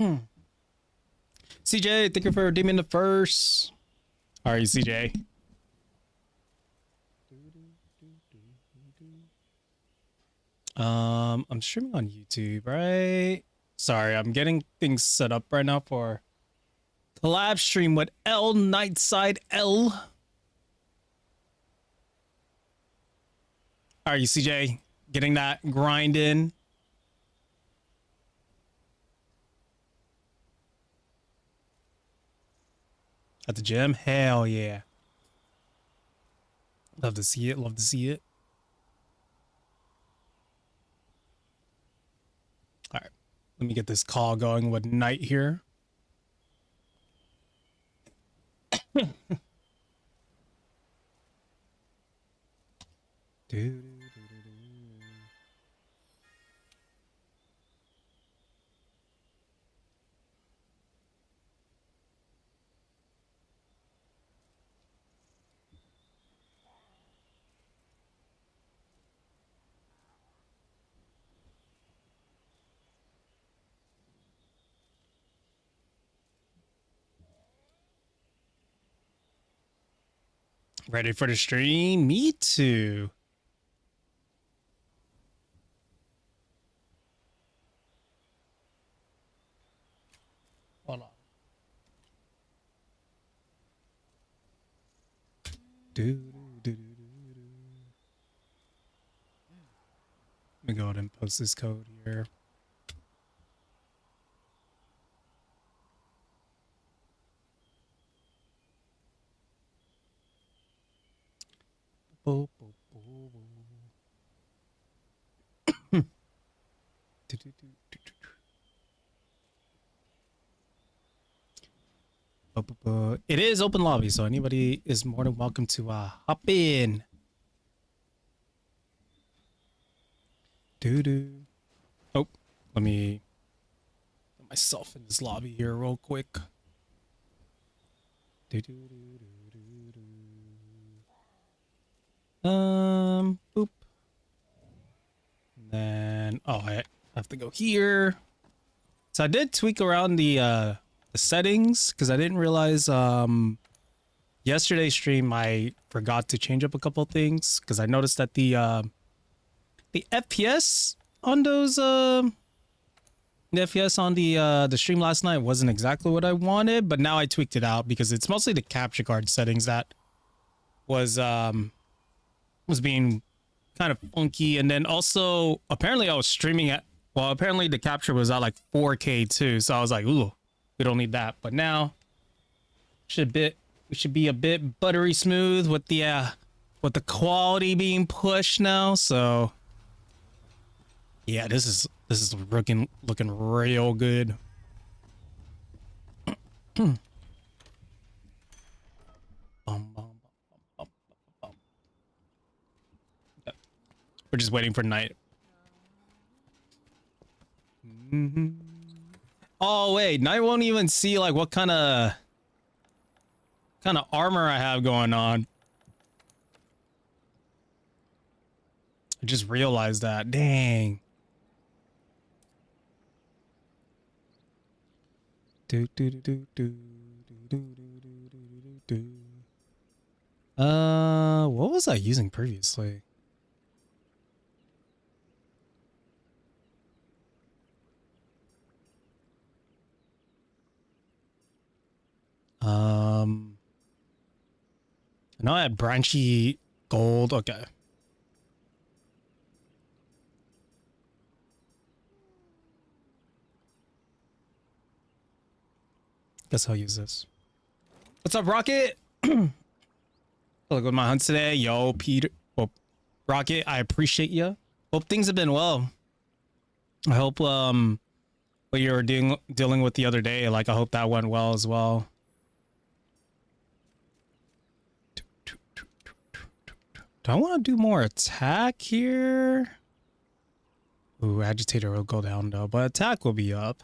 CJ, thank you for redeeming the first. All right, CJ. I'm streaming on YouTube, right? Sorry, I'm getting things set up right now for collab stream with lNightSidel. All right, CJ, getting that grind in. At the gym? Hell yeah. Love to see it. Love to see it. All right. Let me get this call going with Night here. Ready for the stream? Me too. Hold on. Let me go ahead and post this code here. It is open lobby, so anybody is more than welcome to hop in. Oh, let me put myself in this lobby here real quick. Boop. And then I have to go here. So I did tweak around the settings because I didn't realize yesterday's stream I forgot to change up a couple things because I noticed that the FPS on those the FPS on the stream last night wasn't exactly what I wanted, but now I tweaked it out because it's mostly the capture card settings that was being kind of funky. And then also apparently I was streaming at, well, apparently the capture was at like 4K too, so I was like, ooh, we don't need that. But now we should be a bit buttery smooth with the quality being pushed now. So yeah, this is looking real good. We're just waiting for Night. Oh wait, Night won't even see like what kind of armor I have going on. I just realized that. Dang. What was I using previously? I know I had branchy gold. Okay. Guess I'll use this. What's up, Rocket? Look with my hunts today. Yo, Peter. Well, Rocket, I appreciate you. Hope things have been well. I hope what you were dealing with the other day, like I hope that went well as well. Do I want to do more attack here? Ooh, agitator will go down though, but attack will be up.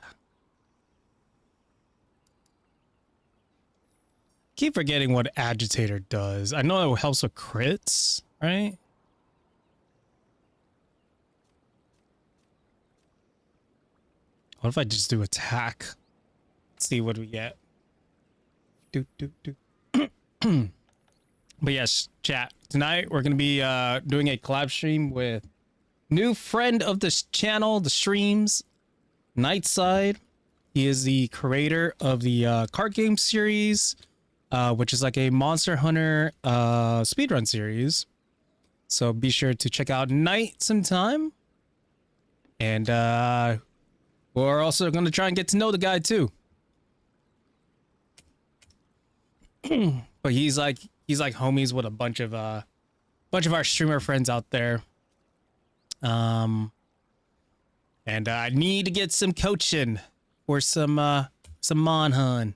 Keep forgetting what agitator does. I know it helps with crits, right? What if I just do attack? Let's see what we get. But yes, chat. Tonight we're gonna be doing a collab stream with new friend of this channel, the streams, lNightSidel. He is the creator of the card game series, which is like a Monster Hunter speedrun series. So be sure to check out Night sometime. And we're also going to try and get to know the guy too. But he's like homies with a bunch of our streamer friends out there. And I need to get some coaching or some Monhun.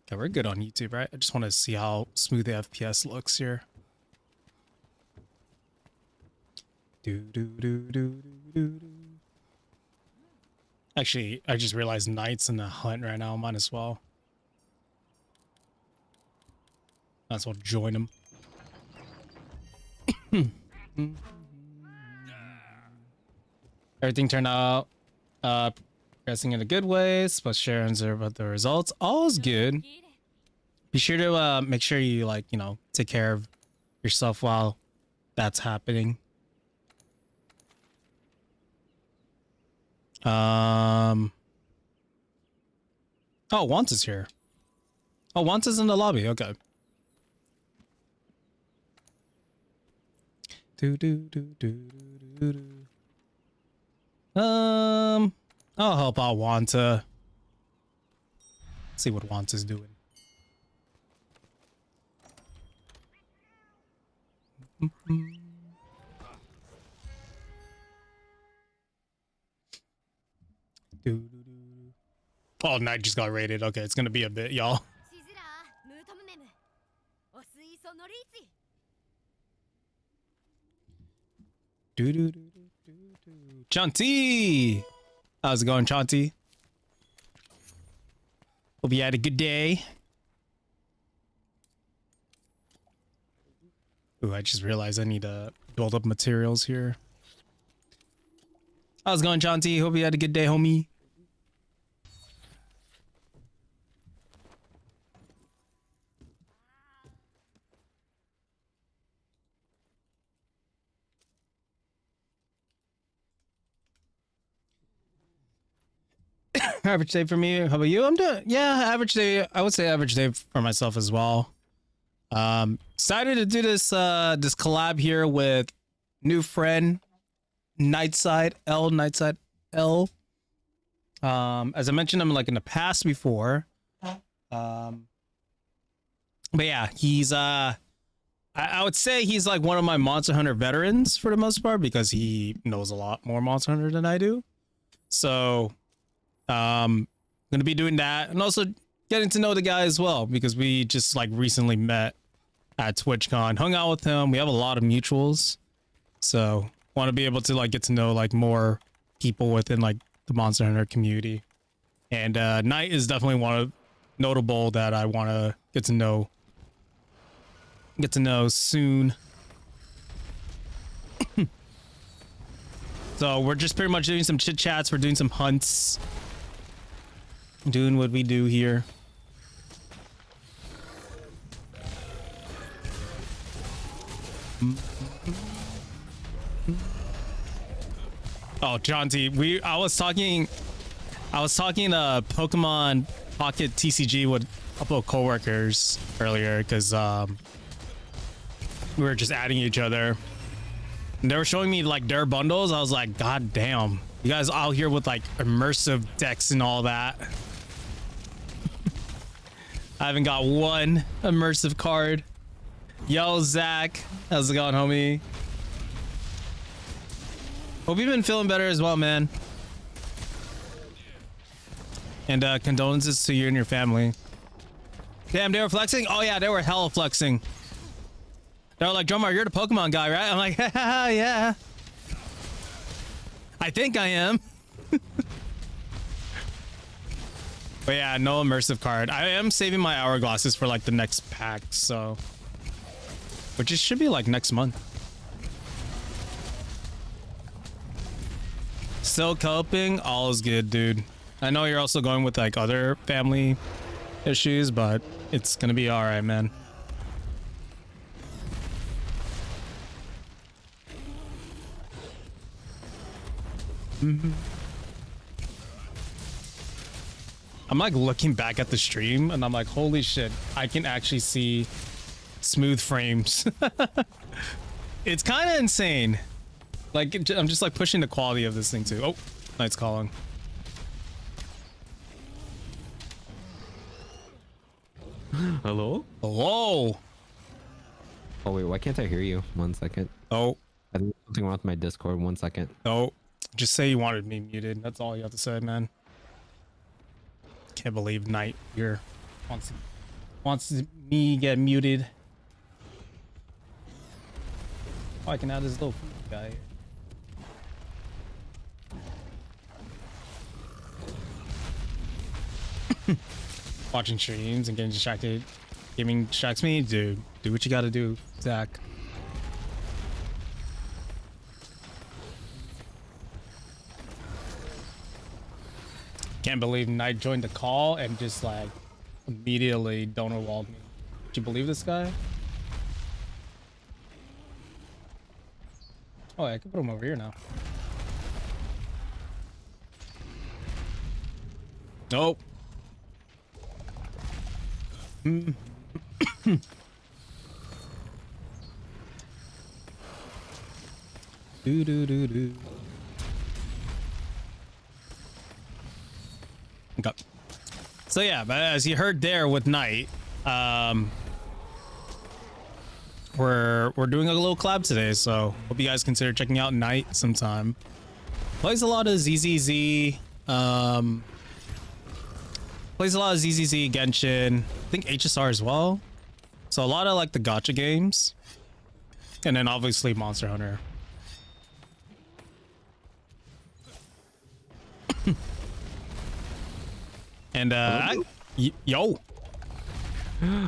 Okay, we're good on YouTube, right? I just want to see how smooth the FPS looks here. Actually, I just realized Knight's in the hunt right now. Might as well. Might as well join him. Everything turned out progressing in a good way. But share and observe about the results. All is good. Be sure to make sure you take care of yourself while that's happening. Oh, Wanta's here. Oh, Wanta's in the lobby. Okay. I'll help out Wanta. See what Wanta's doing. Oh, Knight just got raided. Okay, it's gonna be a bit, y'all. Chanti! How's it going, Chanti? Hope you had a good day. Ooh, I just realized I need to build up materials here. How's it going, Chanti? Hope you had a good day, homie. Average day for me. How about you? I'm doing, yeah, average day. I would say average day for myself as well. Excited to do this this collab here with new friend lNightSidel. As I mentioned him in the past before. But yeah, he's I would say he's like one of my Monster Hunter veterans for the most part because he knows a lot more Monster Hunter than I do. So gonna be doing that and also getting to know the guy as well because we just recently met at TwitchCon, hung out with him. We have a lot of mutuals, so want to be able to get to know more people within the Monster Hunter community. And Knight is definitely one of notable that I want to get to know soon. So we're just pretty much doing some chit chats. We're doing some hunts. Doing what we do here. Oh, Jonty, I was talking Pokemon Pocket TCG with a couple of coworkers earlier because we were just adding each other. And they were showing me their bundles. I was like, God damn, you guys out here with immersive decks and all that. I haven't got one immersive card. Yo, Zach, how's it going, homie? Hope you've been feeling better as well, man. And condolences to you and your family. Damn, they were flexing? Oh yeah, they were hella flexing. They were like, Joemar, you're the Pokemon guy, right? I'm like, yeah. I think I am. But yeah, no immersive card. I am saving my hourglasses for the next pack, so. Which it should be next month. Still coping. All is good, dude. I know you're also going with like other family issues, but it's gonna be all right, man. I'm like looking back at the stream and I'm like, holy shit, I can actually see smooth frames. It's kind of insane. Like, I'm just like pushing the quality of this thing too. Oh, Knight's calling. Hello? Hello. Oh wait, why can't I hear you? 1 second. Oh, I think there's something wrong with my Discord. 1 second. no. Just say you wanted me muted. That's all you have to say, man. Can't believe Knight here wants me get muted. Oh, I can add this little guy here. Watching streams and getting distracted. Gaming distracts me, dude. Do what you gotta do, Zach. Can't believe Knight joined the call and just like immediately donor walled me. Did you believe this guy? Oh, I can put him over here now. Nope. Do do do do. Okay. So yeah, but as you heard there with Knight, we're doing a little collab today, so hope you guys consider checking out Knight sometime. Plays a lot of ZZZ, plays a lot of ZZZ, Genshin, I think HSR as well. So a lot of like the gacha games, and then obviously Monster Hunter. And yo.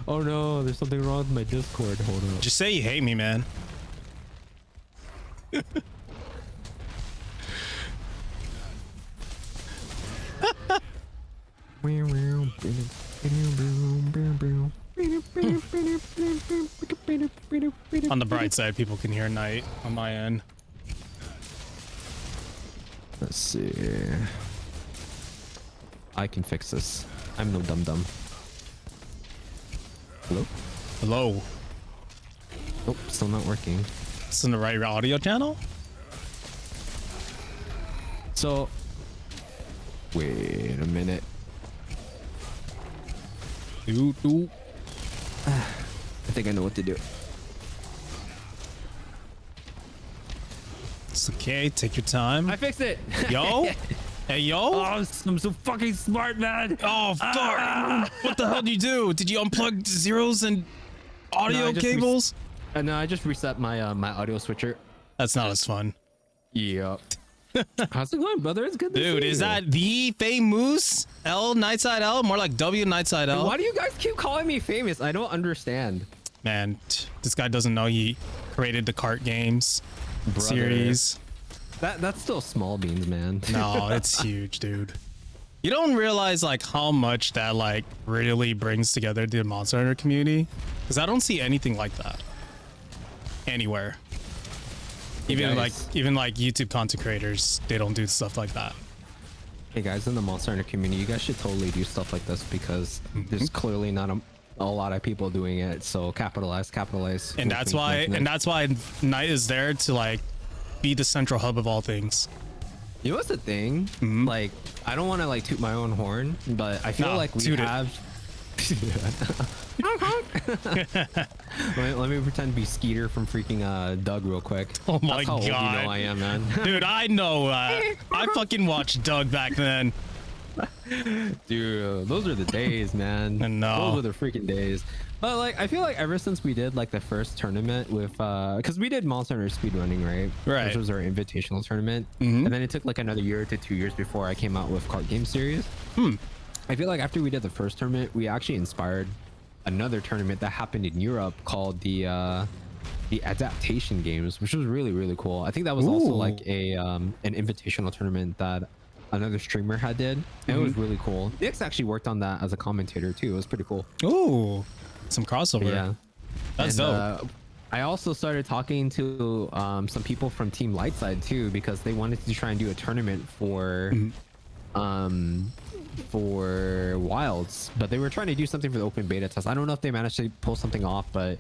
Oh no, there's something wrong with my Discord. Hold on. Just say you hate me, man. On the bright side, people can hear Knight on my end. Let's see. I can fix this. I'm no dum-dum. Hello? Hello. Nope, still not working. It's in the right audio channel? So, wait a minute. I think I know what to do. It's okay, take your time. I fixed it. Yo? Hey, yo? Oh, I'm so fucking smart, man. Oh, fuck. What the hell did you do? Did you unplug zeros and audio cables? No, I just reset my my audio switcher. That's not as fun. Yep. How's it going, brother? It's good to see Dude, is you. that the famous lNightSidel? More like W.NightSidel. Why do you guys keep calling me famous? I don't understand. Man, this guy doesn't know he created the cart games series. That's still small beans, man. No, it's huge, dude. You don't realize like how much that like really brings together the Monster Hunter community, because I don't see anything like that anywhere. Even like YouTube content creators, they don't do stuff like that. Hey guys, in the Monster Hunter community, you guys should totally do stuff like this because there's clearly not a lot of people doing it. So capitalize. And that's why Knight is there to like be the central hub of all things. You know what's the thing? Like, I don't want to like toot my own horn, but I feel like we have. Let me pretend to be Skeeter from freaking Doug real quick. Oh my That's how old god, you know I am, man. Dude, I know. I fucking watched Doug back then. Dude, those are the days, man. I know. Those are the freaking days. But like, I feel like ever since we did like the first tournament with, because we did Monster Hunter speedrunning, right? Right. Which was our invitational tournament, and then it took like another year to 2 years before I came out with Card Game Series. I feel like after we did the first tournament, we actually inspired another tournament that happened in Europe called the the adaptation games, which was really cool. I think that was also like Ooh. a an invitational tournament that another streamer had did. And it was really cool. Nick's actually worked on that as a commentator too. It was pretty cool. Ooh, some crossover. Yeah, That's and dope. I also started talking to some people from Team Lightside too, because they wanted to try and do a tournament for Wilds, but they were trying to do something for the open beta test. I don't know if they managed to pull something off, but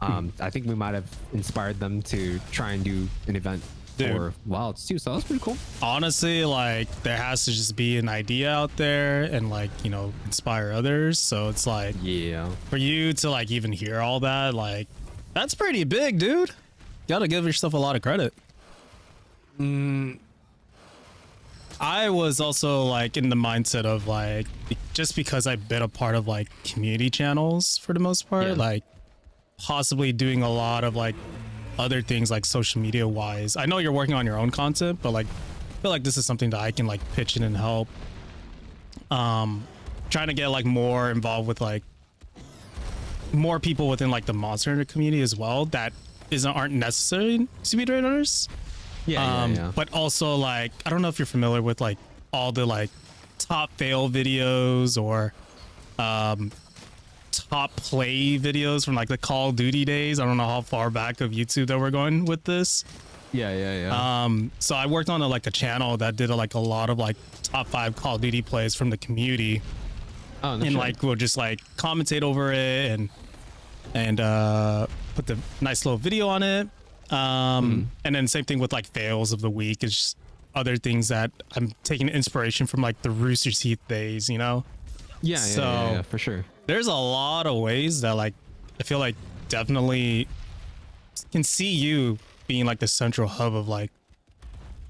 I think we might have inspired them to try and do an event for Wilds too. So that was pretty cool. Honestly, like there has to just be an idea out there and like, you know, inspire others. So it's like, Yeah. for you to like even hear all that, like that's pretty big, dude. You gotta give yourself a lot of credit. I was also like in the mindset of like, just because I've been a part of like community channels for the most part, Yeah. like possibly doing a lot of like other things like social media wise. I know you're working on your own content, but like I feel like this is something that I can like pitch in and help. Trying to get like more involved with like more people within like the Monster Hunter community as well that aren't necessarily speedrun runners. Yeah. But also like I don't know if you're familiar with like all the like top fail videos or top play videos from like the Call of Duty days. I don't know how far back of YouTube that we're going with this. Yeah. So I worked on like a channel that did like a lot of like top 5 Call of Duty plays from the community, Oh, no and shit. like we'll just like commentate over it and put the nice little video on it. And then same thing with like fails of the week. It's just other things that I'm taking inspiration from like the Rooster Teeth days, you know. Yeah, for sure. There's a lot of ways that like I feel like definitely can see you being like the central hub of like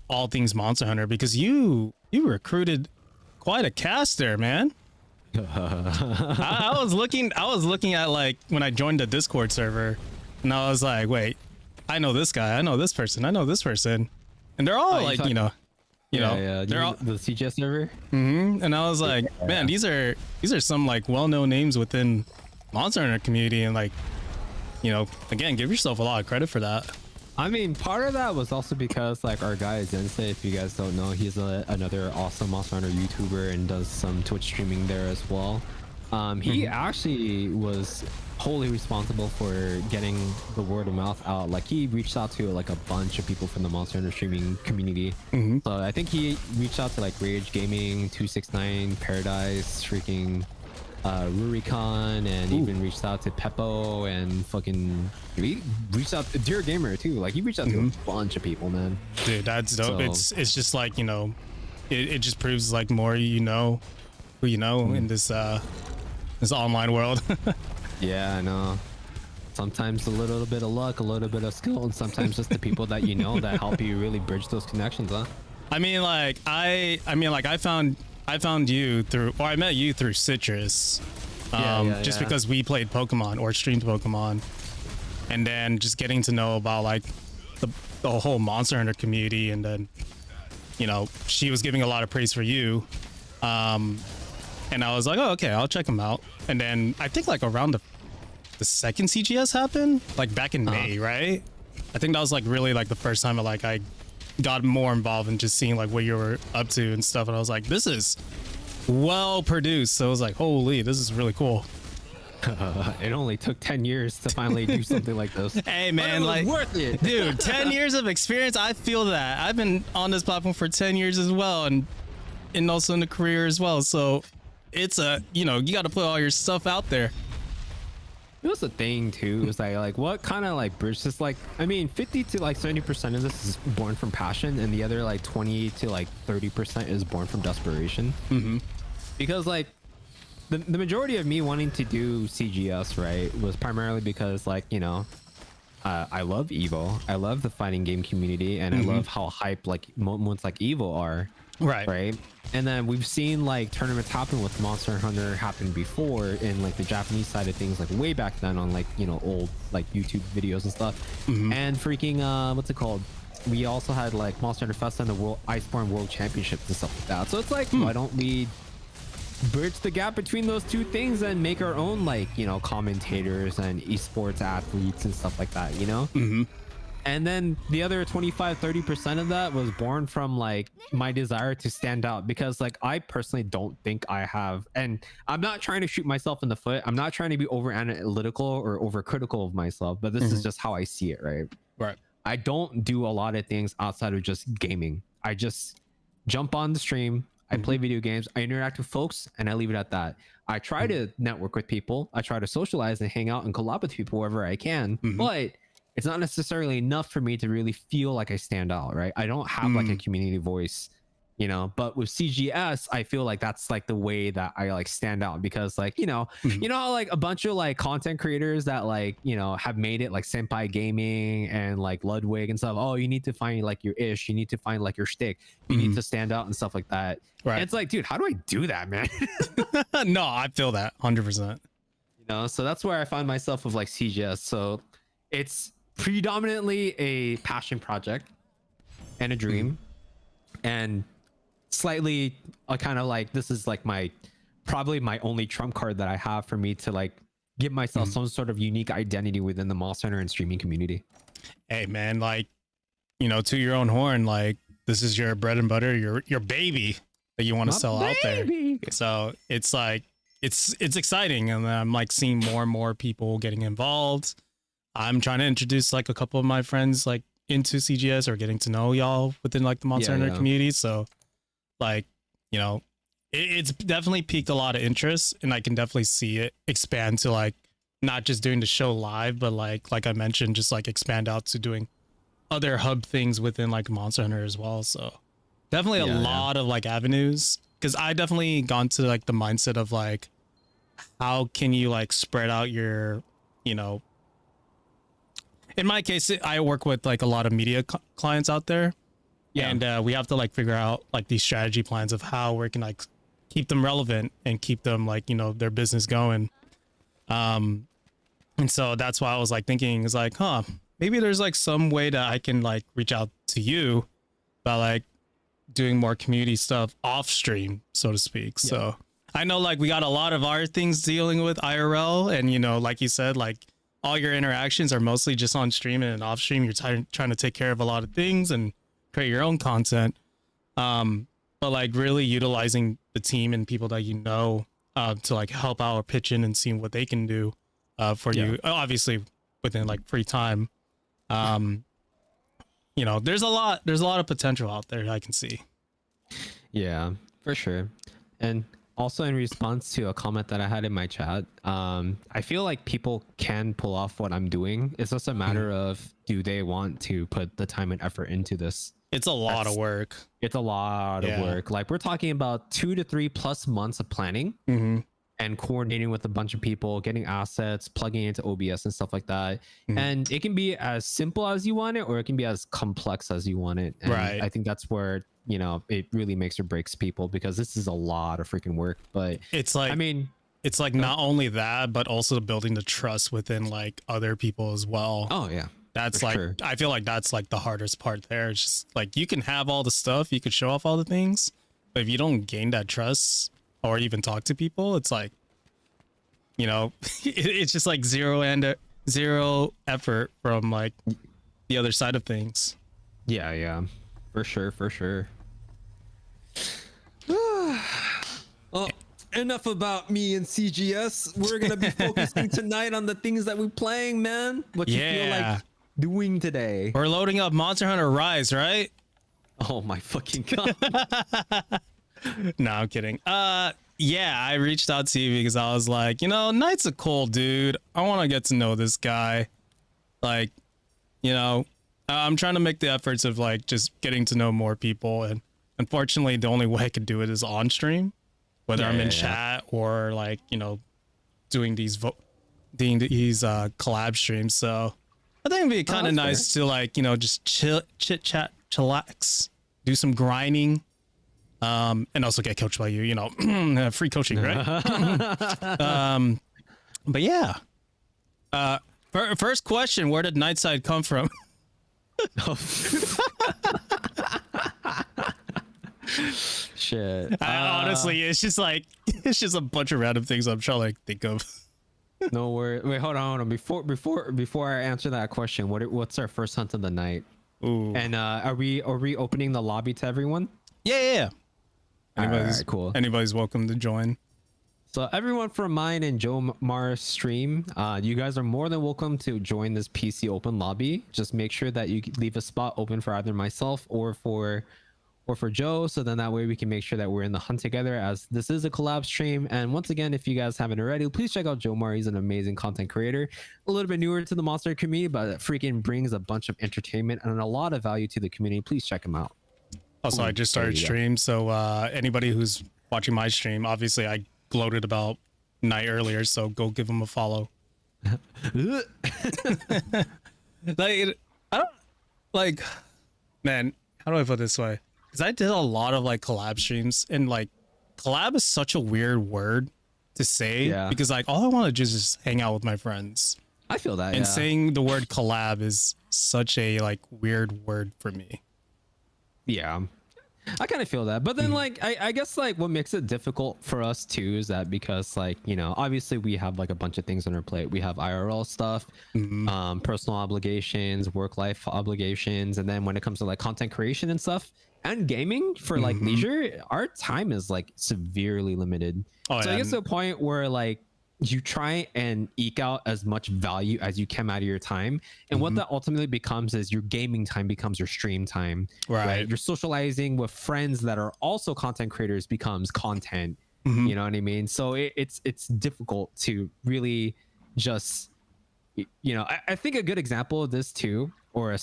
all things Monster Hunter, because you recruited quite a cast there, man. I was looking at like when I joined the Discord server, and I was like, wait, I know this guy, I know this person, I know this person, and they're all like, you know, Yeah. they're all, The CGS server. and I was like, man, these are some like well-known names within Monster Hunter community, and like, you know, again, give yourself a lot of credit for that. I mean, part of that was also because like our guy Zensei, if you guys don't know, he's another awesome Monster Hunter YouTuber and does some Twitch streaming there as well. He actually was wholly responsible for getting the word of mouth out. Like he reached out to like a bunch of people from the Monster Hunter streaming community. So I think he reached out to like Rage Gaming, 269, Paradise, freaking Rurikon, and even reached out to Peppo, and fucking he reached out to Dear Gamer too. Like he reached out to a bunch of people, man. Dude, that's dope. So- It's just like, you know, it just proves like more you know who you know in this this online world. Yeah, I know. Sometimes a little bit of luck, a little bit of skill, and sometimes just the people that you know that help you really bridge those connections, huh? I mean, like I found you through, or I met you through Citrus, just because we played Pokemon or streamed Pokemon, and then just getting to know about like the whole Monster Hunter community, and then, you know, she was giving a lot of praise for you, and I was like, oh, okay, I'll check them out. And then I think like around the second CGS happened, like back in May, right? I think that was like really like the first time like I got more involved in just seeing like what you were up to and stuff, and I was like, this is well produced. So I was like, holy, this is really cool. It only took 10 years to finally do something like this. Hey man, like worth it. dude, 10 years of experience. I feel that I've been on this platform for 10 years as well, and also in the career as well. So it's you know, you got to put all your stuff out there. It was the thing too, is like what kind of like bridge this, like, I mean 50 to like 70% of this is born from passion, and the other like 20 to like 30% is born from desperation. Because like the majority of me wanting to do CGS, right, was primarily because like, you know, I love Evo, I love the fighting game community, and I love how hype like moments like Evo are. Right. And then we've seen like tournaments happen with Monster Hunter happen before in like the Japanese side of things, like way back then on like, you know, old like YouTube videos and stuff. And freaking what's it called? We also had like Monster Hunter Fest and the World Iceborne World Championships and stuff like that. So it's like, why don't we bridge the gap between those two things and make our own, like, you know, commentators and esports athletes and stuff like that, you know. And then the other 25-30% of that was born from like my desire to stand out, because like I personally don't think I have, and I'm not trying to shoot myself in the foot, I'm not trying to be over analytical or over critical of myself, but this is just how I see it, right? Right. I don't do a lot of things outside of just gaming. I just jump on the stream, I play video games, I interact with folks, and I leave it at that. I try to network with people, I try to socialize and hang out and collab with people wherever I can, but it's not necessarily enough for me to really feel like I stand out, right? I don't have like a community voice, you know, but with CGS, I feel like that's like the way that I like stand out, because like, you know how like a bunch of like content creators that like, you know, have made it, like Senpai Gaming and like Ludwig and stuff. Oh, you need to find like your ish, you need to find like your shtick, you need to stand out and stuff like that. Right. And it's like, dude, how do I do that, man? No, I feel that 100%. You know, so that's where I find myself with like CGS. So it's predominantly a passion project and a dream, and slightly kind of like, this is like my probably my only trump card that I have for me to like give myself some sort of unique identity within the Monster Hunter and streaming community. Hey man, like, you know, to your own horn, like this is your bread and butter, your baby that you want to sell out there. So it's like it's exciting, and I'm like seeing more and more people getting involved. I'm trying to introduce like a couple of my friends like into CGS, or getting to know y'all within like the Monster Hunter community. So like, you know, it's definitely piqued a lot of interest, and I can definitely see it expand to like not just doing the show live, but like I mentioned, just like expand out to doing other hub things within like Monster Hunter as well. So definitely a lot of like avenues, because I definitely gone to like the mindset of like, how can you like spread out your, you know, in my case, I work with like a lot of media clients out there, and we have to like figure out like these strategy plans of how we can like keep them relevant and keep them like, you know, their business going. And so that's why I was like thinking, is like, maybe there's like some way that I can like reach out to you by like doing more community stuff off stream, so to speak. So I know like we got a lot of our things dealing with IRL, and you know, like you said, like all your interactions are mostly just on stream, and off stream you're trying to take care of a lot of things and create your own content. But like really utilizing the team and people that you know to like help out or pitch in and seeing what they can do for you, obviously within like free time. You know, there's a lot of potential out there I can see. Yeah, for sure. And also in response to a comment that I had in my chat, I feel like people can pull off what I'm doing. It's just a matter of, do they want to put the time and effort into this? It's a lot of work. It's a lot of work. Like we're talking about 2 to 3+ months of planning and coordinating with a bunch of people, getting assets, plugging into OBS and stuff like that. And it can be as simple as you want it, or it can be as complex as you want it. And I think that's where, you know, it really makes or breaks people, because this is a lot of freaking work. But it's like, I mean, it's like not only that, but also building the trust within like other people as well. Oh yeah. That's like, I feel like that's like the hardest part there. It's just like, you can have all the stuff, you could show off all the things, but if you don't gain that trust or even talk to people, it's like, you know, it's just like zero effort from like the other side of things. Yeah, for sure. Well, enough about me and CGS. We're gonna be focusing tonight on the things that we're playing, man. What you feel like doing today? We're loading up Monster Hunter Rise, right? Oh my fucking god. No, I'm kidding. Yeah, I reached out to you because I was like, you know, Knight's a cool dude. I want to get to know this guy. Like, you know, I'm trying to make the efforts of like just getting to know more people, and unfortunately the only way I could do it is on stream, whether I'm in chat or like, you know, doing these collab streams. So I think it'd be kind of nice to like, you know, just chit chat, chillax, do some grinding, and also get coached by you, you know, free coaching, right? But yeah, first question, where did Nightside come from? Shit. Honestly, it's just like it's just a bunch of random things I'm trying to like think of. No worries. Wait, hold on. Before I answer that question, what's our first hunt of the night? Ooh. And are we opening the lobby to everyone? Yeah. Alright, cool. Anybody's welcome to join. So everyone from mine and Joemar's stream, you guys are more than welcome to join this PC open lobby. Just make sure that you leave a spot open for either myself or for Joe, so then that way we can make sure that we're in the hunt together, as this is a collab stream. And once again, if you guys haven't already, please check out Joemar. He's an amazing content creator, a little bit newer to the monster community, but freaking brings a bunch of entertainment and a lot of value to the community. Please check him out. Also, I just started stream, so anybody who's watching my stream, obviously I gloated about Night earlier, so go give him a follow. Like, I don't like, man, how do I put it this way? Because I did a lot of like collab streams, and like collab is such a weird word to say, because like all I want to do is just hang out with my friends. I feel that, and saying the word collab is such a like weird word for me. Yeah, I kind of feel that. But then like I guess like what makes it difficult for us too is that because like, you know, obviously we have like a bunch of things on our plate. We have IRL stuff, personal obligations, work life obligations, and then when it comes to like content creation and stuff and gaming for like leisure, our time is like severely limited. So I guess to a point where like you try and eke out as much value as you can out of your time, and what that ultimately becomes is your gaming time becomes your stream time, right? You're socializing with friends that are also content creators becomes content. You know what I mean? So it's difficult to really just, you know, I think a good example of this too, or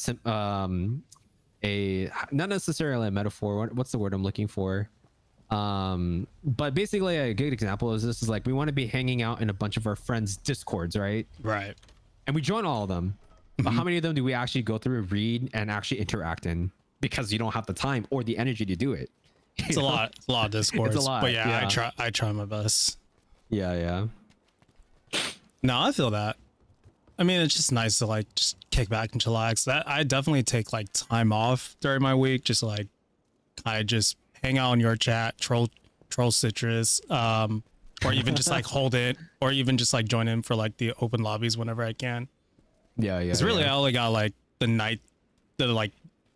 a not necessarily a metaphor, what's the word I'm looking for, but basically a good example is this is like we want to be hanging out in a bunch of our friends' discords, right, and we join all of them, but how many of them do we actually go through, read, and actually interact in, because you don't have the time or the energy to do it. It's a lot of discords. It's a lot, but I try my best. No, I feel that. I mean, it's just nice to like just kick back and chillax. That I definitely take like time off during my week, just like I just hang out in your chat, troll Citrus, or even just like hold it, or even just like join in for like the open lobbies whenever I can. It's really I only got like the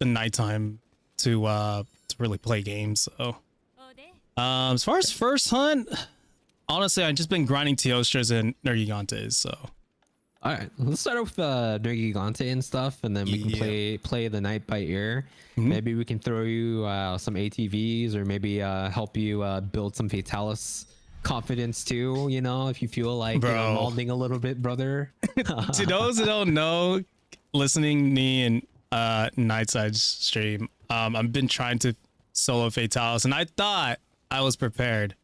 nighttime to really play games. So as far as first hunt, honestly, I've just been grinding Teostras and Nergigantes. So all right, let's start off with Nergigante and stuff, and then we can play the night by ear. Maybe we can throw you some ATVs, or maybe help you build some Fatalis confidence too, you know, if you feel like molding a little bit, brother. To those who don't know, listening me and Nightside stream, I've been trying to solo Fatalis, and I thought I was prepared.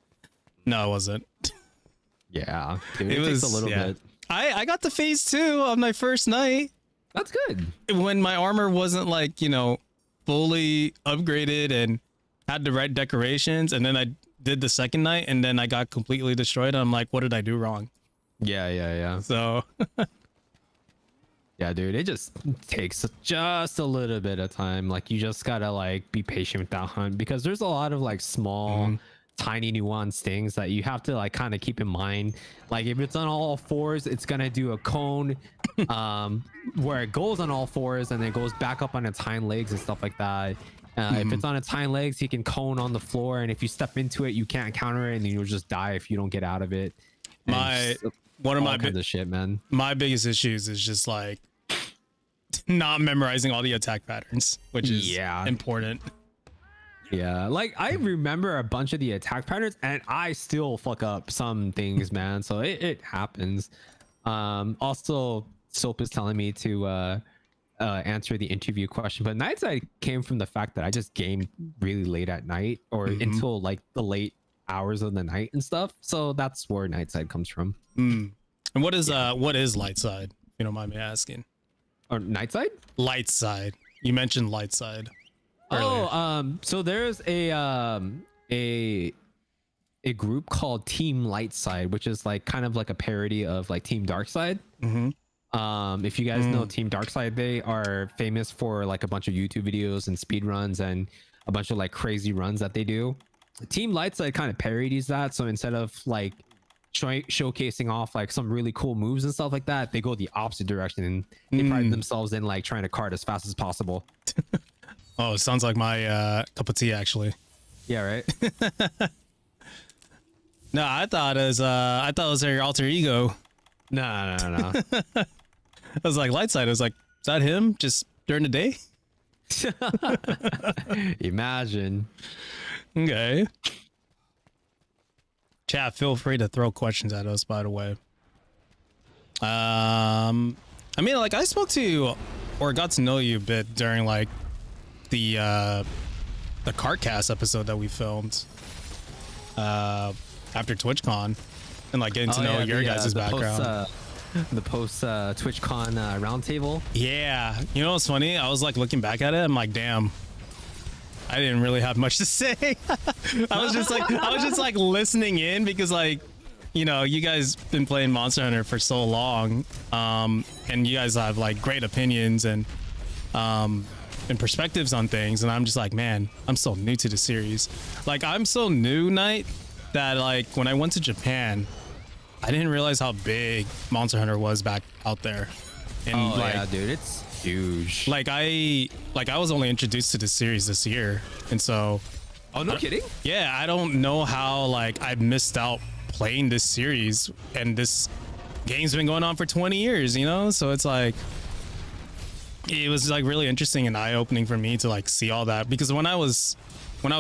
No, I wasn't. Yeah, dude, it takes a little bit. I got the phase 2 on my first night. That's good. When my armor wasn't like, you know, fully upgraded and had the right decorations, and then I did the second night, and then I got completely destroyed. I'm like, what did I do wrong? Yeah. So yeah, dude, it just takes just a little bit of time. Like you just gotta like be patient with that hunt, because there's a lot of like small tiny nuanced things that you have to like kind of keep in mind. Like if it's on all fours, it's gonna do a cone where it goes on all fours and then goes back up on its hind legs and stuff like that. If it's on its hind legs, he can cone on the floor, and if you step into it, you can't counter it, and then you'll just die if you don't get out of it. One of my kinds of shit, man. My biggest issues is just like not memorizing all the attack patterns, which is important. Yeah, like I remember a bunch of the attack patterns, and I still fuck up some things, man. So it happens. Also, Soap is telling me to answer the interview question, but Nightside came from the fact that I just gamed really late at night, or until like the late hours of the night and stuff. So that's where Nightside comes from. And what is Lightside? If you don't mind me asking. Or Nightside? Lightside. You mentioned Lightside earlier. So there's a group called Team Lightside, which is like kind of like a parody of like Team Darkside. If you guys know Team Darkside, they are famous for like a bunch of YouTube videos and speed runs and a bunch of like crazy runs that they do. Team Lightside kind of parodies that. So instead of like showcasing off like some really cool moves and stuff like that, they go the opposite direction and they pride themselves in like trying to card as fast as possible. Oh, it sounds like my cup of tea actually. Yeah, right. No, I thought it was your alter ego. No. I was like Lightside. I was like, is that him just during the day? Imagine. Okay. Chat, feel free to throw questions at us, by the way. I mean, like, I spoke to you or got to know you a bit during like the Cartcast episode that we filmed after TwitchCon, and like getting to know your guys' background. The post TwitchCon roundtable. Yeah, you know what's funny? I was like looking back at it, I'm like, damn, I didn't really have much to say. I was just like listening in because like, you know, you guys been playing Monster Hunter for so long, and you guys have like great opinions and perspectives on things, and I'm just like, man, I'm so new to the series. Like, I'm so new, Knight, that like when I went to Japan, I didn't realize how big Monster Hunter was back out there. And like, yeah, dude, it's huge. Like I was only introduced to this series this year, and so. Oh, no kidding? Yeah, I don't know how like I missed out playing this series, and this game's been going on for 20 years, you know? So it's like, it was like really interesting and eye-opening for me to like see all that, because when I was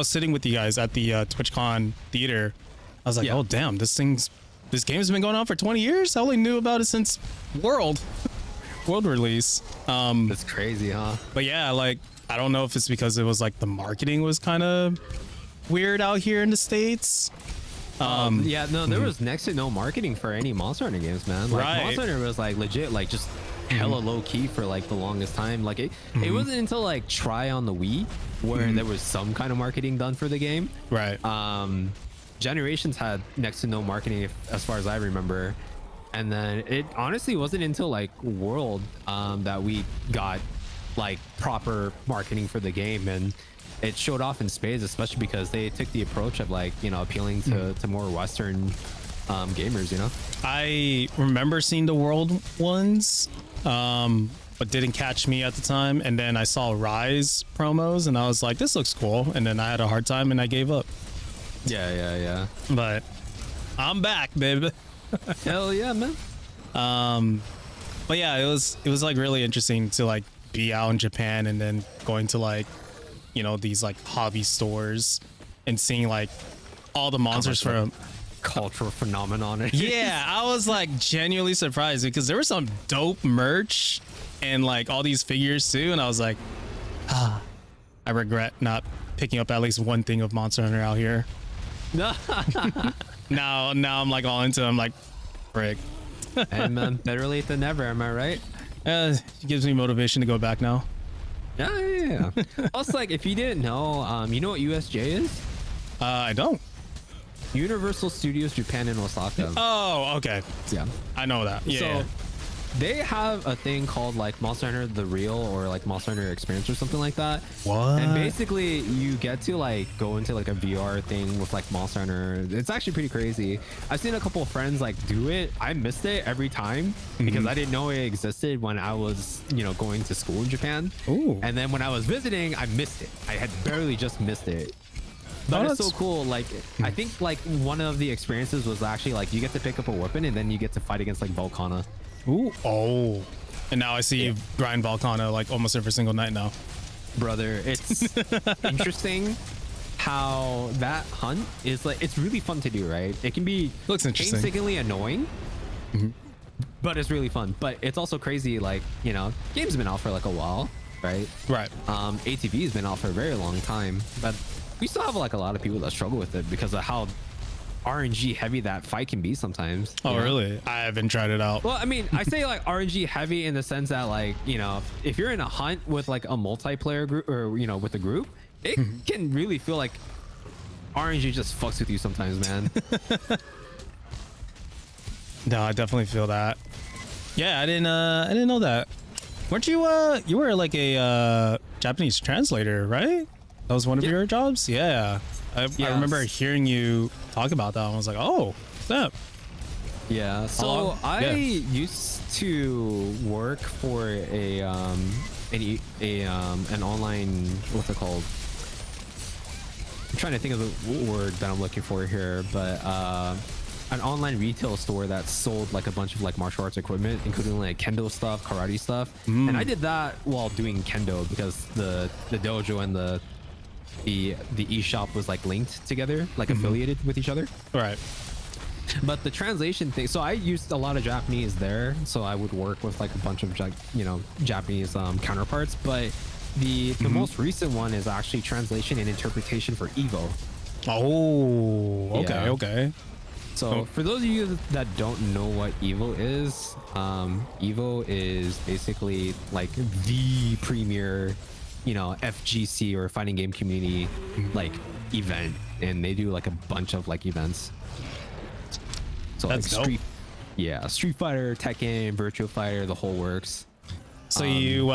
sitting with you guys at the TwitchCon theater, I was like, oh damn, this game's been going on for 20 years. I only knew about it since world release. That's crazy, huh? But yeah, like, I don't know if it's because it was like the marketing was kind of weird out here in the States. Yeah, no, there was next to no marketing for any Monster Hunter games, man. Like, Right. Monster Hunter was like legit, like just hella low key for like the longest time. Like it wasn't until like Try on the Wii where there was some kind of marketing done for the game. Right. Generations had next to no marketing, as far as I remember. And then it honestly wasn't until like World that we got like proper marketing for the game, and it showed off in spades, especially because they took the approach of like, you know, appealing to more Western gamers, you know. I remember seeing the World ones, but didn't catch me at the time. And then I saw Rise promos, and I was like, this looks cool. And then I had a hard time, and I gave up. Yeah. But I'm back, baby. Hell yeah, man. But yeah, it was like really interesting to like be out in Japan and then going to like, you know, these like hobby stores and seeing like all the monsters from Cultural phenomenon. Yeah, I was like genuinely surprised because there was some dope merch and like all these figures too, and I was like, I regret not picking up at least one thing of Monster Hunter out here. Now I'm like all into it. I'm like, frick. Hey man, better late than never, am I right? It gives me motivation to go back now. Yeah. Also, like, if you didn't know, you know what USJ is? I don't. Universal Studios Japan in Osaka. Oh, okay. Yeah. I know that. Yeah. So they have a thing called like Monster Hunter The Real or like Monster Hunter Experience or something like that. What? And basically you get to like go into like a VR thing with like Monster Hunter. It's actually pretty crazy. I've seen a couple of friends like do it. I missed it every time because I didn't know it existed when I was, you know, going to school in Japan. Ooh. And then when I was visiting, I missed it. I had barely just missed it. But it's so cool. Like, I think like one of the experiences was actually like you get to pick up a weapon and then you get to fight against like Volcana. Ooh. Oh. And now I see you grind Volcana like almost every single night now. Brother, it's interesting how that hunt is like, it's really fun to do, right? It can be Looks interesting. painstakingly annoying, but it's really fun. But it's also crazy, like, you know, game's been out for like a while, right? Right. ATV has been out for a very long time, but we still have like a lot of people that struggle with it because of how RNG heavy that fight can be sometimes. Oh, you know? really? I haven't tried it out. Well, I mean, I say like RNG heavy in the sense that like, you know, if you're in a hunt with like a multiplayer group or, you know, with a group, it can really feel like RNG just fucks with you sometimes, man. No, I definitely feel that. Yeah, I didn't know that. Weren't you you were like a Japanese translator, right? That was one of Yeah. your jobs? Yeah. I remember Yes. hearing you talk about that. I was like, oh, snap. Yeah. So long? I Yeah. used to work for an online, what's it called? I'm trying to think of the word that I'm looking for here, but an online retail store that sold like a bunch of like martial arts equipment, including like kendo stuff, karate stuff. And I did that while doing kendo because the dojo and the eShop was like linked together, like affiliated with each other. Right. But the translation thing, so I used a lot of Japanese there, so I would work with like a bunch of Japanese counterparts. But the most recent one is actually translation and interpretation for Evo. Oh, okay, Yeah. okay. So for those of you that don't know what Evo is, Evo is basically like the premier, FGC or fighting game community like event, and they do like a bunch of like events. So That's like dope. Street Fighter, Tekken, Virtua Fighter, the whole works. So you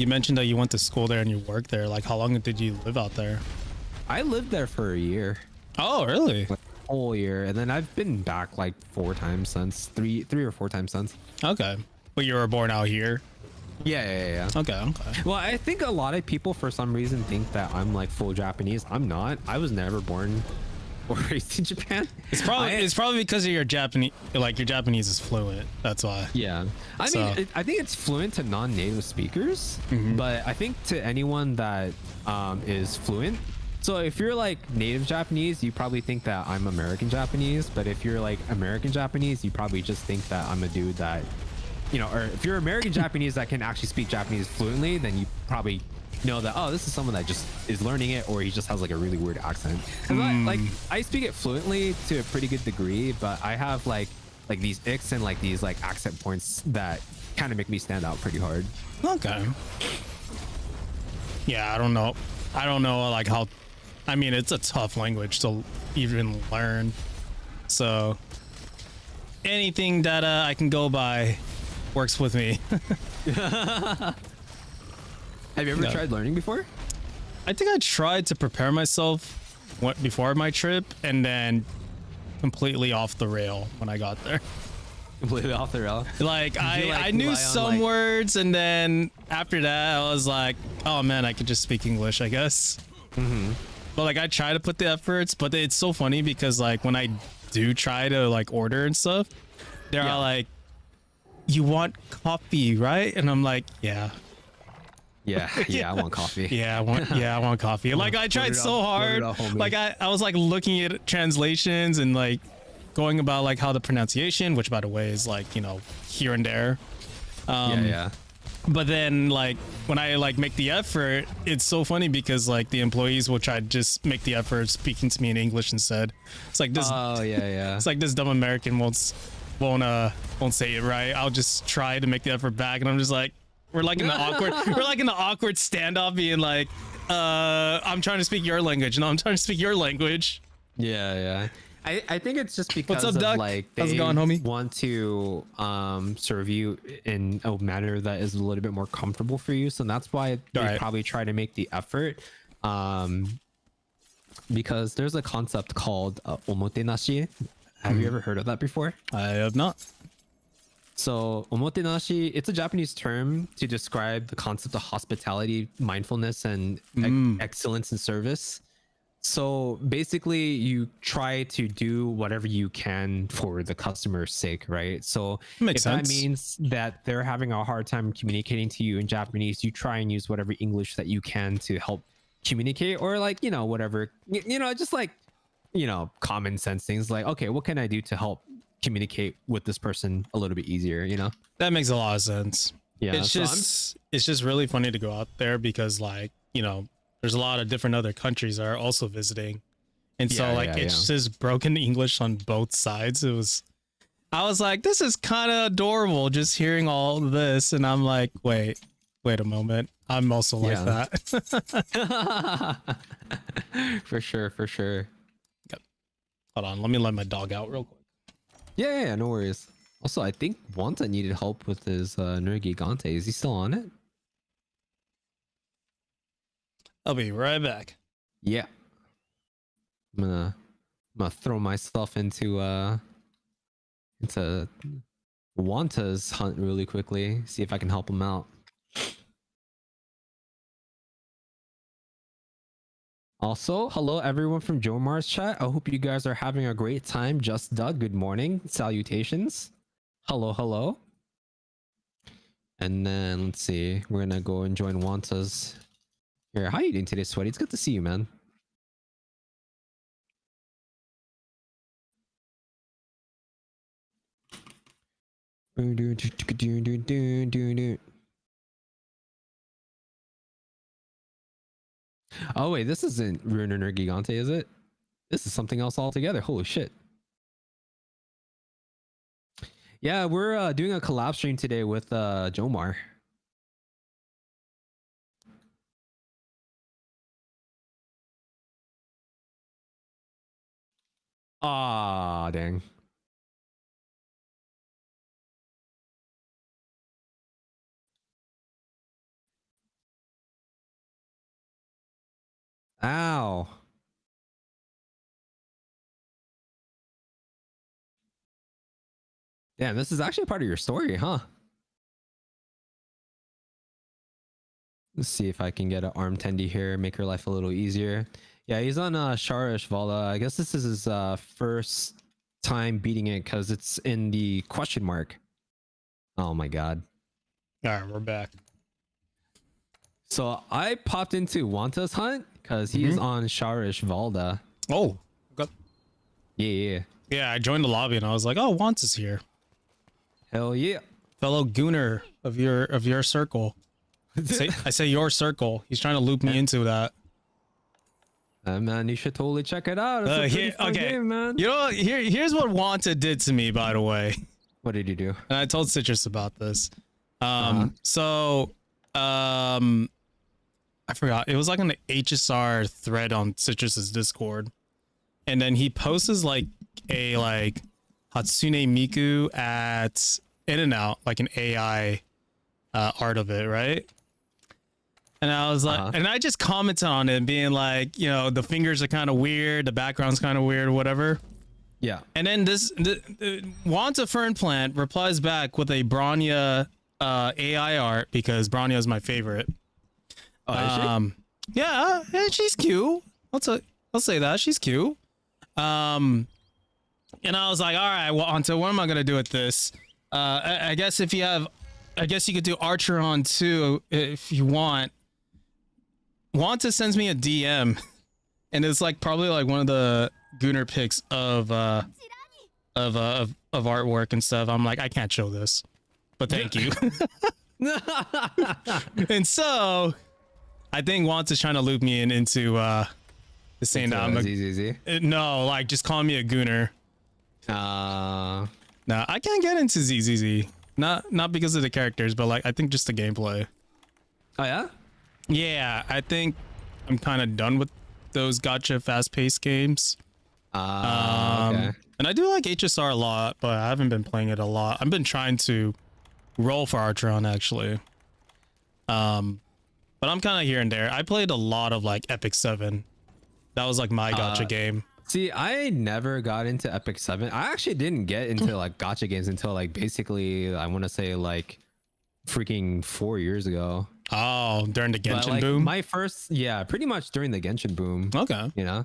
mentioned that you went to school there and you worked there. Like, how long did you live out there? I lived there for a year, Oh, really? like whole year, and then I've been back like 4 times since, three or 4 times since. Okay. But you were born out here. Yeah. Okay, okay. Well, I think a lot of people for some reason think that I'm like full Japanese. I'm not. I was never born or raised in Japan. It's probably because of your Japanese, like your Japanese is fluent. That's why. Yeah. I So- mean, I think it's fluent to non-native speakers, but I think to anyone that is fluent. So if you're like native Japanese, you probably think that I'm American Japanese, but if you're like American Japanese, you probably just think that I'm a dude that, or if you're American Japanese that can actually speak Japanese fluently, then you probably know that, oh, this is someone that just is learning it, or he just has like a really weird accent. 'Cause I speak it fluently to a pretty good degree, but I have like these icks and like these like accent points that kind of make me stand out pretty hard. Okay. Yeah, I don't know. Like how. I mean, it's a tough language to even learn. So anything that I can go by works with me. Have you ever No. tried learning before? I think I tried to prepare myself before my trip, and then completely off the rail when I got there. Completely off the rail. Like I like, knew rely on, some like- words, and then after that I was like, oh man, I could just speak English, I guess. But like I try to put the efforts, but it's so funny because like when I do try to like order and stuff, they're Yeah. all like, you want coffee, right? And I'm like, yeah. Yeah, I want coffee. Yeah, I want coffee. Like I tried it so up, hard. order it up, homie. Like I was like looking at translations and like going about like how the pronunciation, which by the way is like, here and there. Yeah. But then like when I like make the effort, it's so funny because like the employees will try to just make the effort speaking to me in English instead. It's like this Oh yeah. it's like this dumb American won't say it right. I'll just try to make the effort back, and I'm just like, we're like in the awkward standoff being like, I'm trying to speak your language. No, I'm trying to speak your language. Yeah. I think it's just because up, of Doc? like How's it they going, homie? want to serve you in a manner that is a little bit more comfortable for you. So that's why they Right. probably try to make the effort. Because there's a concept called omotenashi. Have you ever heard of that before? I have not. So omotenashi, it's a Japanese term to describe the concept of hospitality, mindfulness, and excellence in service. So basically, you try to do whatever you can for the customer's sake, right? So Makes if that sense. means that they're having a hard time communicating to you in Japanese, you try and use whatever English that you can to help communicate, or like, whatever, just like, common sense things like, okay, what can I do to help communicate with this person a little bit easier? That makes a lot of sense. Yeah, It's so it's just really funny to go out there because like, there's a lot of different other countries that are also visiting. And so Yeah, like yeah, it's just broken English on both sides. I was like, this is kind of adorable just hearing all of this. And I'm like, wait a moment. I'm also like Yeah. that. for sure. Hold on. Let me let my dog out real quick. Yeah, no worries. Also, I think Wanta needed help with his Nergigante. Is he still on it? I'll be right back. Yeah. I'm gonna throw myself into Wanta's hunt really quickly. See if I can help him out. Also, hello everyone from Joemar's chat. I hope you guys are having a great time. Just Doug, good morning. Salutations. Hello, hello. And then let's see. We're gonna go and join Wanta's. Here, how you doing today, Sweaty? It's good to see you, man. Oh wait, this isn't Ruiner Gigante, is it? This is something else altogether. Holy shit. Yeah, we're doing a collab stream today with Joemar. Ah, dang. Ow. Damn, this is actually part of your story, huh? Let's see if I can get an arm tendy here, make her life a little easier. Yeah, he's on Sharish Vala. I guess this is his first time beating it because it's in the question mark. Oh my god. All right, we're back. So I popped into Wanta's hunt because he's on Sharish Valda. Oh, okay. Yeah. Yeah, I joined the lobby and I was like, oh, Wants is here. Hell yeah. Fellow gooner of your circle. I say your circle. He's trying to loop me into that. Man, you should totally check it out. It's a pretty fun game, man. You know, here's what Wanta did to me, by the way. What did you do? And I told Citrus about this. I forgot. It was like an HSR thread on Citrus's Discord. And then he posts like a Hatsune Miku at In-N-Out, like an AI art of it, right? And I was like, and I just commented on it being like, you know, the fingers are kind of weird, the background's kind of weird, whatever. Yeah. And then Wanta Fern Plant replies back with a Bronya AI art because Bronya is my favorite. Oh, is she? Yeah, she's cute. I'll say that she's cute. And I was like, all right, well, Wanta, what am I gonna do with this? I guess you could do Archer on too if you want. Wanta sends me a DM, and it's like probably like one of the Gooner pics of artwork and stuff. I'm like, I can't show this, but thank you. And so I think Wanta's trying to loop me into saying that I'm a no, like just calling me a Gooner. No, I can't get into ZZZ. Not because of the characters, but like I think just the gameplay. Oh yeah? Yeah, I think I'm kind of done with those gacha fast-paced games. Okay. And I do like HSR a lot, but I haven't been playing it a lot. I've been trying to roll for Archeron actually. But I'm kind of here and there. I played a lot of like Epic 7. That was like my gacha game. See, I never got into Epic 7. I actually didn't get into like gacha games until like basically I want to say like freaking 4 years ago. Oh, during the Genshin like, boom? My first, yeah, pretty much during the Genshin boom. Okay. You know?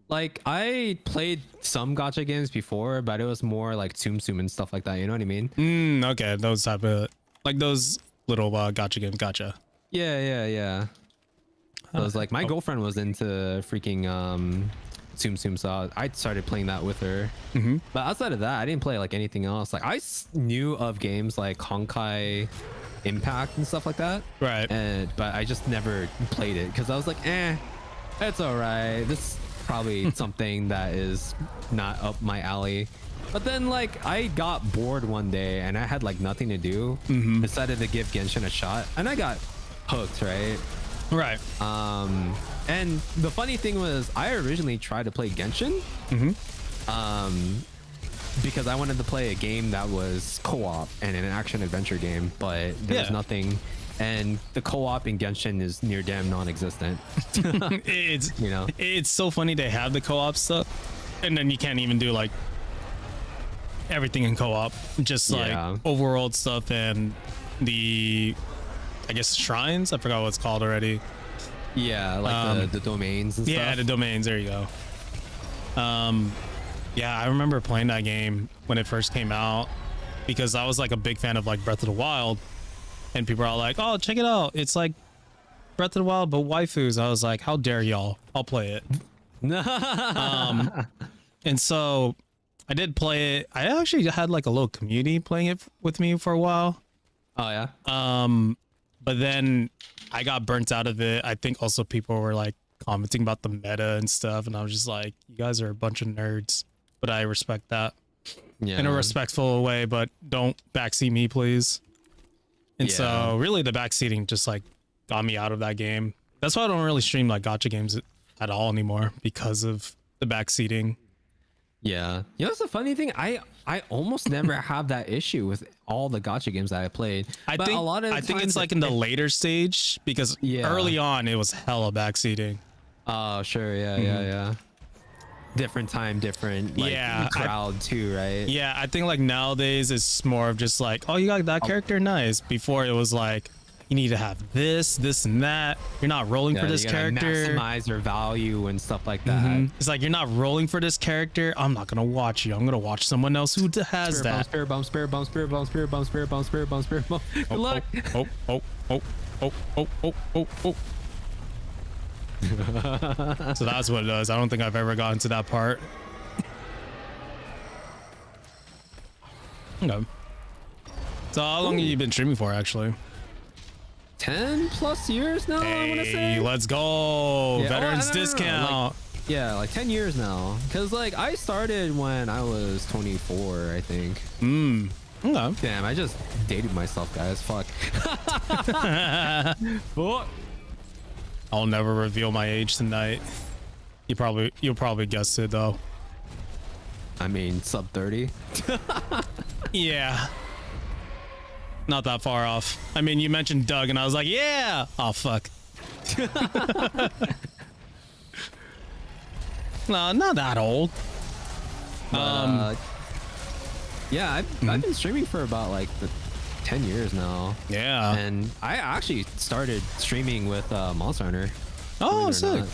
Like I played some gacha games before, but it was more like Tsum Tsum and stuff like that. You know what I mean? Okay. Those type of, like those little gacha games. Gotcha. Yeah. So it was like my girlfriend was into freaking Tsum Tsum, so I started playing that with her. But outside of that, I didn't play like anything else. Like I knew of games like Honkai Impact and stuff like that, right? But I just never played it because I was like, it's all right. This is probably something that is not up my alley. But then like I got bored one day and I had like nothing to do. Decided to give Genshin a shot, and I got hooked, right? Right. And the funny thing was I originally tried to play Genshin because I wanted to play a game that was co-op and an action adventure game, but there was nothing. and the co-op in Genshin is near damn non-existent. It's You know? it's so funny they have the co-op stuff, and then you can't even do like everything in co-op, just like Yeah. overworld stuff and the, I guess, shrines. I forgot what it's called already. Yeah, like the domains and Yeah, stuff. the domains. There you go. Yeah, I remember playing that game when it first came out because I was like a big fan of like Breath of the Wild, and people are all like, "Oh, check it out! It's like Breath of the Wild but waifus." I was like, "How dare y'all? I'll play it." And so I did play it. I actually had like a little community playing it with me for a while. Oh yeah. But then I got burnt out of it. I think also people were like commenting about the meta and stuff, and I was just like, "You guys are a bunch of nerds." But I respect that Yeah. in a respectful way, but don't backseat me, please. And so Yeah. really the backseating just like got me out of that game. That's why I don't really stream like gacha games at all anymore, because of the backseating. Yeah. You know, it's a funny thing. I almost never have that issue with all the gacha games that I played. I But think a lot of I think times it's like in the later stage, because Yeah. early on it was hella backseating. Oh, sure. Yeah, yeah. Different time, different like Yeah, crowd too, right? Yeah, I think like nowadays it's more of just like, oh, you got that character, nice. Before it was like, you need to have this, this, and that. You're not rolling for Yeah, this you gotta character. maximize their value and stuff like that. It's like, you're not rolling for this character. I'm not gonna watch you. I'm gonna watch someone else who has that. Spirit bomb, spirit bomb, spirit bomb, spirit bomb, spirit bomb, spirit bomb, spirit bomb, spirit bomb. Good luck. Oh. So that's what it does. I don't think I've ever gotten to that part. Okay. So how long have you been streaming for, actually? 10 plus years now, I want to Hey, say. let's go. Yeah, Veterans no. discount. Yeah, like 10 years now. Because, like, I started when I was 24, I think. Okay. Damn, I just dated myself, guys. Fuck. Fuck. I'll never reveal my age tonight. You'll probably guess it though. I mean, sub 30. Yeah. Not that far off. I mean, you mentioned Doug and I was like, yeah. Oh, fuck. No, not that old. But, yeah, I've been streaming for about, like, 10 years now. Yeah. And I actually started streaming with Monster Hunter. Oh, believe it or sick. not.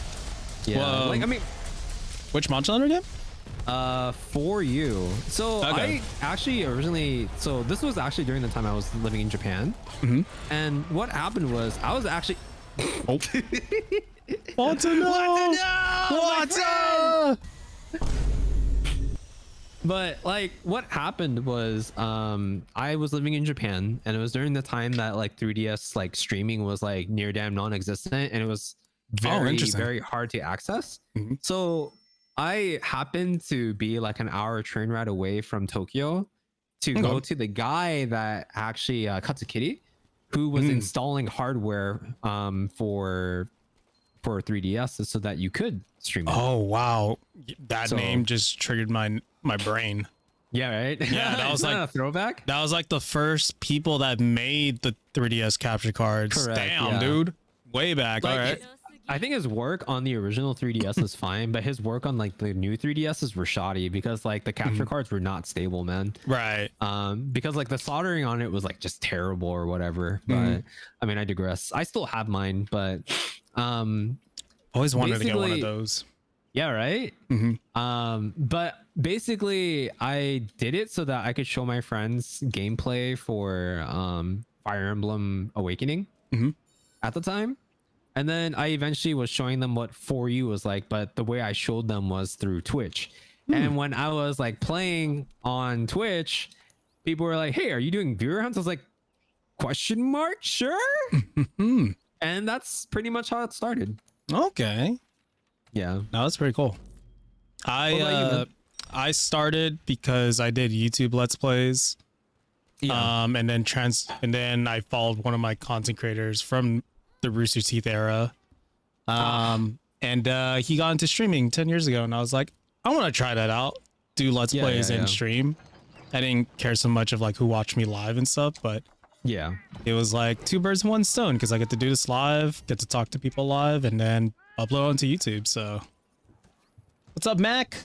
Yeah, Well, like, I mean, Which Monster Hunter game? for you. So Okay. I actually originally, so this was actually during the time I was living in Japan. And what happened was I was actually, Oh. Want to know? What to know? but like what happened was I was living in Japan, and it was during the time that like 3DS like streaming was like near damn non-existent, and it was very interesting. very hard to access. Mhm. So I happened to be like an hour train ride away from Tokyo to go Okay. to the guy that actually Katsukiri, who was installing hardware for 3DS so that you could stream it. Oh, wow. That So- name just triggered my brain. Yeah, right. Yeah, that was Isn't like- a throwback. That was like the first people that made the 3DS capture cards. Correct, Damn, yeah. dude. Way back. Like, All right. I think his work on the original 3DS is fine, but his work on like the new 3DSs were shoddy because like the capture cards were not stable, man. Right. Because like the soldering on it was like just terrible or whatever. But I mean, I digress. I still have mine, but Always wanted to get one of basically- those. yeah, right. But basically, I did it so that I could show my friends gameplay for Fire Emblem Awakening at the time. And then I eventually was showing them what 4U was like, but the way I showed them was through Twitch. And when I was like playing on Twitch, people were like, "Hey, are you doing viewer hunts?" I was like, question mark, sure. And that's pretty much how it started. Okay. Yeah. No, that's pretty cool. What about you, man? I started because I did YouTube Let's Plays. Yeah. And then I followed one of my content creators from the Rooster Teeth era. And he got into streaming 10 years ago, and I was like, I want to try that out. Do Let's Yeah, Plays yeah, and yeah. stream. I didn't care so much of like who watched me live and stuff, but Yeah. it was like two birds with one stone because I get to do this live, get to talk to people live, and then upload onto YouTube. So, what's up, Mac?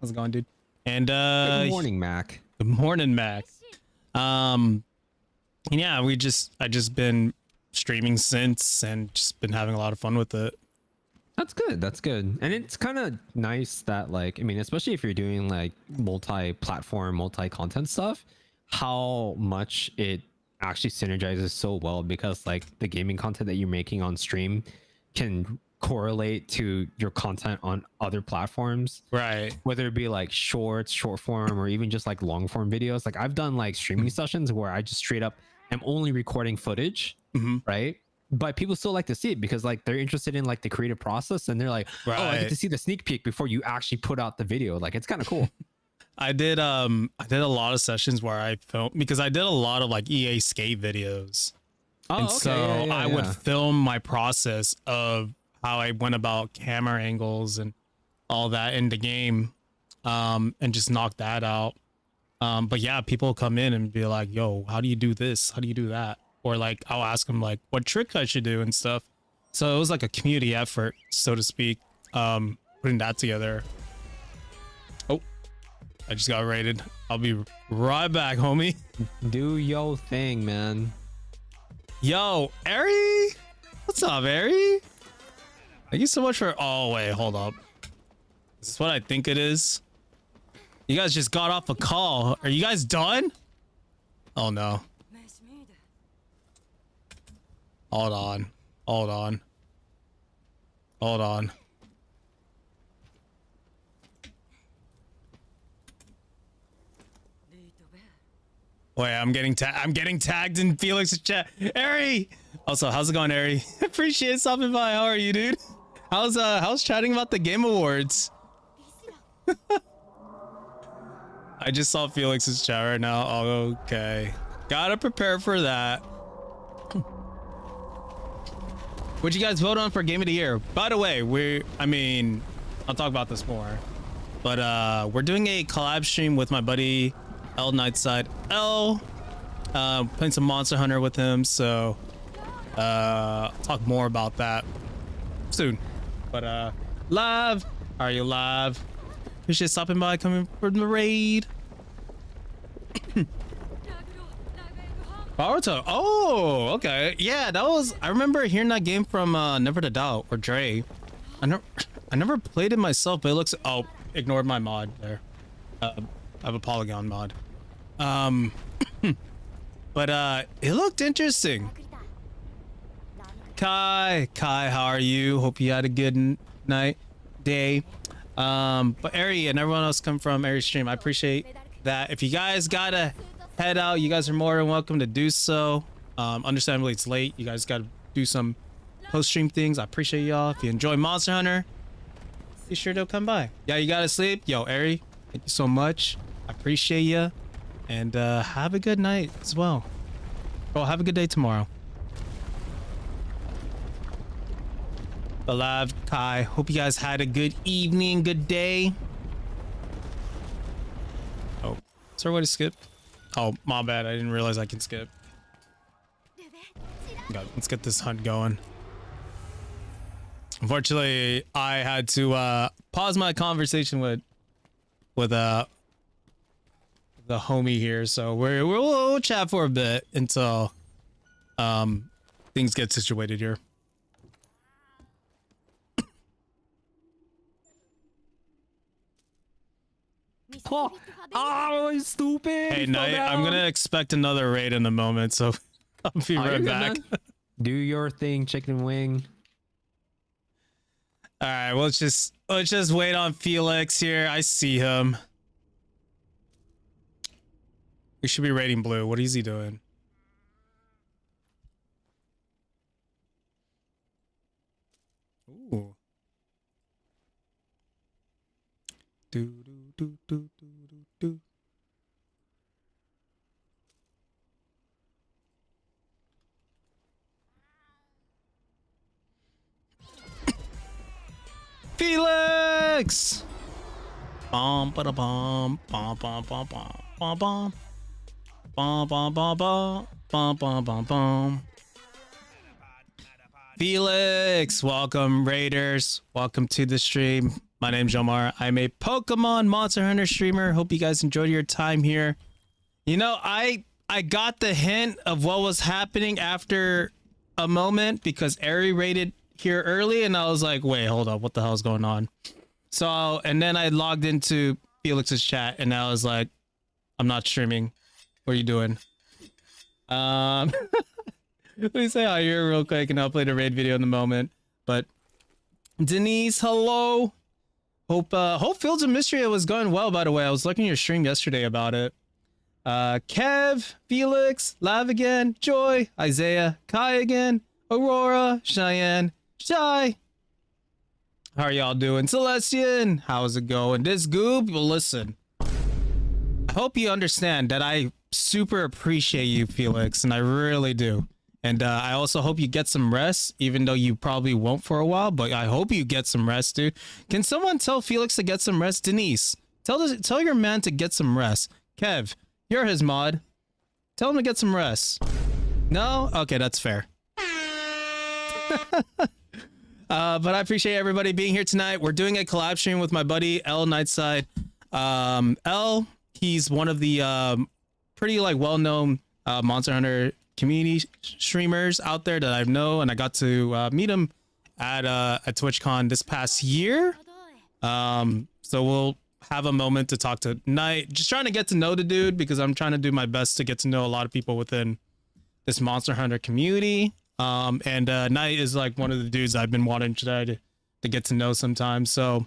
How's it going, dude? And Good morning, Mac. good morning, Mac. And yeah, I just been streaming since and just been having a lot of fun with it. That's good. That's good. And it's kind of nice that, like, I mean, especially if you're doing like multi-platform, multi-content stuff, how much it actually synergizes so well, because like the gaming content that you're making on stream can correlate to your content on other platforms, Right. whether it be like shorts, short form, or even just like long form videos. Like I've done like streaming sessions where I just straight up am only recording footage, right? But people still like to see it because like they're interested in like the creative process, and they're like, oh, I get to see the sneak peek before you actually put out the video. Like it's kind of cool. I did a lot of sessions where I filmed because I did a lot of like EA skate videos. Oh, And okay. so I would film my process of how I went about camera angles and all that in the game, and just knock that out. But yeah, people come in and be like, yo, how do you do this? How do you do that? Or like, I'll ask them like what trick I should do and stuff. So it was like a community effort, so to speak, putting that together. Oh, I just got raided. I'll be right back, homie. Do your thing, man. Yo, Ari, what's up, Ari? Thank you so much for. Oh wait, hold up. Is this what I think it is? You guys just got off a call. Are you guys done? Oh no. Hold on. Hold on. Hold on. Wait, I'm getting tagged in Felix's chat. Ari! Also, how's it going, Ari? Appreciate stopping by. How are you, dude? How's chatting about the Game Awards? I just saw Felix's chat right now. Oh, okay. Gotta prepare for that. What'd you guys vote on for Game of the Year? By the way, I'll talk about this more. But we're doing a collab stream with my buddy lNightSidel. Playing some Monster Hunter with him, so I'll talk more about that soon. But live, are you live? Appreciate stopping by, coming from the raid. Baruto. Oh, okay. Yeah, that was. I remember hearing that game from Never to Doubt or Dre. I never played it myself, but it looks. Oh, ignored my mod there. I have a Polygon mod. But it looked interesting. Kai, how are you? Hope you had a good night, day. But Ari and everyone else come from Ari's stream. I appreciate that. If you guys gotta head out, you guys are more than welcome to do so. Understandably, it's late. You guys gotta do some post-stream things. I appreciate y'all. If you enjoy Monster Hunter, be sure to come by. Yeah, you gotta sleep. Yo, Ari, thank you so much. I appreciate you. And have a good night as well. Oh, have a good day tomorrow. Alive, Kai. Hope you guys had a good evening, good day. Oh, is there a way to skip? Oh, my bad. I didn't realize I can skip. Okay, let's get this hunt going. Unfortunately, I had to pause my conversation with the homie here, so we'll chat for a bit until things get situated here. Oh, stupid. Hey, Knight, I'm gonna expect another raid in a moment, so I'll be right back. Do your thing, chicken wing. All right, let's just wait on Felix here. I see him. We should be raiding blue. What is he doing? Ooh. Do do do do do do do. Felix! Bum ba da bum bum bum bum bum bum bum bum bum bum bum. Bum, bum, bum, bum. Felix, welcome Raiders. Welcome to the stream. My name's Joemar. I'm a Pokemon Monster Hunter streamer. Hope you guys enjoyed your time here. You know, I got the hint of what was happening after a moment because Ari raided here early and I was like, wait, hold up, what the hell is going on? So, and then I logged into Felix's chat and I was like, I'm not streaming. What are you doing? Let me say hi here real quick and I'll play the raid video in a moment. But Denise, hello. Hope Fields of Mystery was going well, by the way. I was looking at your stream yesterday about it. Kev, Felix, Lav again, Joy, Isaiah, Kai again, Aurora, Cheyenne, Shy. How are y'all doing? Celestian, how's it going? This goob, well, listen. I hope you understand that I super appreciate you, Felix, and I really do. And I also hope you get some rest, even though you probably won't for a while, but I hope you get some rest, dude. Can someone tell Felix to get some rest? Denise, tell your man to get some rest. Kev, you're his mod. Tell him to get some rest. No? Okay, that's fair. But I appreciate everybody being here tonight. We're doing a collab stream with my buddy, lNightSidel. L, he's one of the pretty like well-known Monster Hunter community streamers out there that I know, and I got to meet him at TwitchCon this past year. So we'll have a moment to talk to Knight, just trying to get to know the dude because I'm trying to do my best to get to know a lot of people within this Monster Hunter community. And Knight is like one of the dudes I've been wanting to get to know sometimes. So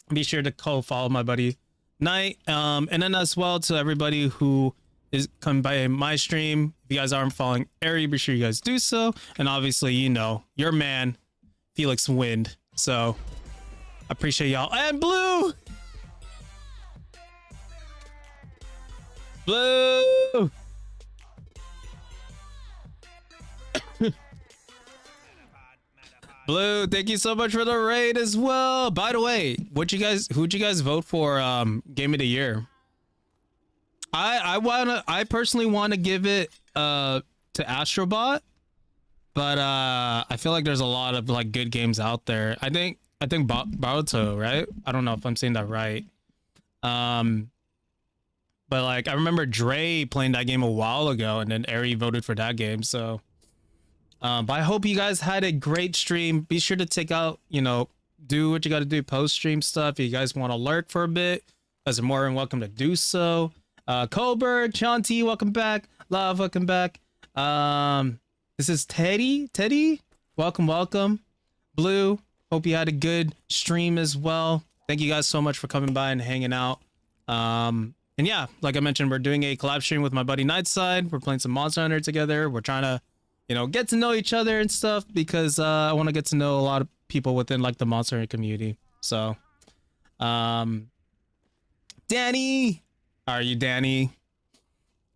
be sure to follow my buddy Knight. And then as well to everybody who is come by my stream. If you guys aren't following Ari, be sure you guys do so. And obviously, you know, your man, Felix Wind. So I appreciate y'all. And Blue! Blue! Blue, thank you so much for the raid as well. By the way, who'd you guys vote for Game of the Year? I personally want to give it to Astrobot, but I feel like there's a lot of like good games out there. I think Baruto, right? I don't know if I'm saying that right. But like I remember Dre playing that game a while ago, and then Ari voted for that game. So, but I hope you guys had a great stream. Be sure to take out, you know, do what you got to do post stream stuff. If you guys want to lurk for a bit, you guys are more than welcome to do so. Colberg, Chanti, welcome back. Love, welcome back. This is Teddy, welcome. Blue, hope you had a good stream as well. Thank you guys so much for coming by and hanging out. And yeah, like I mentioned, we're doing a collab stream with my buddy Nightside. We're playing some Monster Hunter together. We're trying to, you know, get to know each other and stuff because I want to get to know a lot of people within like the Monster Hunter community. So Danny, how are you, Danny?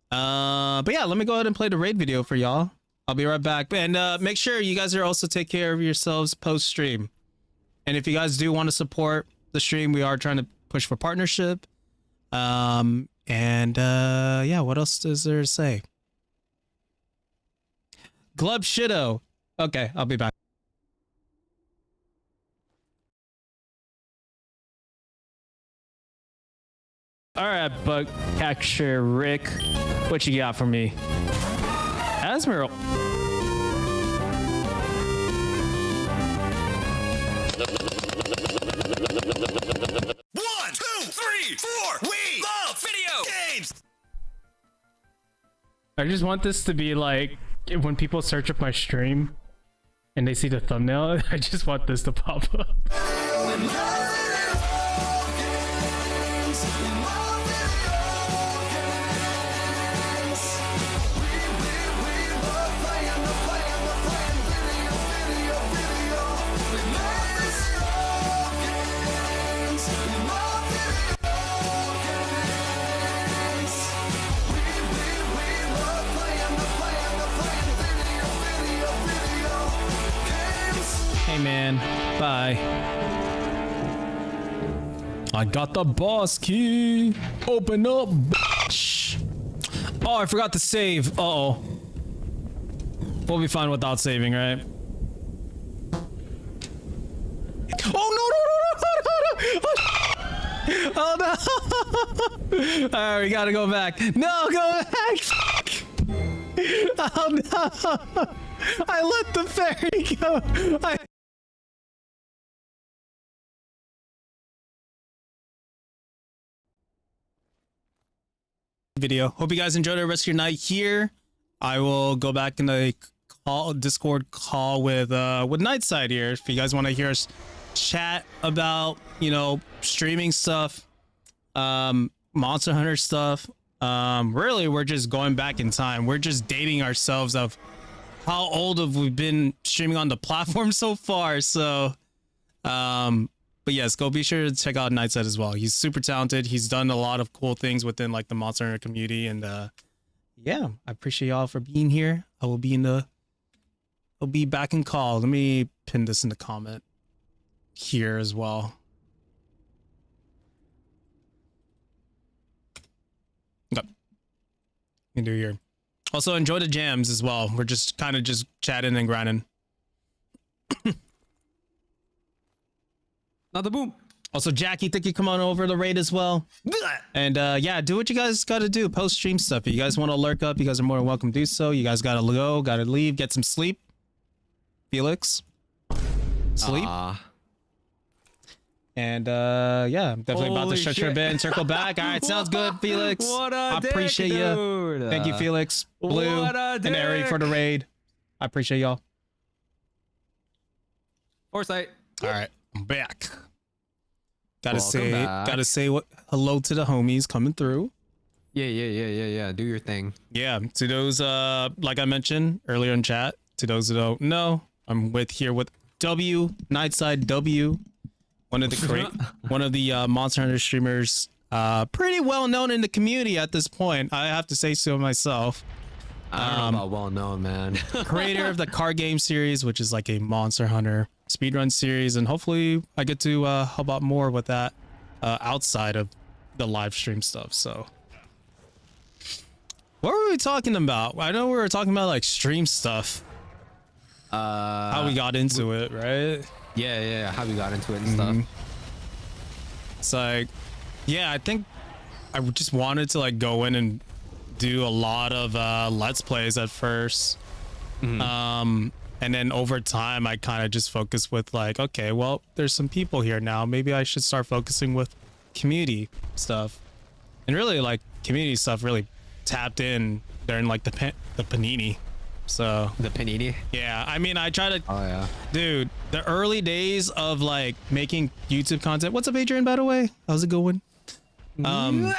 But yeah, let me go ahead and play the raid video for y'all. I'll be right back. And make sure you guys are also take care of yourselves post stream. And if you guys do want to support the stream, we are trying to push for partnership. Yeah, what else is there to say? Glub Shido. Okay, I'll be back. All right, Bug Catcher Rick, what you got for me? Asmeral. 1, 2, 3, 4. We love video games. I just want this to be like when people search up my stream and they see the thumbnail. I just want this to pop up. Hey man, bye. I got the boss key. Open up, bitch. Oh, I forgot to save. Uh-oh. We'll be fine without saving, right? Oh, no. Oh, no. All right, we got to go back. No, go back. Oh, no. I let the ferry go. Video. Hope you guys enjoyed the rest of your night here. I will go back in the Discord call with lNightSidel here. If you guys want to hear us chat about, you know, streaming stuff, Monster Hunter stuff. Really, we're just going back in time. We're just dating ourselves of how old have we been streaming on the platform so far. So, but yes, go be sure to check out lNightSidel as well. He's super talented. He's done a lot of cool things within like the Monster Hunter community, and yeah, I appreciate y'all for being here. I'll be back in call. Let me pin this in the comment here as well. Okay. Can do here. Also enjoy the jams as well. We're just kind of just chatting and grinding. Another boom. Also, Jackie, think you come on over the raid as well. And yeah, do what you guys got to do. Post stream stuff. If you guys want to lurk up, you guys are more than welcome to do so. You guys got to go, got to leave, get some sleep. Felix, sleep. And yeah, I'm definitely about to stretch your bit and circle back. All right, sounds good, Felix. What a I appreciate you. Thank you, Felix, Blue, and Ari for the raid. I appreciate y'all. Foresight. All right, I'm back. Gotta say what hello to the homies coming through. Yeah. Do your thing. Yeah, to those like I mentioned earlier in chat, to those who don't know, I'm here with lNightSidel W, one of the Monster Hunter streamers, pretty well known in the community at this point. I have to say so myself. I don't know about well known, man. Creator of the card game series, which is like a Monster Hunter speedrun series, and hopefully I get to help out more with that outside of the live stream stuff. So what were we talking about? I know we were talking about like stream stuff, how we got into it, right? Yeah, how we got into it and stuff. It's like, yeah, I think I just wanted to like go in and do a lot of let's plays at first. And then over time, I kind of just focused with like, okay, well, there's some people here now. Maybe I should start focusing with community stuff. And really, like, community stuff really tapped in during like the Panini. So the Panini. Yeah, I mean, I try to. Oh yeah, dude, the early days of like making YouTube content. What's up, Adrian? By the way, how's it going? The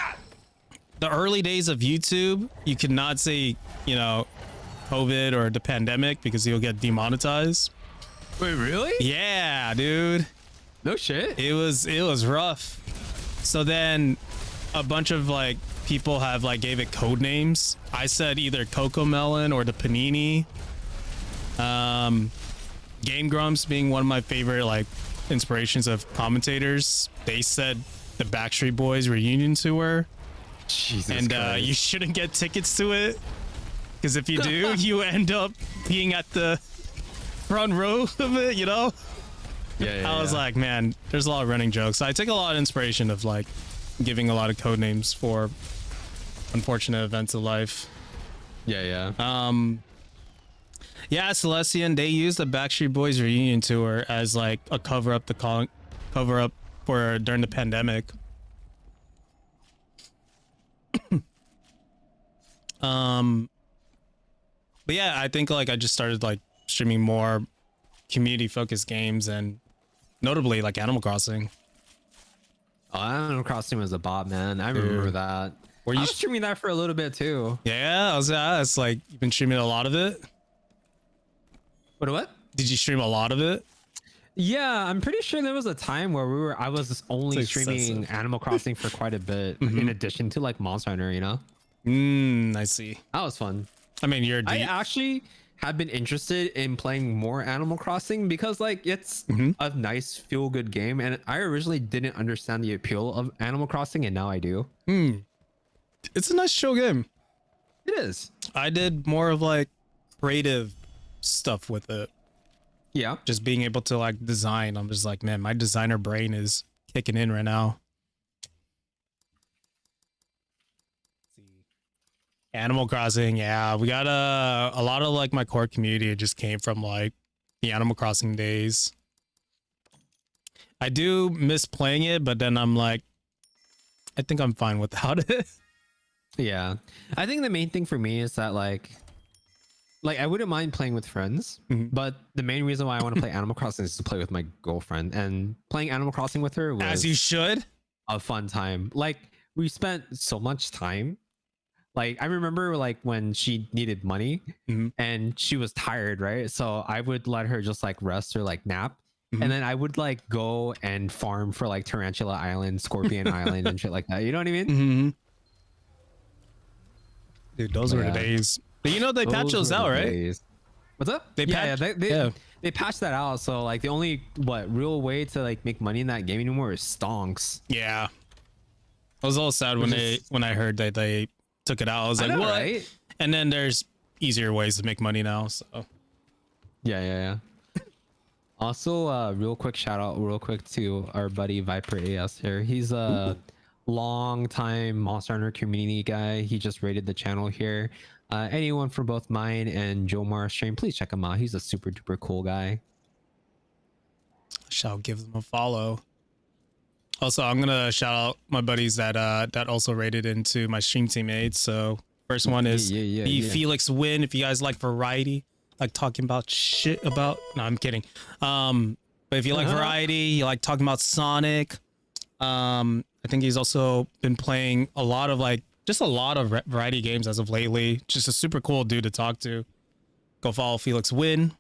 early days of YouTube, you could not say, you know, COVID or the pandemic because you'll get demonetized. Wait, really? Yeah, dude. No shit. It was rough. So then a bunch of like people have like gave it code names. I said either Coco Melon or the Panini. Game Grumps being one of my favorite like inspirations of commentators. They said the Backstreet Boys reunion tour. Jesus and Christ. You shouldn't get tickets to it because if you do, you end up being at the front row of it, you know? Yeah, I was like, man, there's a lot of running jokes. I take a lot of inspiration of like giving a lot of code names for unfortunate events of life. Yeah. Yeah, Celestian, they used the Backstreet Boys reunion tour as like a cover up for during the pandemic. But yeah, I think like I just started like streaming more community focused games and notably like Animal Crossing. Oh, Animal Crossing was a bot, man. I remember that. Were I you was streaming that for a little bit too. Yeah, it's like you've been streaming a lot of it. What? Did you stream a lot of it? Yeah, I'm pretty sure there was a time where I was only streaming Animal Crossing for quite a bit, in addition to like Monster Hunter, you know? I see. That was fun. I mean, I actually have been interested in playing more Animal Crossing because like it's a nice feel good game, and I originally didn't understand the appeal of Animal Crossing, and now I do. It's a nice chill game. It is. I did more of like creative stuff with it. Yeah. Just being able to like design. I'm just like, man, my designer brain is kicking in right now. Animal Crossing, yeah, we got a lot of like my core community. It just came from like the Animal Crossing days. I do miss playing it, but then I'm like, I think I'm fine without it. Yeah. I think the main thing for me is that like I wouldn't mind playing with friends, but the main reason why I want to play Animal Crossing is to play with my girlfriend, and playing Animal Crossing with her was As you should. a fun time. Like we spent so much time. Like I remember like when she needed money and she was tired, right? So I would let her just like rest or like nap. And then I would like go and farm for like Tarantula Island, Scorpion Island and shit like that. You know what I mean? Dude, those were the days. But you know they patched those out, right? Days. What's up? They they patched that out. So like the only real way to like make money in that game anymore is stonks. Yeah. I was all sad when I heard that they took it out. I was like, what? Right? And then there's easier ways to make money now. So yeah. Also, real quick shout out to our buddy Viper AS here. He's a long time Monster Hunter community guy. He just rated the channel here. Anyone from both mine and Joemar stream, please check him out. He's a super duper cool guy. Shall give them a follow. Also, I'm gonna shout out my buddies that also rated into my stream teammates. So first one is Felix Win. If you guys like variety, like talking about shit about. No, I'm kidding. But if you like variety, you like talking about Sonic. I think he's also been playing a lot of variety games as of lately. Just a super cool dude to talk to. Go follow Felix Win.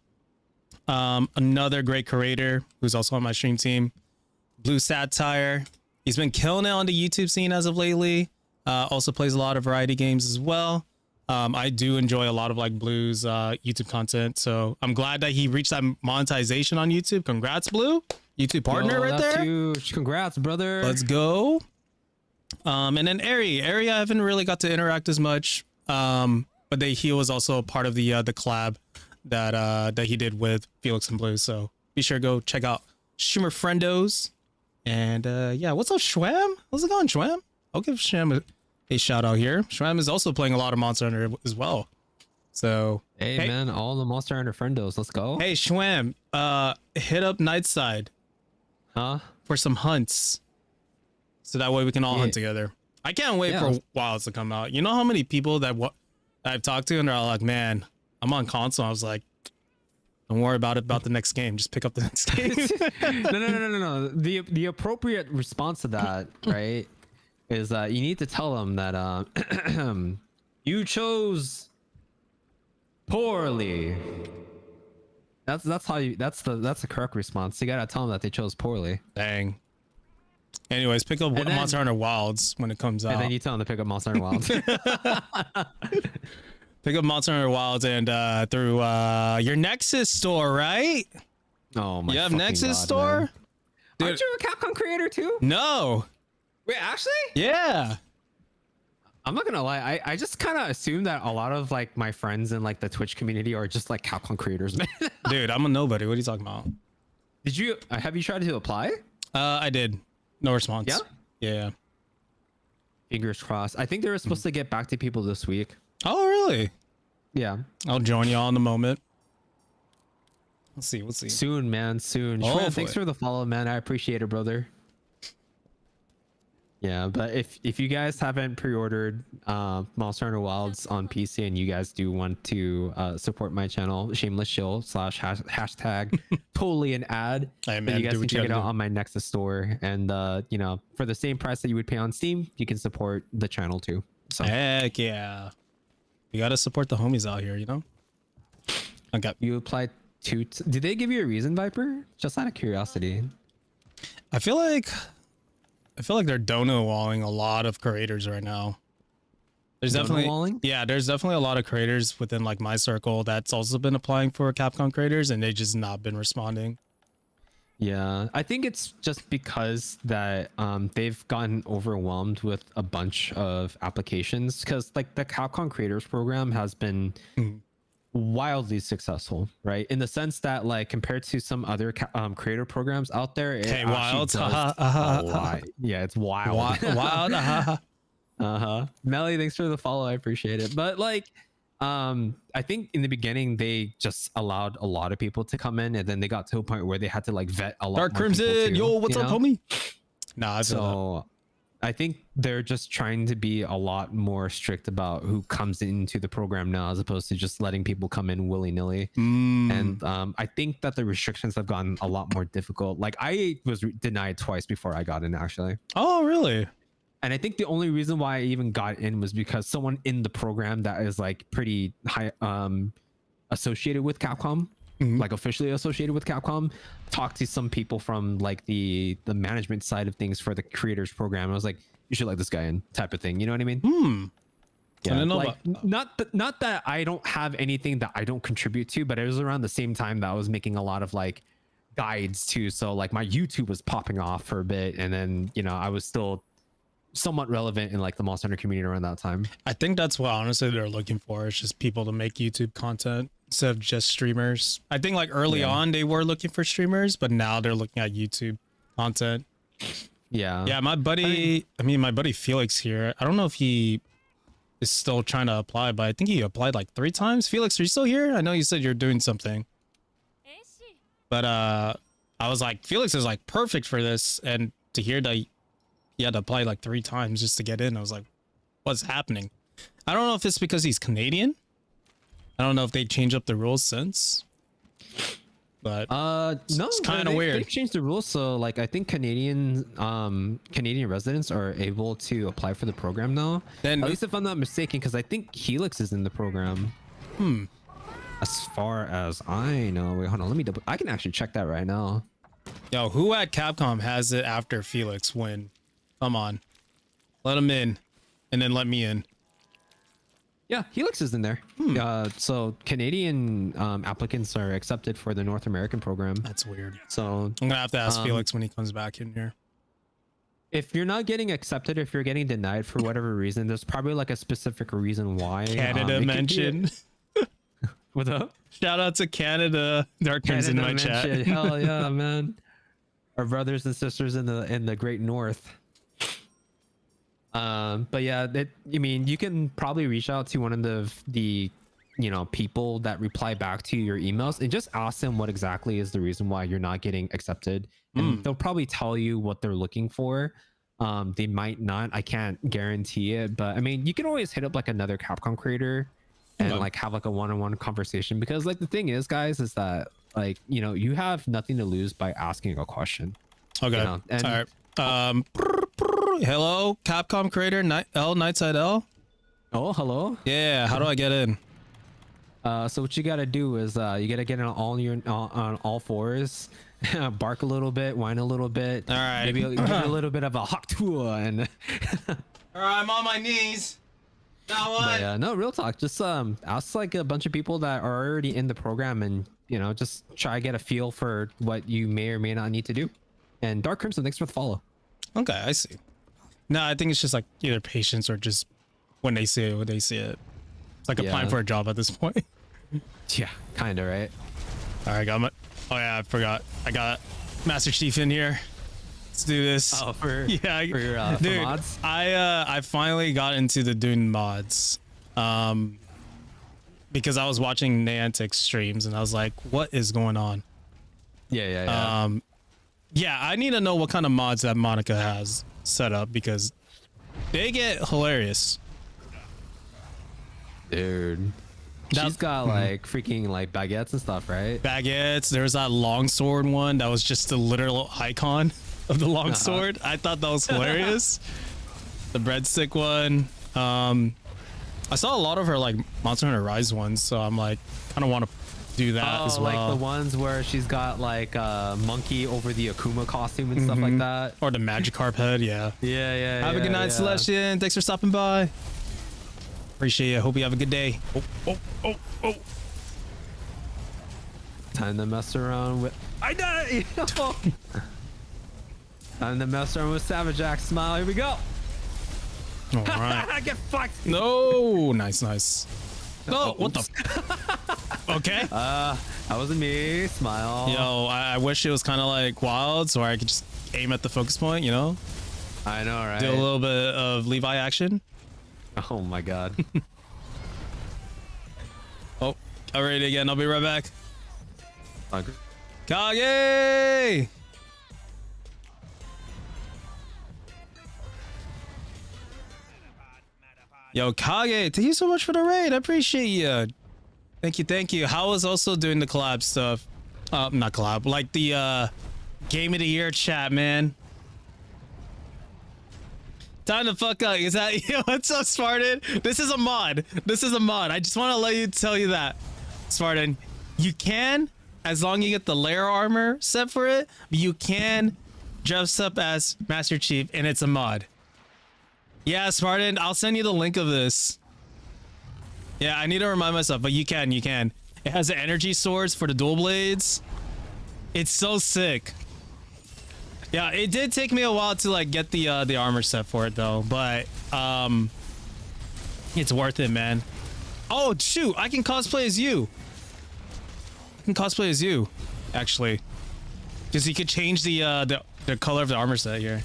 Another great creator who's also on my stream team, Blue Satire. He's been killing it on the YouTube scene as of lately. Also plays a lot of variety games as well. I do enjoy a lot of like Blue's YouTube content, so I'm glad that he reached that monetization on YouTube. Congrats, Blue. YouTube partner right there. Huge. Congrats, brother. Let's go. And then Ari, I haven't really got to interact as much, but he was also a part of the collab that he did with Felix and Blue. So be sure to go check out Shimmer Friendos. And yeah, what's up, Schwam? How's it going, Schwam? I'll give Schwam a shout out here. Schwam is also playing a lot of Monster Hunter as well. So hey man, all the Monster Hunter friendos, let's go. Hey Schwam, hit up Nightside, for some hunts, so that way we can all hunt together. I can't wait for Wilds to come out. You know how many people that I've talked to and they're all like, man, I'm on console. I was like, don't worry about the next game. Just pick up the next game. No. The appropriate response to that, right, is you need to tell them that you chose poorly. That's the correct response. You gotta tell them that they chose poorly. Dang. Anyways, pick up Monster Hunter Wilds when it comes out. And then you tell them to pick up Monster Hunter Wilds. Pick up Monster Hunter Wilds and through your Nexus store, right? Oh my! You have Nexus store? Dude. Aren't you a Capcom creator too? No. Wait, actually? Yeah. I'm not gonna lie. I just kind of assume that a lot of like my friends in like the Twitch community are just like Capcom creators, man. Dude, I'm a nobody. What are you talking about? Did you have you tried to apply? I did. No response. Yeah. Fingers crossed. I think they were supposed to get back to people this week. Oh, really? Yeah. I'll join y'all in a moment. We'll see. Soon, man. Soon. Shred, thanks for the follow, man. I appreciate it, brother. Yeah, but if you guys haven't pre-ordered Monster Hunter Wilds on PC and you guys do want to support my channel, shameless shill / hashtag totally an ad. Hey, man, you guys can check it out on my Nexus store, and you know, for the same price that you would pay on Steam, you can support the channel too. So heck yeah, you gotta support the homies out here, you know. Okay. You applied to did they give you a reason, Viper? Just out of curiosity. I feel like they're dono-walling a lot of creators right now. There's definitely a lot of creators within like my circle that's also been applying for Capcom creators, and they just not been responding. Yeah, I think it's just because that they've gotten overwhelmed with a bunch of applications, because like the Capcom creators program has been wildly successful, right? In the sense that, like, compared to some other creator programs out there, it Okay, actually wild. does a lot. Yeah, it's wild. Wild. Melly, thanks for the follow. I appreciate it. But like, I think in the beginning they just allowed a lot of people to come in, and then they got to a point where they had to like vet a lot. Dark more people Crimson, too, yo, what's you up, know? homie? Nah, I feel So I think they're just trying to be a lot more strict about who comes into the program now, as opposed to just letting people come in willy-nilly. that. And I think that the restrictions have gotten a lot more difficult. Like, I was denied twice before I got in, actually. Oh, really? And I think the only reason why I even got in was because someone in the program that is like pretty high associated with Capcom, like officially associated with Capcom, talked to some people from like the management side of things for the creators program. I was like, you should let this guy in, type of thing. You know what I mean? I didn't know like, about. not that I don't have anything that I don't contribute to, but it was around the same time that I was making a lot of like guides too. So like my YouTube was popping off for a bit, and then, you know, I was still somewhat relevant in like the Monster Hunter community around that time. I think that's what honestly they're looking for. It's just people to make YouTube content instead of just streamers. I think like early on they were looking for streamers, but now they're looking at YouTube content. Yeah, my buddy, my buddy Felix here. I don't know if he is still trying to apply, but I think he applied like 3 times. Felix, are you still here? I know you said you're doing something. But I was like, Felix is like perfect for this, and to hear that he had to apply like 3 times just to get in, I was like, what's happening? I don't know if it's because he's Canadian. I don't know if they changed up the rules since. But no, it's kind of weird. They've changed the rules, so like I think Canadian residents are able to apply for the program now. Then at least if I'm not mistaken, because I think Helix is in the program. As far as I know, wait, hold on, let me double. I can actually check that right now. Yo, who at Capcom has it after Felix win? Come on, let him in, and then let me in. Yeah, Helix is in there. So Canadian applicants are accepted for the North American program. That's weird. So I'm gonna have to ask Felix when he comes back in here. if you're not getting accepted, if you're getting denied for whatever reason, there's probably like a specific reason why. Canada mentioned. What's up? Shout out to Canada. Dark Crimson in my chat. Hell yeah, man. Our brothers and sisters in the Great North. But yeah, I mean, you can probably reach out to one of the people that reply back to your emails and just ask them what exactly is the reason why you're not getting accepted, and they'll probably tell you what they're looking for. They might not, I can't guarantee it, but I mean, you can always hit up like another Capcom creator and like have like a one-on-one conversation, because like the thing is, guys, is that like, you have nothing to lose by asking a question. Okay. And all right. Hello, Capcom creator lNightSidel. oh, hello. Yeah, how do I get in? So what you gotta do is you gotta get on all fours, bark a little bit, whine a little bit. All right. Maybe give it a little bit of a hawk tour and. All right, I'm on my knees. Now what? But, no, real talk. Just ask like a bunch of people that are already in the program, and just try to get a feel for what you may or may not need to do. And Dark Crimson, thanks for the follow. Okay, I see. No, I think it's just like either patience or just when they see it, It's like applying for a job at this point. Yeah, kinda, right? All right, got my. Oh yeah, I forgot. I got Master Chief in here. Let's do this. Oh, for yeah, for dude. mods. I finally got into the Dune mods, because I was watching Niantic streams and I was like, what is going on? Yeah. Yeah, I need to know what kind of mods that Monica has set up, because they get hilarious. Dude. She's got like freaking like baguettes and stuff, right? Baguettes. There was that longsword one that was just the literal icon of the longsword. I thought that was hilarious. The breadstick one. I saw a lot of her like Monster Hunter Rise ones, so I'm like kind of want to do that as well. Like the ones where she's got like a monkey over the Akuma costume and stuff like that. Or the Magikarp head, yeah. Yeah. Have a good night, Celestian. Thanks for stopping by. Appreciate it. Hope you have a good day. Oh. Time to mess around with. I die! Time to mess around with Savage Axe. Smile. Here we go. All right. Get fucked. No. Nice. No, what the? Okay. That wasn't me. Smile. Yo, I wish it was kind of like wild, so I could just aim at the focus point. You know, I know, right? do a little bit of Levi action. Oh my god. Oh, alright again. I'll be right back. Okay. Kage! Yo, Kage, thank you so much for the raid. I appreciate you. Thank you, thank you. How was also doing the collab stuff? Not collab, like the game of the year chat, man. Time to fuck up. Is that yo? What's up, Spartan? This is a mod. This is a mod. I just want to tell you that, Spartan. You can, as long as you get the layer armor set for it, you can dress up as Master Chief, and it's a mod. Yeah, Spartan, I'll send you the link of this. Yeah, I need to remind myself, but you can. It has the energy swords for the dual blades. It's so sick. Yeah, it did take me a while to like get the armor set for it though, but it's worth it, man. Oh shoot, I can cosplay as you. Actually, because you could change the color of the armor set here.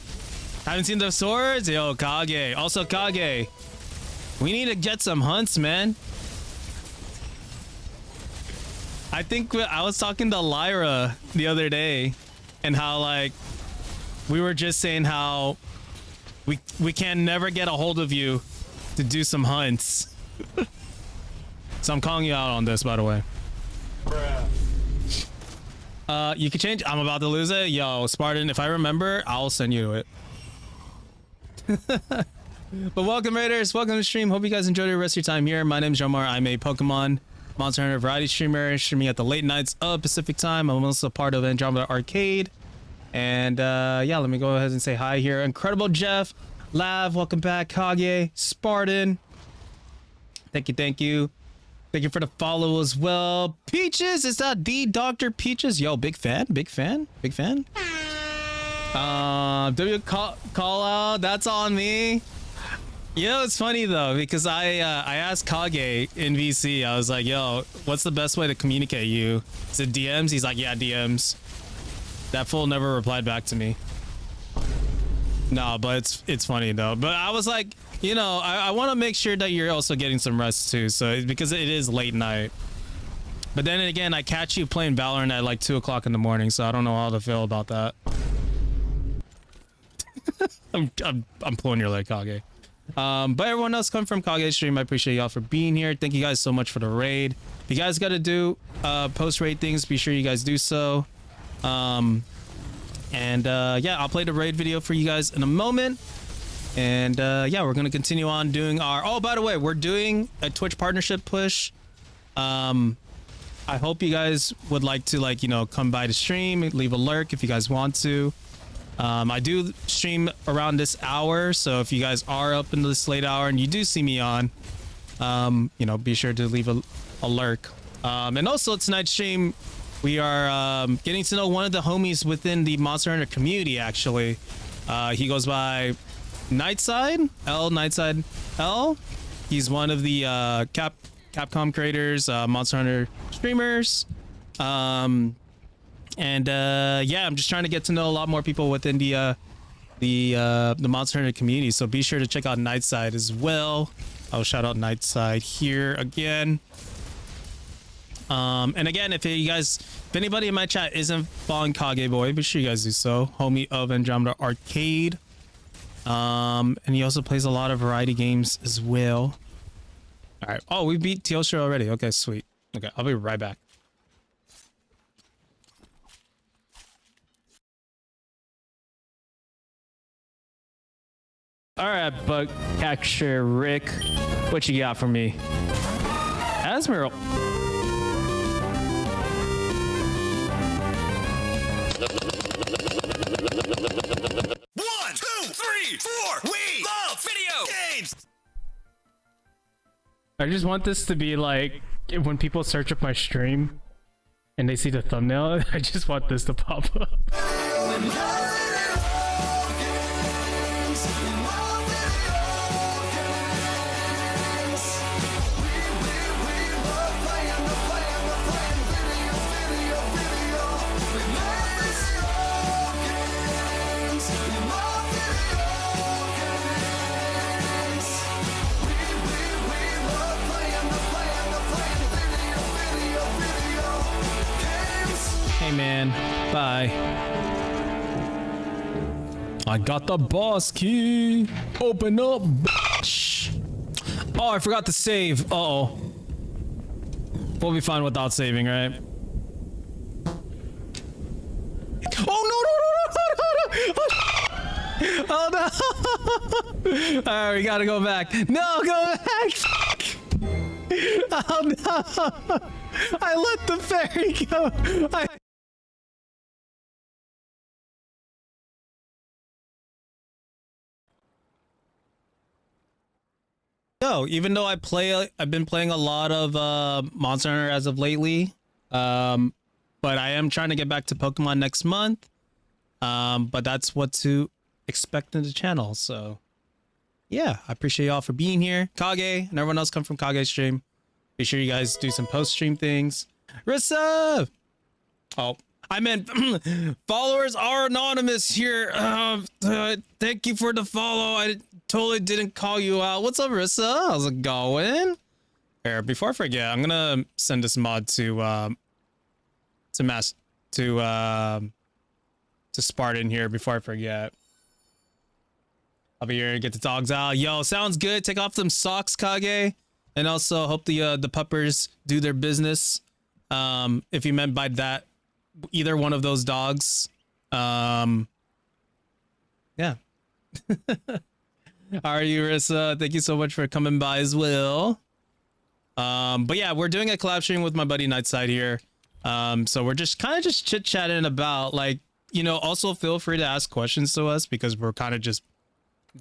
Haven't seen the swords? Yo, Kage. Also, Kage, we need to get some hunts, man. I think I was talking to Lyra the other day, and how like we were just saying how we can never get a hold of you to do some hunts. So I'm calling you out on this, by the way. You can change. I'm about to lose it. Yo, Spartan, if I remember, I'll send you it. But welcome, Raiders. Welcome to the stream. Hope you guys enjoyed the rest of your time here. My name is Joemar. I'm a Pokemon Monster Hunter variety streamer, streaming at the late nights of Pacific time. I'm also part of Andromeda Arcade. And yeah, let me go ahead and say hi here. Incredible Jeff, Lav, welcome back. Kage, Spartan. Thank you, thank you. Thank you for the follow as well. Peaches, is that the Dr. Peaches? Yo, big fan. Call out, that's on me. You know, it's funny though, because I asked Kage in VC, I was like, yo, what's the best way to communicate you? Is it DMs? He's like, yeah, DMs. That fool never replied back to me. No, but it's funny though. But I was like, you know, I want to make sure that you're also getting some rest too. So because it is late night. But then again, I catch you playing Valorant at like 2 o'clock in the morning, so I don't know how to feel about that. I'm pulling your leg, Kage. But everyone else come from Kage's stream. I appreciate y'all for being here. Thank you guys so much for the raid. If you guys got to do post raid things, be sure you guys do so. Yeah, I'll play the raid video for you guys in a moment. And yeah, we're gonna continue on doing our. Oh, by the way, we're doing a Twitch partnership push. I hope you guys would like to, like, you know, come by the stream, leave a lurk if you guys want to. I do stream around this hour, so if you guys are up in this late hour and you do see me on, you know, be sure to leave a lurk. And also tonight's stream, we are getting to know one of the homies within the Monster Hunter community. Actually, he goes by lNightSidel. He's one of the Capcom creators, Monster Hunter streamers. Yeah, I'm just trying to get to know a lot more people within the Monster Hunter community. So be sure to check out Nightside as well. I'll shout out Nightside here again. And again, if anybody in my chat isn't following Kage Boy, be sure you guys do so. Homie of Andromeda Arcade. And he also plays a lot of variety games as well. All right. Oh, we beat Teostra already. Okay, sweet. Okay, I'll be right back. All right, Bug Catcher Rick, what you got for me? Asmeral. 1, 2, 3, 4. We love video games. I just want this to be like when people search up my stream and they see the thumbnail, I just want this to pop up. I? I got the boss key. Open up, bitch. Oh, I forgot to save. Uh-oh. We'll be fine without saving, right? Oh no! All right, we gotta go back. No, go back! Oh no! I let the fairy go. No, even though I've been playing a lot of Monster Hunter as of lately, but I am trying to get back to Pokemon next month. But that's what to expect in the channel. So yeah, I appreciate y'all for being here. Kage and everyone else come from Kage stream. Be sure you guys do some post stream things. Rissa! Oh, I meant followers are anonymous here. Thank you for the follow. I totally didn't call you out. What's up, Rissa? How's it going? Here, before I forget, I'm gonna send this mod to Spartan here before I forget. I'll be here to get the dogs out. Yo, sounds good. Take off them socks, Kage. And also hope the puppers do their business. If you meant by that either one of those dogs. Yeah. How are you, Rissa? Thank you so much for coming by as well. But yeah, we're doing a collab stream with my buddy lNightSidel here. So we're just kind of just chit-chatting about, like, you know, also feel free to ask questions to us because we're kind of just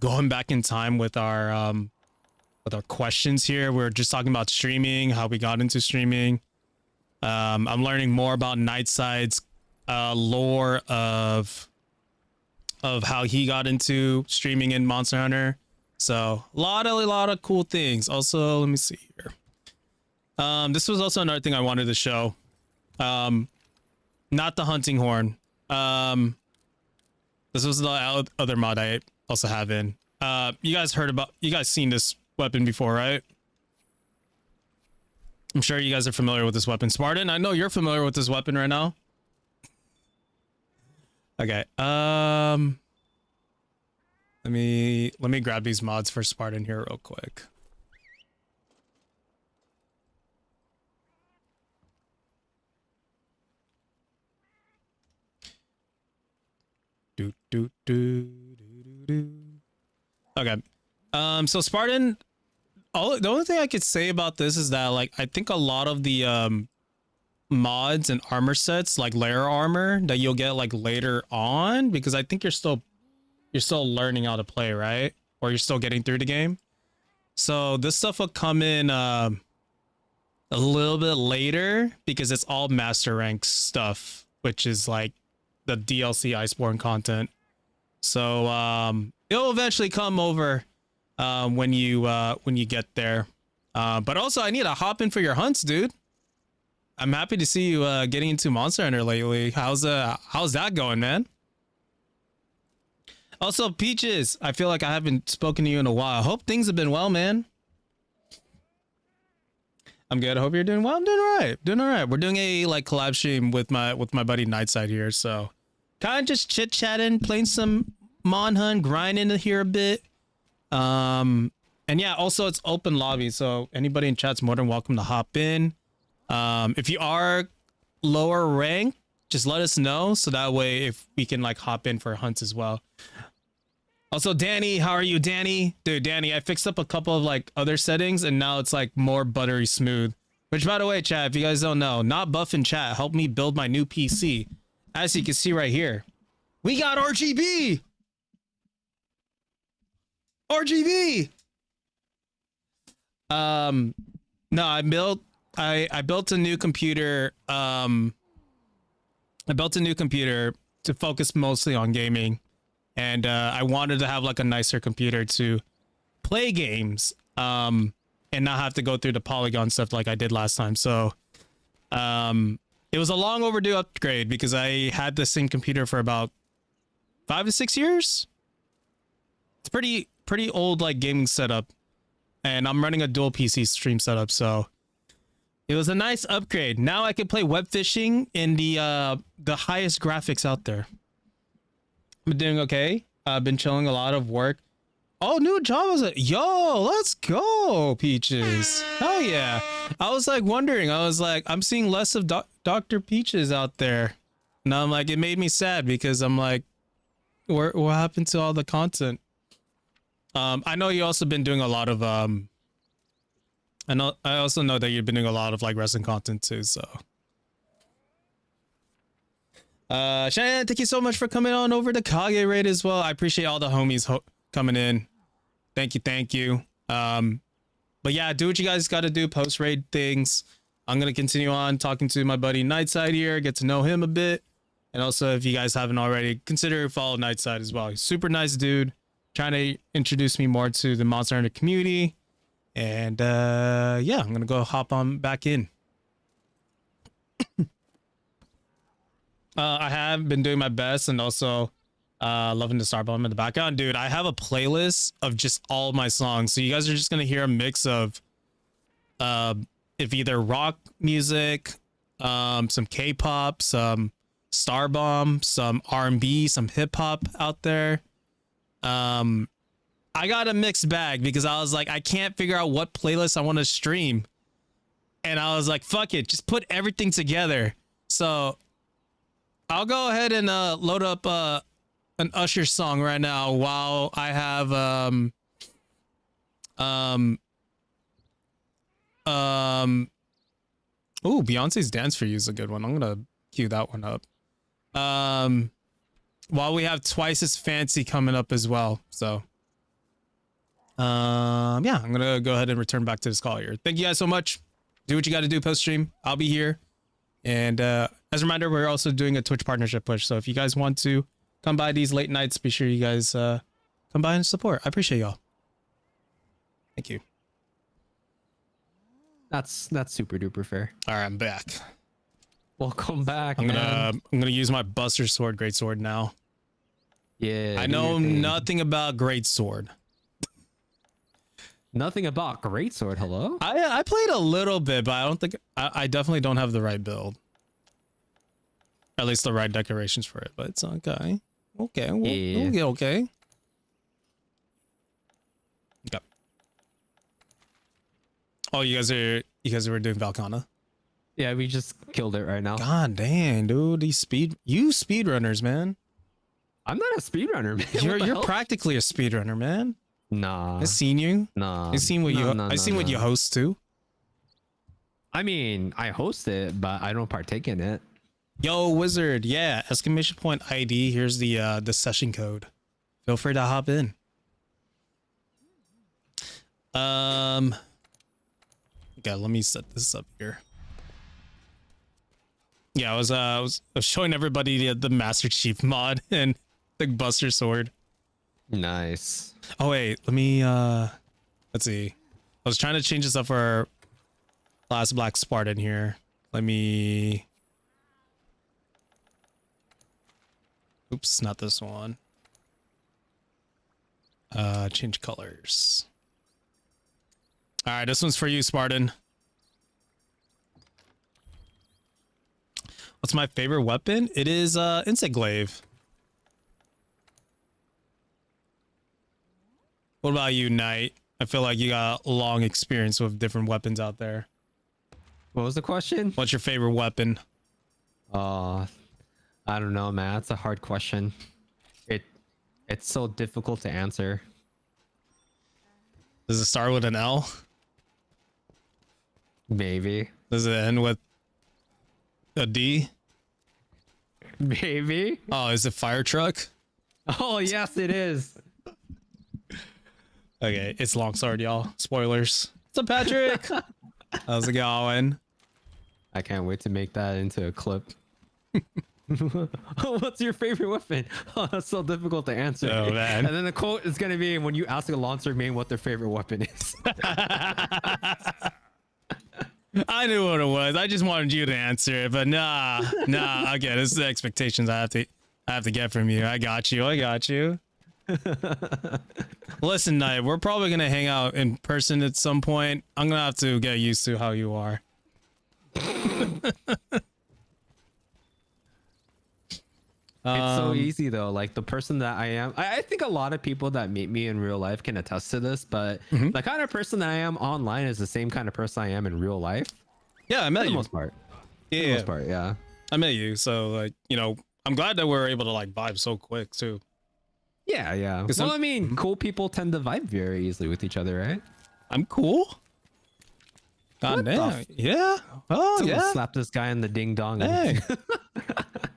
going back in time with our questions here. We're just talking about streaming, how we got into streaming. I'm learning more about lNightSidel's lore of how he got into streaming in Monster Hunter. So a lot of cool things. Also, let me see here. This was also another thing I wanted to show. Not the hunting horn. This was the other mod I also have in. You guys seen this weapon before, right? I'm sure you guys are familiar with this weapon. Spartan, I know you're familiar with this weapon right now. Okay. Let me grab these mods for Spartan here real quick. Okay. So Spartan, the only thing I could say about this is that, like, I think a lot of the mods and armor sets, like layer armor that you'll get like later on, because I think you're still learning how to play, right? Or you're still getting through the game. So this stuff will come in a little bit later because it's all master rank stuff, which is like the DLC Iceborne content. So it'll eventually come over when you get there. But also I need to hop in for your hunts, dude. I'm happy to see you getting into Monster Hunter lately. How's that going, man? Also, Peaches, I feel like I haven't spoken to you in a while. I hope things have been well, man. I'm good. I hope you're doing well. I'm doing all right. Doing all right. We're doing a like collab stream with my buddy lNightSidel here, so kind of just chit chatting, playing some Mon Hun, grinding here a bit. And yeah, also it's open lobby, so anybody in chat's more than welcome to hop in. If you are lower rank, just let us know so that way if we can like hop in for hunts as well. Also, Danny, how are you, Danny? Dude, Danny, I fixed up a couple of like other settings and now it's like more buttery smooth. Which, by the way, chat, if you guys don't know, Not Buff in chat helped me build my new PC. As you can see right here, we got RGB. RGB. No, I built a new computer. I built a new computer to focus mostly on gaming, and I wanted to have like a nicer computer to play games, and not have to go through the polygon stuff like I did last time. So, it was a long overdue upgrade because I had the same computer for about 5 to 6 years. It's pretty old like gaming setup, and I'm running a dual PC stream setup, so It was a nice upgrade. Now I can play web fishing in the highest graphics out there. I'm doing okay. I've been chilling, a lot of work. Oh, new job was it? Yo, let's go, Peaches. Hell yeah. I was like wondering. I was like, I'm seeing less of Dr. Peaches out there. And I'm like, it made me sad because I'm like, what happened to all the content? I know you also been doing a lot of I also know that you've been doing a lot of like wrestling content too, so. Cheyenne, thank you so much for coming on over to Kage raid as well. I appreciate all the homies coming in. Thank you. But yeah, do what you guys got to do, post raid things. I'm gonna continue on talking to my buddy Nightside here, get to know him a bit, and also if you guys haven't already, consider follow Nightside as well. He's super nice dude, trying to introduce me more to the Monster Hunter community, and yeah, I'm gonna go hop on back in. I have been doing my best, and also loving the Star Bomb in the background. Dude, I have a playlist of just all my songs, so you guys are just gonna hear a mix of if either rock music, some K-pop, some Star Bomb, some R&B, some hip hop out there. I got a mixed bag because I was like, I can't figure out what playlist I want to stream, and I was like, fuck it, just put everything together. So I'll go ahead and load up an Usher song right now while I have oh, Beyonce's Dance for You is a good one. I'm gonna cue that one up. While we have Twice as Fancy coming up as well. So yeah, I'm gonna go ahead and return back to this call here. Thank you guys so much. Do what you gotta do post stream. I'll be here. And as a reminder, we're also doing a Twitch partnership push. So if you guys want to come by these late nights, be sure you guys come by and support. I appreciate y'all. Thank you. That's super duper fair. All right, I'm back. Welcome back. I'm gonna use my Buster Sword Great Sword now. Yeah. I know nothing about Great Sword. Nothing about Greatsword. Hello. I played a little bit, but I don't think I definitely don't have the right build. At least the right decorations for it. But it's okay. Okay. Yeah. Okay. Okay. Oh, you guys were doing Valkana? Yeah, we just killed it right now. God damn, dude. These speedrunners, man. I'm not a speedrunner, man. You're practically a speedrunner, man. Nah. I've seen you. Nah. I've seen what what you host too. I mean, I host it, but I don't partake in it. Yo, Wizard. Yeah, exclamation point ID. Here's the session code. Feel free to hop in. Okay, let me set this up here. Yeah, I was showing everybody the Master Chief mod and the Buster Sword. Nice. Oh wait, let me let's see. I was trying to change this up for our last Black Spartan here. Let me oops, not this one. Change colors. All right, this one's for you, Spartan. What's my favorite weapon? It is Insect Glaive. What about you, Knight? I feel like you got long experience with different weapons out there. What was the question? What's your favorite weapon? I don't know, man. That's a hard question. It's so difficult to answer. Does it start with an L? Maybe. Does it end with a D? Maybe. Oh, is it fire truck? Oh, yes, it is. Okay, it's longsword, y'all. Spoilers. What's up, Patrick? How's it going? I can't wait to make that into a clip. What's your favorite weapon? Oh, that's so difficult to answer. Oh, man. And then the quote is gonna be when you ask a launcher main what their favorite weapon is. I knew what it was. I just wanted you to answer it, but nah. Okay, this is the expectations I have to get from you. I got you. Listen, Knight, we're probably gonna hang out in person at some point. I'm gonna have to get used to how you are. It's so easy though. Like the person that I am, I think a lot of people that meet me in real life can attest to this. But the kind of person that I am online is the same kind of person I am in real life. Yeah, I met For the you. most part. Yeah, For the most part, yeah. I met you. So like, you know, I'm glad that we're able to like vibe so quick too. Yeah, yeah. 'Cause Well, some- I mean, cool people tend to vibe very easily with each other, right? I'm cool. God What the damn. Yeah. Oh Someone yeah. slap this guy in the ding dong. Hey.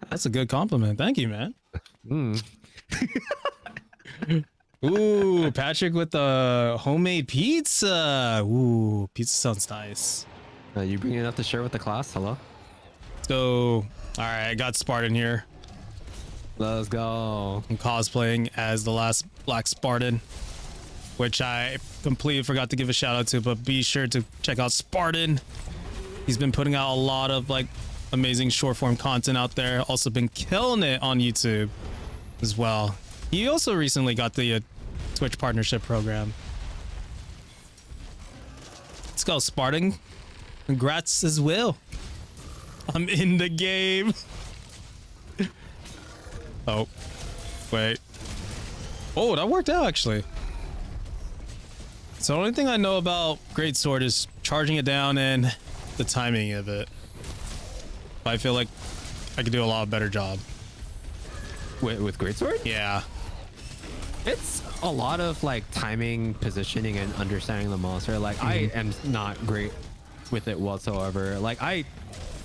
That's a good compliment. Thank you, man. Mm. Ooh, Patrick with the homemade pizza. Ooh, pizza sounds nice. You bringing it up to share with the class? Hello? So, all right, I got Spartan here. Let's go. I'm cosplaying as the last Black Spartan, which I completely forgot to give a shout out to, but be sure to check out Spartan. He's been putting out a lot of like amazing short form content out there. Also been killing it on YouTube as well. He also recently got the Twitch partnership program. Let's go, Spartan. Congrats as well. I'm in the game. Oh, wait. Oh, that worked out actually. So the only thing I know about Greatsword is charging it down and the timing of it. But I feel like I could do a lot better job. With Greatsword? Yeah. It's a lot of like timing, positioning, and understanding the monster. Like I am not great with it whatsoever. Like I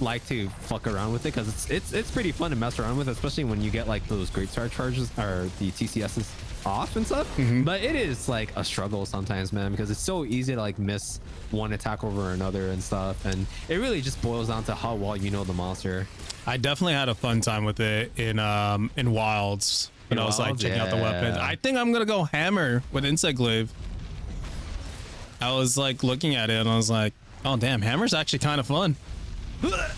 like to fuck around with it because it's pretty fun to mess around with, especially when you get like those great star charges or the TCSs off and stuff. But it is like a struggle sometimes, man, because it's so easy to like miss one attack over another and stuff, and it really just boils down to how well you know the monster. I definitely had a fun time with it in Wilds when I was like Wilds? checking out the weapons. Yeah. I think I'm gonna go hammer with Insect Glaive. I was like looking at it and I was like, oh damn, hammer's actually kind of fun. Let's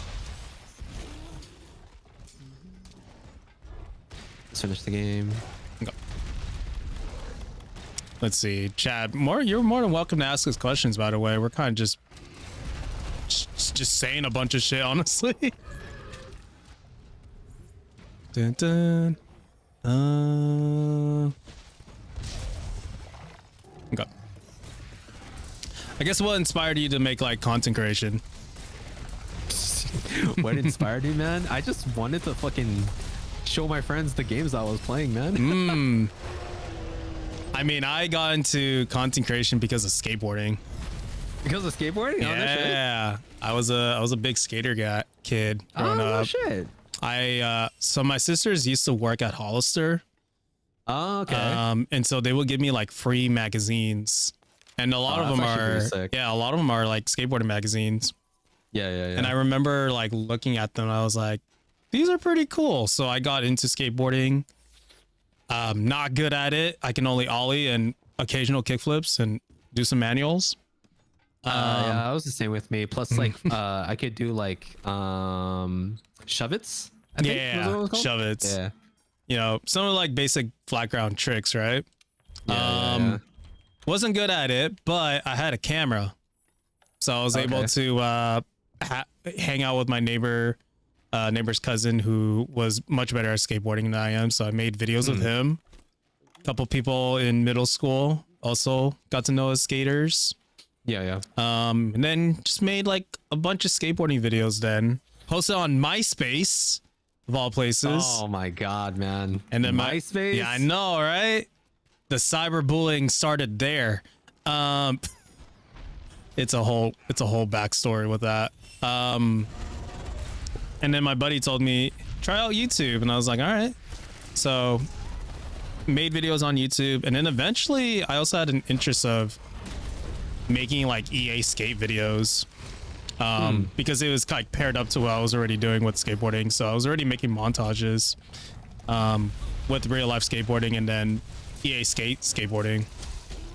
finish the game. Let's see, Chad. You're more than welcome to ask us questions. By the way, we're kind of just saying a bunch of shit, honestly. Dun, dun. Okay. I guess what inspired you to make like content creation? What inspired you, man? I just wanted to fucking show my friends the games I was playing, man. I mean, I got into content creation because of skateboarding. Because of skateboarding? Oh, no shit. Yeah, I was a big skater kid growing Oh, no up. shit. So my sisters used to work at Hollister. Oh, okay. And so they would give me like free magazines, and a lot of that's them actually are pretty sick. a lot of them are like skateboarding magazines. Yeah. And I remember like looking at them, I was like, these are pretty cool. So I got into skateboarding. Not good at it. I can only ollie and occasional kickflips and do some manuals. Yeah, that was the same with me. Plus, like, I could do like shove-its. I think was what it was called? Shove it. Yeah. You know, some of like basic flat ground tricks, right? Yeah. Wasn't good at it, but I had a camera, so I was able to hang out with my neighbor's cousin who was much better at skateboarding than I am. So I made videos with him. A couple people in middle school also got to know as skaters. Yeah. And then just made like a bunch of skateboarding videos. Then posted on MySpace, of all places. Oh my god, man. And then MySpace? Yeah, I know, right? The cyberbullying started there. It's a whole backstory with that. And then my buddy told me, try out YouTube, and I was like, all right. So made videos on YouTube, and then eventually I also had an interest of making like EA skate videos. Because it was like paired up to what I was already doing with skateboarding. So I was already making montages with real life skateboarding and then EA skateboarding.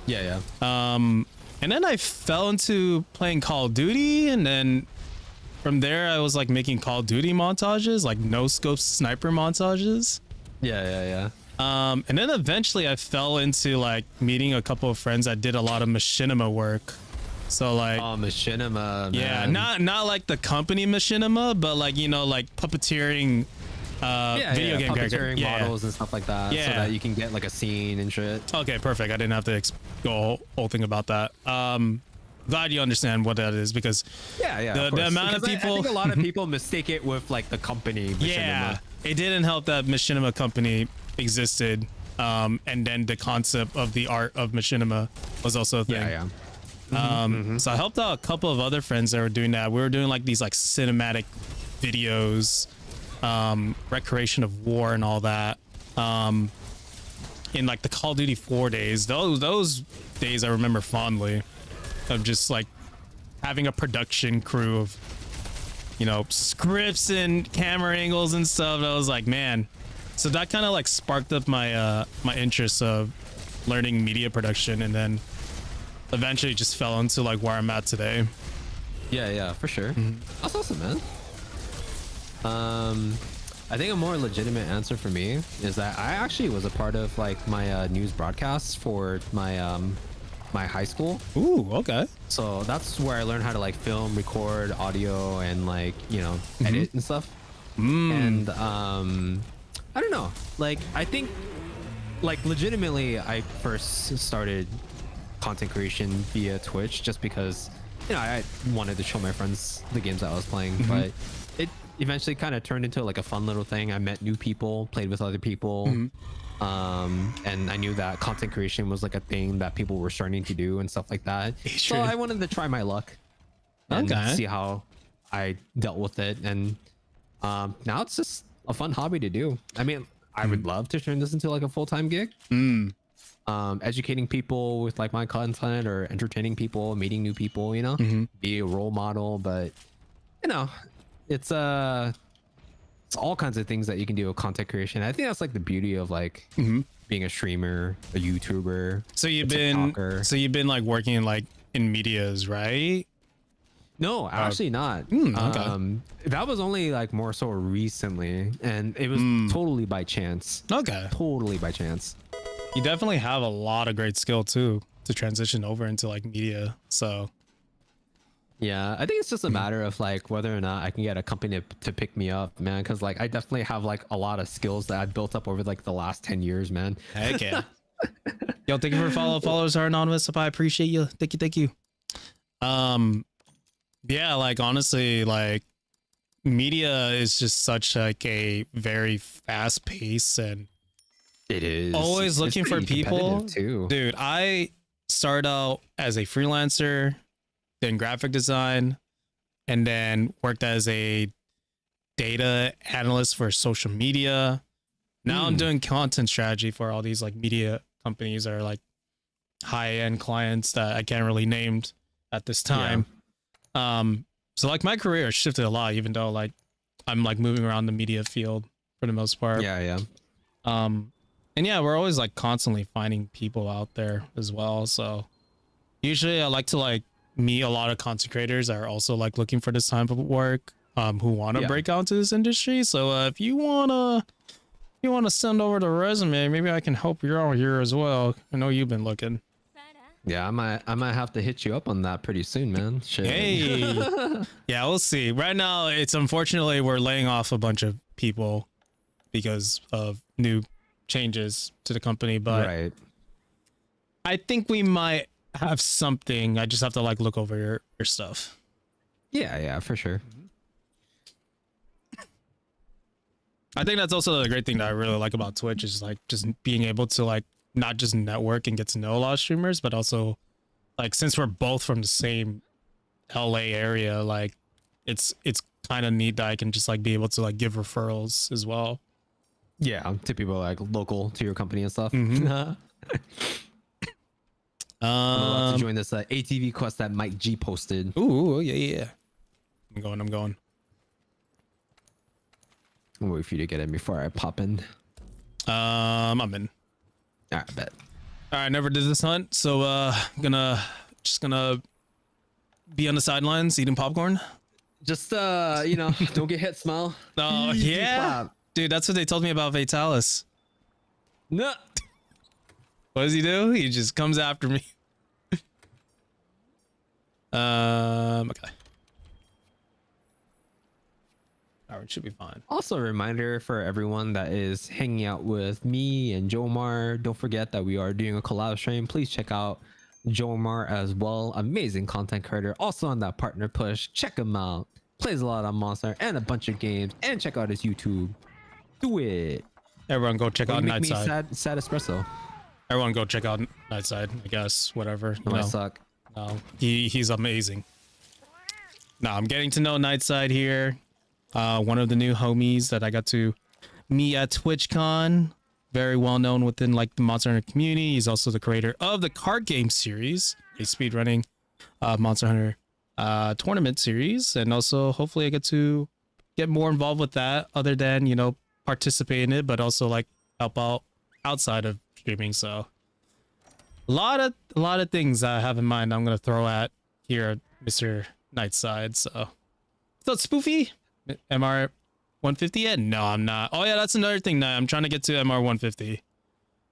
Yeah. And then I fell into playing Call of Duty, and then from there I was like making Call of Duty montages, like no scope sniper montages. Yeah. And then eventually I fell into like meeting a couple of friends that did a lot of machinima work. So like, Machinima, yeah, man. not like the company Machinima, but like, you know, like puppeteering video game character. Puppeteering models and stuff like that, so Yeah. that you can get like a scene and shit. Okay, perfect. I didn't have to go whole thing about that. Glad you understand what that is, because Yeah, the of course. amount of Because people I think a lot of people mistake it with like the company Machinima. yeah, it didn't help that Machinima company existed, and then the concept of the art of Machinima was also a thing. Yeah. So I helped out a couple of other friends that were doing that. We were doing like these like cinematic videos, recreation of war and all that, in like the Call of Duty 4 days. Those days I remember fondly, of just like having a production crew of, you know, scripts and camera angles and stuff. I was like, man. So that kind of like sparked up my my interest of learning media production, and then eventually just fell into like where I'm at today. Yeah, for sure. That's awesome, man. I think a more legitimate answer for me is that I actually was a part of like my news broadcasts for my my high school. Ooh, okay. So that's where I learned how to like film, record audio, and like, you know, edit and stuff. And I don't know, like I think like legitimately I first started content creation via Twitch just because, you know, I wanted to show my friends the games that I was playing. But it eventually kind of turned into like a fun little thing. I met new people, played with other people, and I knew that content creation was like a thing that people were starting to do and stuff like that. So I wanted to try my luck and see how I dealt with it. And now it's just a fun hobby to do. I mean, I would love to turn this into like a full-time gig. Educating people with like my content, or entertaining people, meeting new people, you know, be a role model. But you know, it's all kinds of things that you can do with content creation. I think that's like the beauty of like being a streamer, a YouTuber. So a TikToker. you've been like working in like in medias, right? No, actually not. Okay. That was only like more so recently, and it was totally by chance. Okay. Totally by chance. You definitely have a lot of great skill too to transition over into like media. So Yeah, I think it's just a matter of like whether or not I can get a company to pick me up, man. Because like I definitely have like a lot of skills that I've built up over like the last 10 years, man. heck yeah. Yo, thank you for followers are anonymous. I appreciate you. Thank you. Yeah, like honestly, like media is just such like a very fast pace, and It is always It's looking for pretty people competitive, too. Dude, I started out as a freelancer, then graphic design, and then worked as a data analyst for social media. Now I'm doing content strategy for all these like media companies that are like high-end clients that I can't really name at this time. So like my career has shifted a lot, even though like I'm like moving around the media field for the most part. Yeah. And yeah, we're always like constantly finding people out there as well. So usually I like to like meet a lot of content creators that are also like looking for this type of work, who want to break out into this industry. So if you wanna send over the resume, maybe I can help you out here as well. I know you've been looking. Yeah, I might have to hit you up on that pretty soon, man. Shit. Hey, yeah, we'll see. Right now, it's unfortunately we're laying off a bunch of people because of new changes to the company, but Right. I think we might have something. I just have to like look over your stuff. Yeah, for sure. I think that's also the great thing that I really like about Twitch is like just being able to like not just network and get to know a lot of streamers, but also like since we're both from the same LA area, like it's kind of neat that I can just like be able to like give referrals as well. Yeah, to people like local to your company and stuff. I'm about to join this ATV quest that Mike G posted. Ooh, yeah. I'm going. I'll wait for you to get in before I pop in. I'm in. All right, bet. All right, never did this hunt, so gonna be on the sidelines eating popcorn. Just don't get hit, smile. Oh yeah, dude, that's what they told me about Vitalis. No. What does he do? He just comes after me. Okay. All right, should be fine. Also, a reminder for everyone that is hanging out with me and Joemar. Don't forget that we are doing a collab stream. Please check out Joemar as well. Amazing content creator. Also on that partner push. Check him out. Plays a lot on Monster and a bunch of games. And check out his YouTube. Do it. Everyone go check out Make me Nightside. sad espresso. Everyone go check out Nightside, I guess. Whatever. No, I suck. No, he's amazing. Now I'm getting to know Nightside here. One of the new homies that I got to meet at TwitchCon. Very well known within like the Monster Hunter community. He's also the creator of the card game series, a speedrunning Monster Hunter tournament series, and also hopefully I get to get more involved with that, other than participate in it, but also like help out outside of streaming. So a lot of things I have in mind I'm gonna throw at here at Mr. Nightside. So Spoofy, MR 150 yet? No, I'm not. Oh yeah, that's another thing that I'm trying to get to MR 150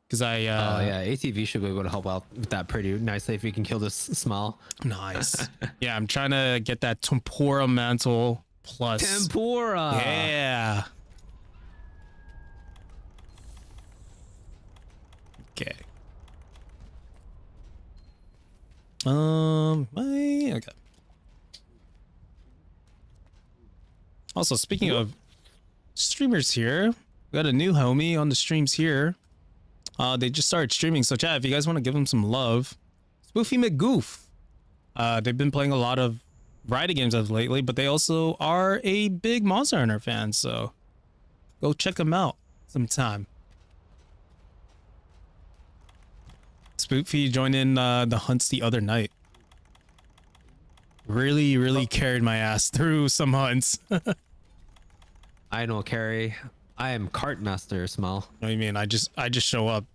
because I oh yeah, ATV should be able to help out with that pretty nicely if you can kill this smile. Nice. Yeah, I'm trying to get that Tempura Mantle plus. Tempura. Yeah. Okay. Okay. Also, speaking of streamers here, we got a new homie on the streams here. They just started streaming, so chat, if you guys want to give them some love, Spoofy McGoof. They've been playing a lot of variety games as of lately, but they also are a big Monster Hunter fan, so go check them out sometime. Spoofy joined in the hunts the other night. Really carried my ass through some hunts. I know, Carrie. I am cart master, smile. What do you mean? I just show up.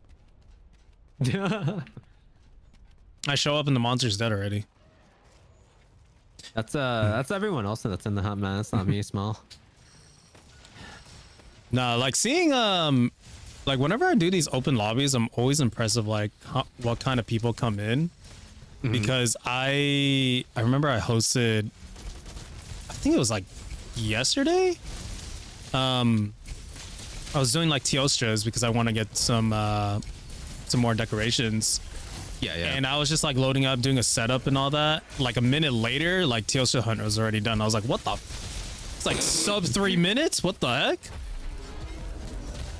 I show up and the monster's dead already. That's everyone else that's in the hunt, man. That's not me, smile. Nah, like seeing like whenever I do these open lobbies, I'm always impressed of like what kind of people come in. Because I remember I hosted, I think it was like yesterday. I was doing like Teostras because I want to get some more decorations. Yeah. And I was just like loading up, doing a setup and all that. Like a minute later, like Teostra Hunter was already done. I was like, what the? It's like sub 3 minutes. What the heck?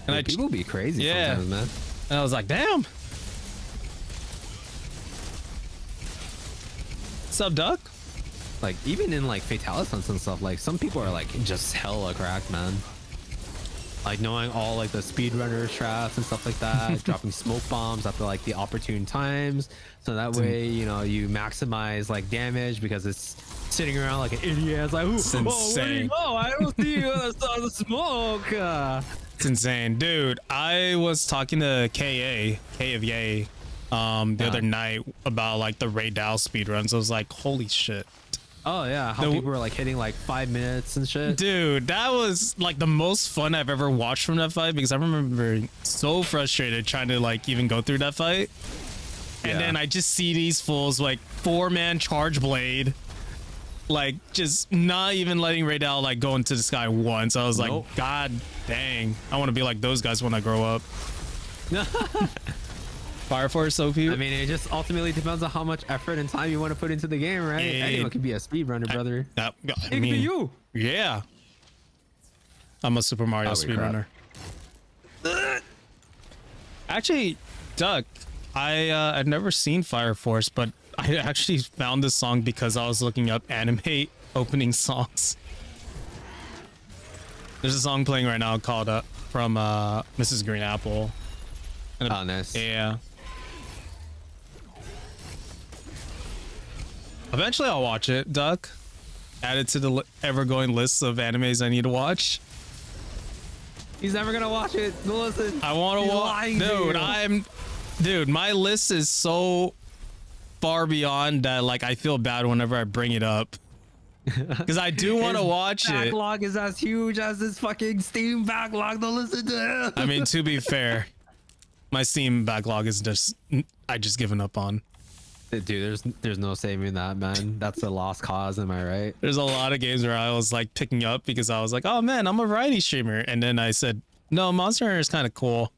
And people be crazy sometimes, man. And I was like, damn. What's up, Duck? Like even in like Fatalis hunts and stuff, like some people are like just hella cracked, man. Like knowing all like the speedrunner traps and stuff like that, dropping smoke bombs after like the opportune times, so that way you maximize like damage because it's sitting around like an idiot. It's like, it's insane. Where do you go? I don't see you. I saw the smoke. It's insane, dude. I was talking to K of Yay the other night about like the Ray Dow speedruns. I was like, holy shit. Oh yeah, how people were like hitting like 5 minutes and shit. Dude, that was like the most fun I've ever watched from that fight, because I remember being so frustrated trying to like even go through that fight. And then I just see these fools like 4-man charge blade, like just not even letting Ray Dow like go into the sky once. I was like, God dang, I want to be like those guys when I grow up. Fire Force OP. I mean, it just ultimately depends on how much effort and time you want to put into the game, right? Anyone can be a speedrunner, brother. I it can be you. Yeah. I'm a Super Mario speedrunner. Actually, Duck, I'd never seen Fire Force, but I actually found this song because I was looking up anime opening songs. There's a song playing right now called from Mrs. Green Apple. Oh, nice. Yeah. Eventually I'll watch it, Duck. Add it to the ever-going list of animes I need to watch. He's never gonna watch it. Listen. I want to watch. Dude, my list is so far beyond that, like, I feel bad whenever I bring it up. Because I do want to watch it. Backlog is as huge as this fucking Steam backlog. Don't listen to him. I mean, to be fair, my Steam backlog is just, I just given up on. Dude, there's no saving that, man. That's a lost cause, am I right? There's a lot of games where I was like picking up because I was like, oh man, I'm a variety streamer. And then I said, no, Monster Hunter is kind of cool.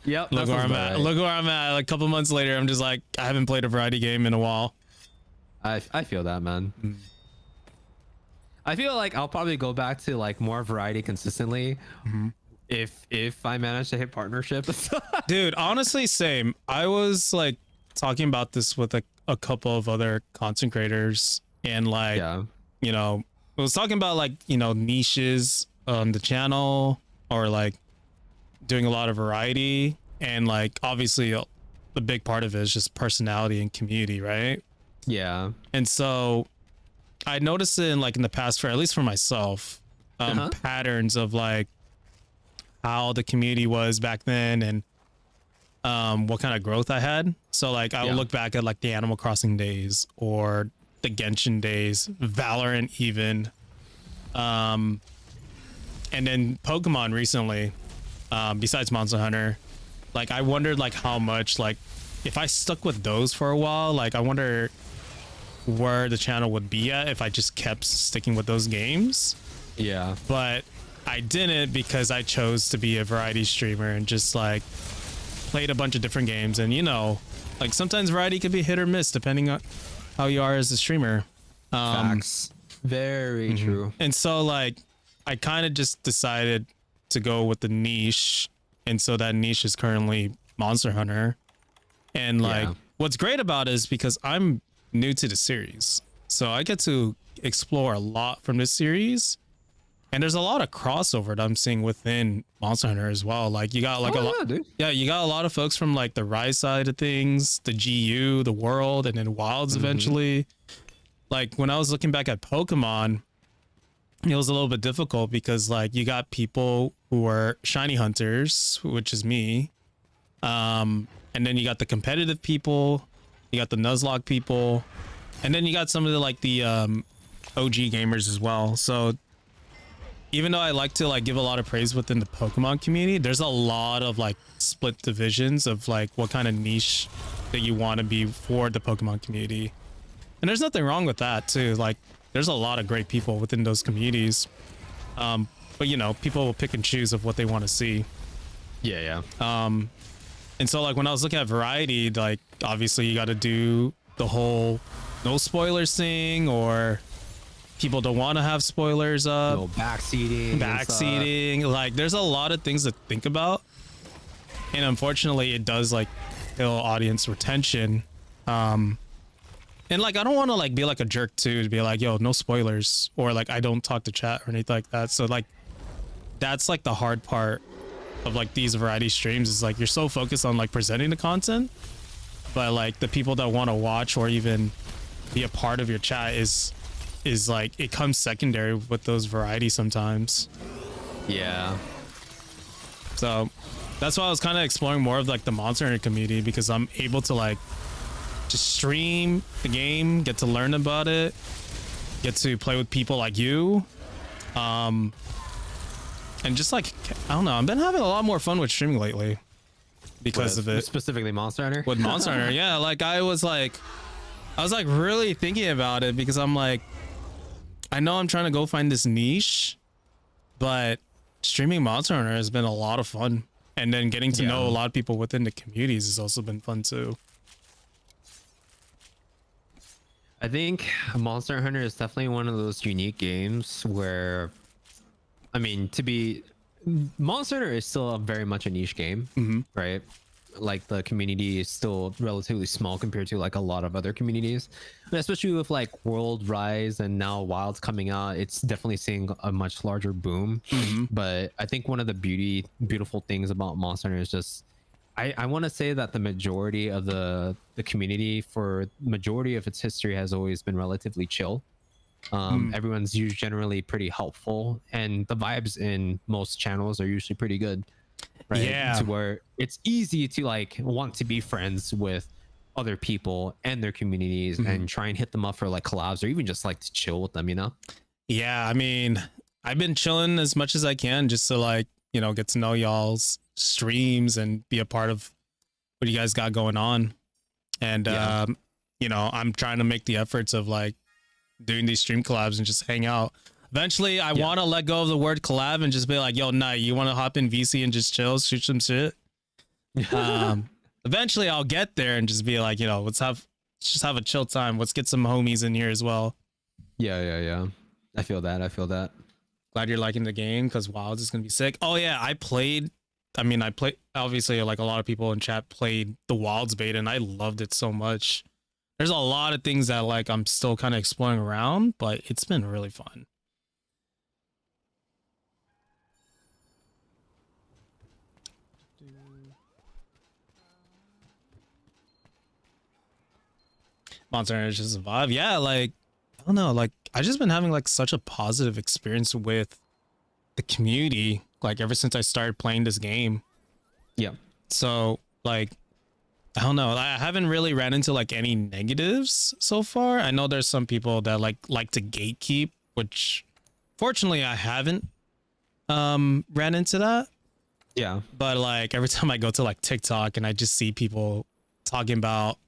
Yep. Look where I'm at. Right. Look where I'm at. Like a couple months later, I'm just like, I haven't played a variety game in a while. I feel that, man. I feel like I'll probably go back to like more variety consistently if I manage to hit partnership. Dude, honestly, same. I was like talking about this with a couple of other content creators, and like, you know, I was talking about like, you know, niches on the channel, or like doing a lot of variety, and like obviously the big part of it is just personality and community, right? Yeah. And so I noticed in like in the past, for at least for myself, patterns of like how the community was back then, and what kind of growth I had. So like I would look back at like the Animal Crossing days, or the Genshin days, Valorant even, and then Pokemon recently, besides Monster Hunter. Like I wondered like how much, like if I stuck with those for a while, like I wonder where the channel would be at if I just kept sticking with those games. Yeah. But I didn't, because I chose to be a variety streamer and just like played a bunch of different games. And you know, like sometimes variety can be hit or miss depending on how you are as a streamer. Facts. Very true. And so like I kind of just decided to go with the niche, and so that niche is currently Monster Hunter. And like what's great about it is because I'm new to the series, so I get to explore a lot from this series, and there's a lot of crossover that I'm seeing within Monster Hunter as well. Like you got like you got a lot of folks from like the Rise side of things, the GU, the World, and then Wilds eventually. Like when I was looking back at Pokemon, it was a little bit difficult because like you got people who are shiny hunters, which is me, and then you got the competitive people, you got the Nuzlocke people, and then you got some of the like the OG gamers as well. So even though I like to like give a lot of praise within the Pokemon community, there's a lot of like split divisions of like what kind of niche that you want to be for the Pokemon community. And there's nothing wrong with that too. Like there's a lot of great people within those communities. But you know, people will pick and choose of what they want to see. Yeah. And so like when I was looking at variety, like obviously you got to do the whole no spoilers thing, or people don't want to have spoilers up. No backseating. Like there's a lot of things to think about, and unfortunately it does like kill audience retention. And like I don't want to like be like a jerk too, to be like, yo, no spoilers, or like I don't talk to chat or anything like that. So like that's like the hard part of like these variety streams, is like you're so focused on like presenting the content, but like the people that want to watch or even be a part of your chat is like it comes secondary with those varieties sometimes. Yeah. So that's why I was kind of exploring more of like the Monster Hunter community, because I'm able to like just stream the game, get to learn about it, get to play with people like you, and just like I don't know, I've been having a lot more fun with streaming lately because of it. Specifically Monster Hunter? With Monster Hunter, yeah. Like I was like really thinking about it, because I'm like, I know I'm trying to go find this niche, but streaming Monster Hunter has been a lot of fun, and then getting to know a lot of people within the communities has also been fun too. I think Monster Hunter is definitely one of those unique games where, I mean, Monster Hunter is still very much a niche game, right? Like the community is still relatively small compared to like a lot of other communities, but especially with like World Rise and now Wilds coming out, it's definitely seeing a much larger boom. But I think one of the beautiful things about Monster Hunter is just, I want to say that the majority of the community for majority of its history has always been relatively chill. Everyone's usually generally pretty helpful, and the vibes in most channels are usually pretty good, right? Yeah. To where it's easy to like want to be friends with other people and their communities and try and hit them up for like collabs, or even just like to chill with them, you know? Yeah, I mean, I've been chilling as much as I can just to like, get to know y'all's streams and be a part of what you guys got going on. And Yeah. you know, I'm trying to make the efforts of like doing these stream collabs and just hang out. Eventually, I want to let go of the word collab and just be like, yo, Night, you want to hop in VC and just chill, shoot some shit? Eventually, I'll get there and just be like, you know, let's just have a chill time. Let's get some homies in here as well. Yeah. I feel that. Glad you're liking the game because Wilds is going to be sick. Oh, yeah, I played, obviously, like a lot of people in chat played the Wilds beta and I loved it so much. There's a lot of things that like I'm still kind of exploring around, but it's been really fun. Monster Energy Survive. Yeah, like I don't know, like I just been having like such a positive experience with the community, like ever since I started playing this game. Yeah. So like I don't know, I haven't really ran into like any negatives so far. I know there's some people that like to gatekeep, which fortunately I haven't ran into that. Yeah. But like every time I go to like TikTok and I just see people talking about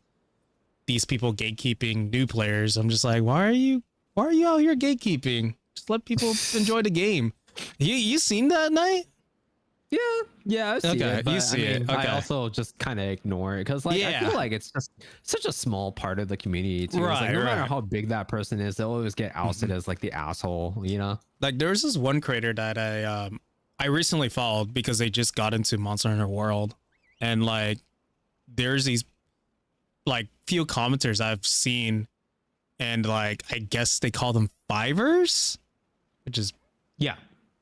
these people gatekeeping new players, I'm just like, why are you out here gatekeeping? Just let people enjoy the game. You seen that, Night? Yeah, I see it. But, You see it. Okay. I also just kind of ignore it because, like, I feel like it's just such a small part of the community too. It's like, no matter how big that person is, they'll always get ousted as like the asshole, you know? Like there's this one creator that I recently followed because they just got into Monster Hunter World, and like there's these like few commenters I've seen, and like I guess they call them fivers, which is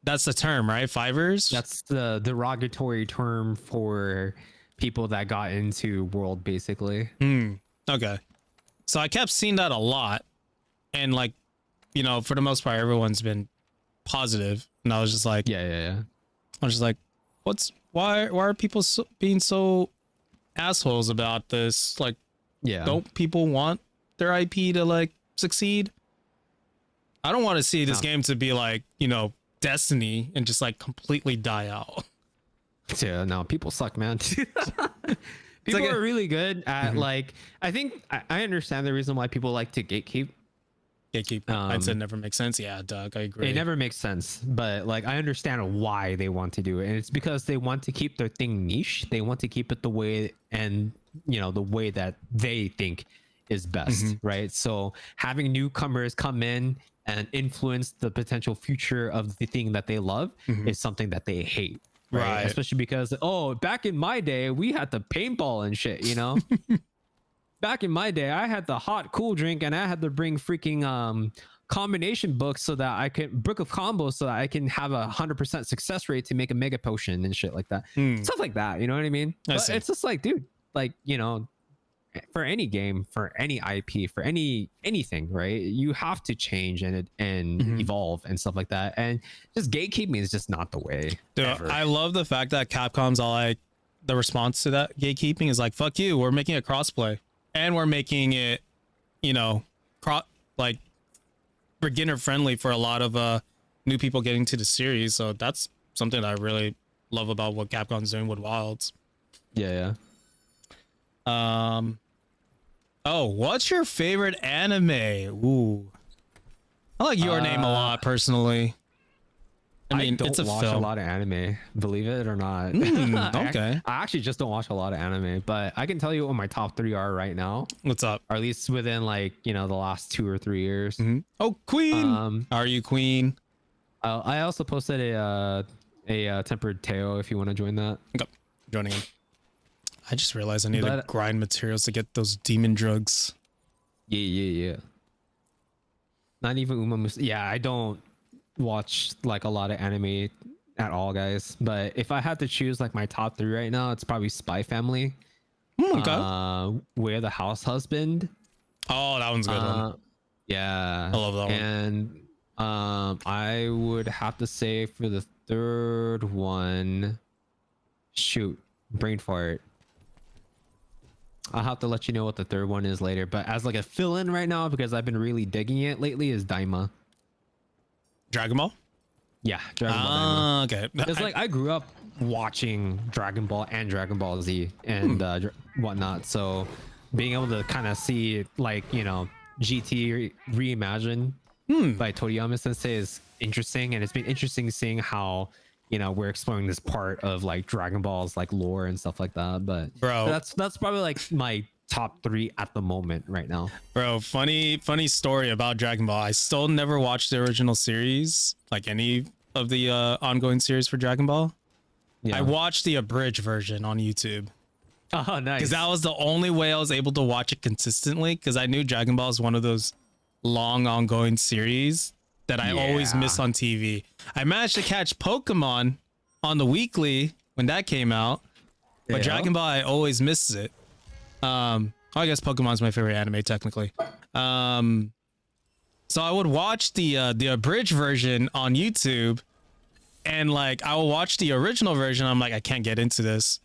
that's the term, right? Fivers. That's the derogatory term for people that got into World, basically. Okay. So I kept seeing that a lot, and like, you know, for the most part, everyone's been positive, and I was just like, Yeah. I was just like, why are people being so assholes about this? Like, don't people want their IP to like succeed? I don't want to see this game to be like, you know, Destiny and just like completely die out. Yeah, no, people suck, man. People are really good at like, I think I understand the reason why people like to gatekeep. Mindset never makes sense. Yeah, Doug, I agree. It never makes sense, but like I understand why they want to do it, and it's because they want to keep their thing niche. They want to keep it the way, and you know, the way that they think is best, right? So having newcomers come in and influence the potential future of the thing that they love is something that they hate, right? Especially because back in my day we had the paintball and shit, you know. Back in my day, I had the hot cool drink and I had to bring freaking combination books so that I can book of combos so that I can have 100% success rate to make a mega potion and shit like that. Stuff like that, you know what I mean? But it's just like, dude, like, you know, for any game, for any IP, for anything, right? You have to change and evolve and stuff like that. And just gatekeeping is just not the way. Dude, ever. I love the fact that Capcom's all like, the response to that gatekeeping is like, fuck you, we're making a crossplay. And we're making it, you know, like beginner friendly for a lot of new people getting to the series. So that's something that I really love about what Capcom's doing with Wilds. Yeah. Oh, what's your favorite anime? Ooh, I like Your Name a lot personally. I mean, don't it's a watch film. a lot of anime, believe it or not. Okay. I actually just don't watch a lot of anime, but I can tell you what my top 3 are right now. What's up? Or at least within like, you know, the last 2 or 3 years. Oh, Queen. Are you Queen? I also posted a tempered Teo if you want to join that. Okay. Joining him. I just realized I need to grind materials to get those demon drugs. Yeah. Not even Uma Musume. Yeah, I don't watch like a lot of anime at all, guys, but if I had to choose like my top 3 right now, it's probably Spy Family, Where the House Husband. Oh, that one's a good one. Yeah, I love that one. And I would have to say for the third one, shoot, brain fart. I'll have to let you know what the third one is later, but as like a fill-in right now, because I've been really digging it lately, is Daima. Dragon Ball? Yeah, Dragon Ball. Okay. It's like I grew up watching Dragon Ball and Dragon Ball Z and whatnot. So being able to kind of see like, you know, GT reimagined by Toriyama Sensei is interesting, and it's been interesting seeing how, you know, we're exploring this part of like Dragon Ball's like lore and stuff like that. But Bro, that's probably like my top 3 at the moment right now. bro, funny story about Dragon Ball. I still never watched the original series, like any of the ongoing series for Dragon Ball. Yeah. I watched the abridged version on YouTube Oh, nice. because that was the only way I was able to watch it consistently, because I knew Dragon Ball is one of those long ongoing series that I always miss on TV. I managed to catch Pokemon on the weekly when that came out, but Dragon Ball, I always miss it. I guess Pokemon's my favorite anime technically. So I would watch the abridged version on YouTube, and like I will watch the original version. I'm like, I can't get into this,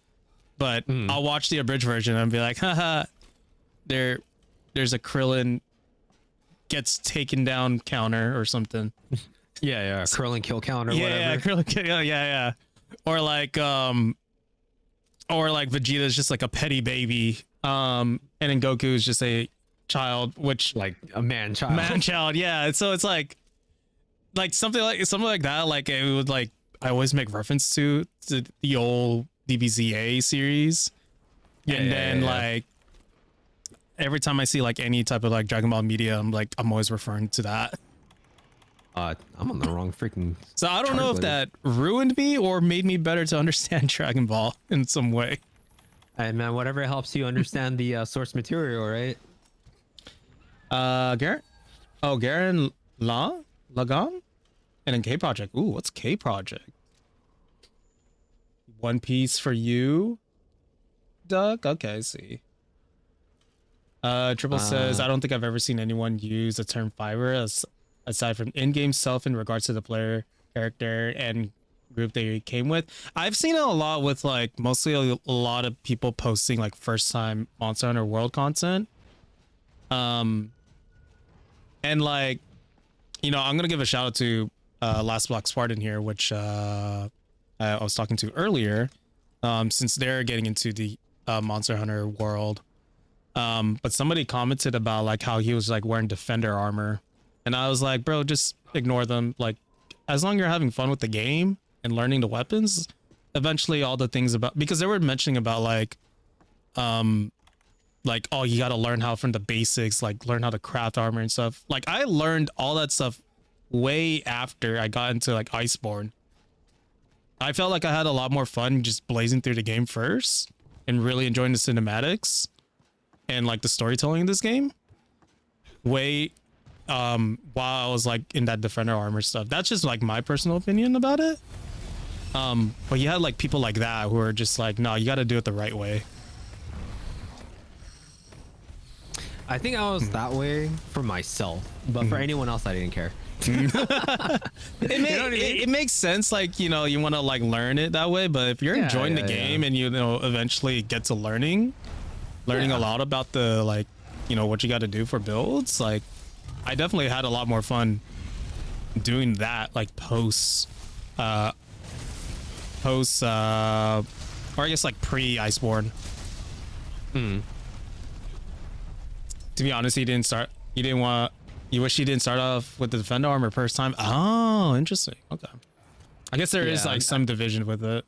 but I'll watch the abridged version and be like, haha, there's a Krillin gets taken down counter or something. Yeah, Krillin kill count or Yeah, whatever. Krillin, yeah. Or like Vegeta's just like a petty baby. And then Goku is just a child, which Like a man child. yeah. So it's like something like that. Like it would like I always make reference to the old DBZA series, and then like every time I see like any type of like Dragon Ball media, I'm always referring to that. I'm on the wrong freaking. So I don't know if that ruined me or made me better to understand Dragon Ball in some way. Hey man, whatever helps you understand the source material, right? Garen? Oh, Garen Lagan? And then K Project. Ooh, what's K Project? One Piece for you, Doug? Okay, I see. Triple says, I don't think I've ever seen anyone use the term fiber aside from in-game self in regards to the player, character, and group they came with. I've seen it a lot with like mostly a lot of people posting like first time Monster Hunter World content. And like, you know, I'm gonna give a shout out to Last Block Spartan here, which I was talking to earlier, since they're getting into the Monster Hunter world. But somebody commented about like how he was like wearing defender armor, and I was like, bro, just ignore them. Like, as long as you're having fun with the game and learning the weapons, eventually all the things about, because they were mentioning about like oh, you got to learn how from the basics, like learn how to craft armor and stuff. Like I learned all that stuff way after I got into like Iceborne. I felt like I had a lot more fun just blazing through the game first and really enjoying the cinematics and like the storytelling in this game way while I was like in that defender armor stuff. That's just like my personal opinion about it. But you had like people like that who are just like, no, you got to do it the right way. I think I was that way for myself, but for anyone else, I didn't care. It makes sense, like, you know, you want to like learn it that way, but if you're enjoying the game and you know eventually get to learning a lot about the, like, you know, what you got to do for builds, like I definitely had a lot more fun doing that, like post or I guess like pre Iceborne. To be honest, you wish you didn't start off with the defender armor first time. Oh, interesting. Okay, I guess there is like some division with it.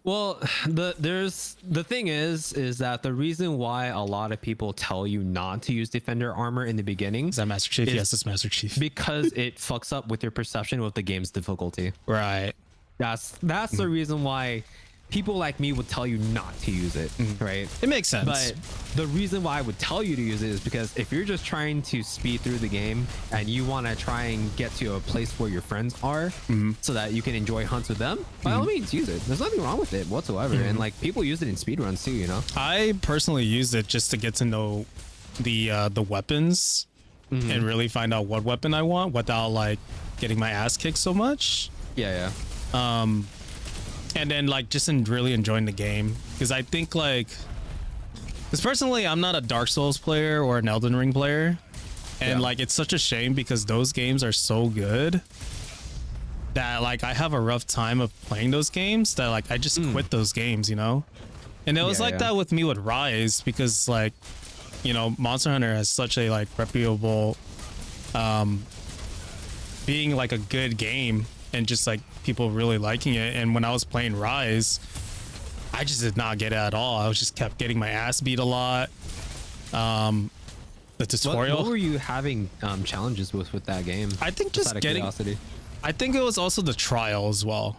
Well, the thing is that the reason why a lot of people tell you not to use defender armor in the beginning Is that Master Chief? Yes, it's Master Chief. because it fucks up with your perception of the game's difficulty. Right. That's the reason why people like me would tell you not to use it, right? It makes sense. But the reason why I would tell you to use it is because if you're just trying to speed through the game and you want to try and get to a place where your friends are so that you can enjoy hunts with them, by all means use it. There's nothing wrong with it whatsoever. And like people use it in speedruns too, you know? I personally used it just to get to know the weapons and really find out what weapon I want without like getting my ass kicked so much. Yeah. And then like just really enjoying the game, because I think like, because personally I'm not a Dark Souls player or an Elden Ring player, and like it's such a shame because those games are so good that like I have a rough time of playing those games that like I just quit those games, you know. And it was like that with me with Rise, because like you know, Monster Hunter has such a like reputable, being like a good game and just like people really liking it. And when I was playing Rise, I just did not get it at all. I was just kept getting my ass beat a lot. The tutorial. What were you having challenges with that game? I think Just just out of getting. curiosity. I think it was also the trial as well.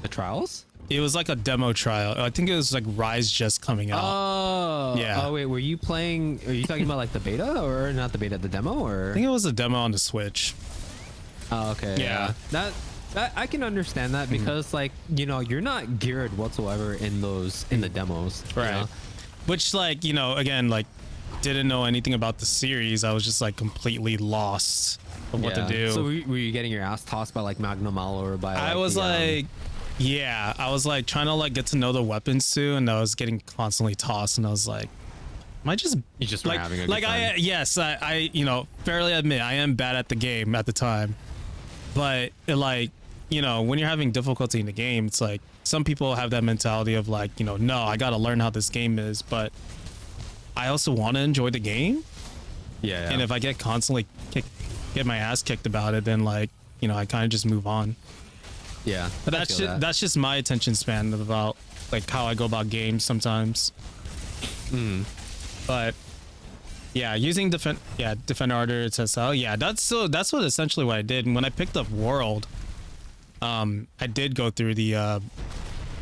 The trials? It was like a demo trial. I think it was like Rise just coming out. Oh, Yeah. Oh wait, were you playing? Are you talking about like the beta or not the beta, the demo I or? think it was a demo on the Switch. Oh, okay. Yeah. That I can understand that because like you know you're not geared whatsoever in the demos. you Right. know? Which like, you know, again, like didn't know anything about the series. I was just like completely lost of what to Yeah. do. So were you getting your ass tossed by like Magnum or by? I was like, yeah, I was like trying to like get to know the weapons too, and I was getting constantly tossed, and I was like, am I just You just were like having a good like time. yes, I you know fairly admit I am bad at the game at the time, but it, like, you know, when you're having difficulty in the game, it's like some people have that mentality of like, you know, no, I got to learn how this game is, but I also want to enjoy the game. yeah. And if I get constantly get my ass kicked about it, then like, you know, I kind of just move on. yeah. But I that's feel just, that. that's just my attention span about like how I go about games sometimes. But yeah, using Defender Order SSL, yeah, that's what essentially what I did. And when I picked up World, I did go through the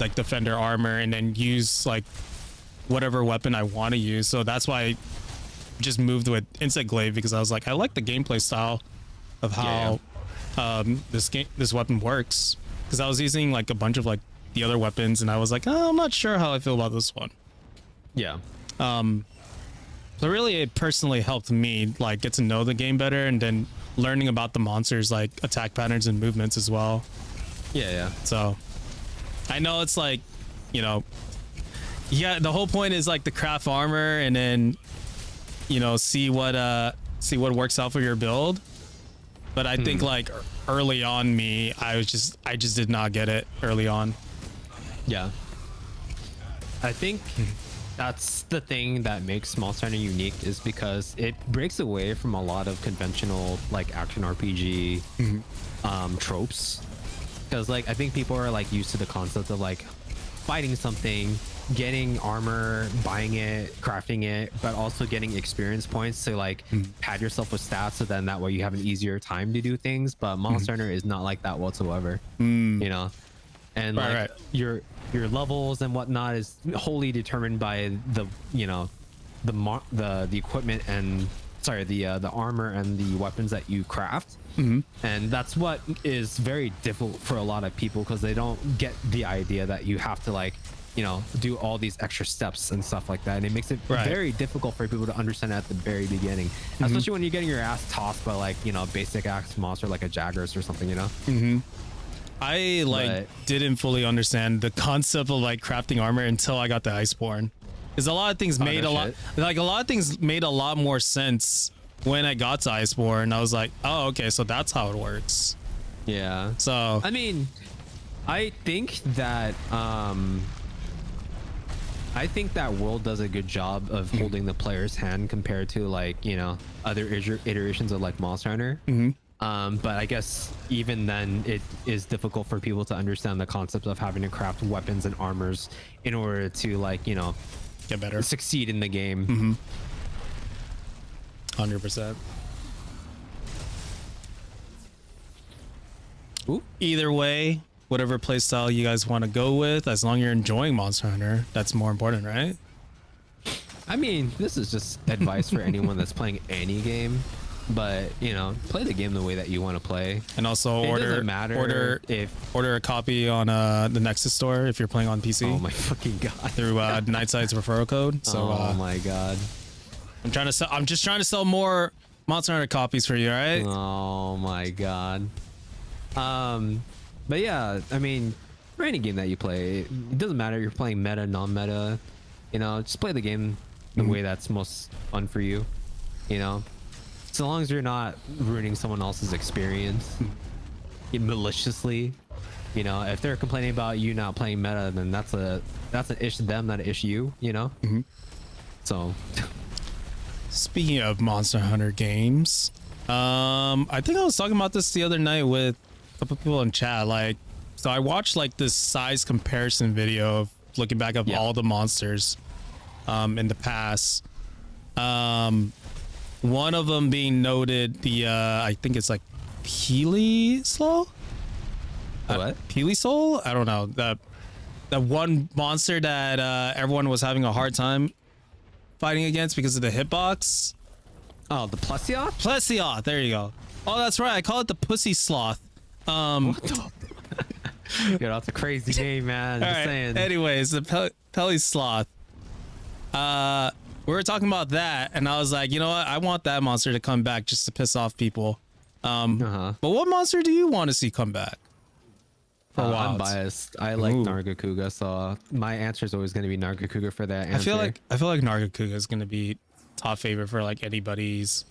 like Defender armor and then use like whatever weapon I want to use. So that's why I just moved with Insect Glaive, because I was like, I like the gameplay style of how this weapon works, because I was using like a bunch of like the other weapons and I was like, oh, I'm not sure how I feel about this one. Yeah. So really it personally helped me like get to know the game better, and then learning about the monsters like attack patterns and movements as well. Yeah. So I know it's like, you know, yeah, the whole point is like the craft armor and then, you know, see what works out for your build. But I think like early on I just did not get it early on. Yeah. I think that's the thing that makes Monster Hunter unique, is because it breaks away from a lot of conventional like action RPG tropes. Because like I think people are like used to the concept of like fighting something, getting armor, buying it, crafting it, but also getting experience points to like pad yourself with stats, so then that way you have an easier time to do things. But Monster Hunter is not like that whatsoever. You know, and like Right. your levels and whatnot is wholly determined by the, you know, the equipment and the armor and the weapons that you craft. And that's what is very difficult for a lot of people, because they don't get the idea that you have to like, you know, do all these extra steps and stuff like that, and it makes it Right. very difficult for people to understand at the very beginning, especially when you're getting your ass tossed by like, you know, basic axe monster like a Jaggers or something, you know. I like But- didn't fully understand the concept of like crafting armor until I got the Iceborne, because a lot of things made no a lot shit. like a lot of things made a lot more sense when I got to Iceborne. I was like, oh, okay, so that's how it works. Yeah. So I mean, I think that World does a good job of holding the player's hand compared to like, you know, other iterations of like Monster Hunter. But I guess even then it is difficult for people to understand the concept of having to craft weapons and armors in order to like, you know, get better. succeed in the game. 100%. Ooh. Either way, whatever playstyle you guys want to go with, as long as you're enjoying Monster Hunter, that's more important, right? I mean, this is just advice for anyone that's playing any game, but you know, play the game the way that you want to play. And also It order doesn't matter if order a copy on the Nexus store if you're playing on PC. oh my fucking god. Through Nightside's referral code. So Oh my god. I'm just trying to sell more Monster Hunter copies for you, all right? Oh my god. But yeah, I mean, for any game that you play, it doesn't matter if you're playing meta, non-meta, you know, just play the game the way that's most fun for you, you know, so long as you're not ruining someone else's experience maliciously. You know, if they're complaining about you not playing meta, then that's an issue to them, not an issue you, you know. So Speaking of Monster Hunter games, I think I was talking about this the other night with a couple people in chat. Like, so I watched like this size comparison video of looking back up all the monsters, in the past. One of them being noted the I think it's like Peely Slow. What? Peely Soul? I don't know. The one monster that everyone was having a hard time fighting against because of the hitbox. Oh, the Plesioth? Plesioth, there you go. Oh, that's right. I call it the Pussy Sloth. What the? Yo, that's a crazy game, man. Just saying. Anyways, the Pelly Sloth. We were talking about that, and I was like, you know what? I want that monster to come back just to piss off people. But what monster do you want to see come back? I'm biased. I like Nargacuga, so my answer is always going to be Nargacuga for that answer. I feel like Nargacuga is going to be top favorite for like anybody's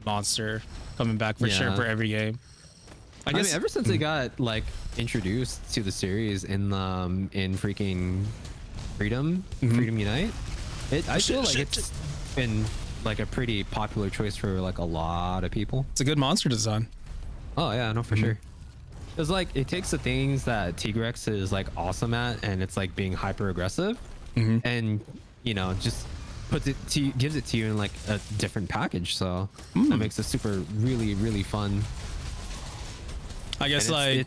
monster coming back for sure for every game. I guess mean, ever since it got like introduced to the series in freaking Freedom Unite, I feel like it's been like a pretty popular choice for like a lot of people. It's a good monster design. Oh yeah, no, for sure. It's like it takes the things that Tigrex is like awesome at, and it's like being hyper aggressive, and you know just gives it to you in like a different package. So that makes it super really fun. I guess like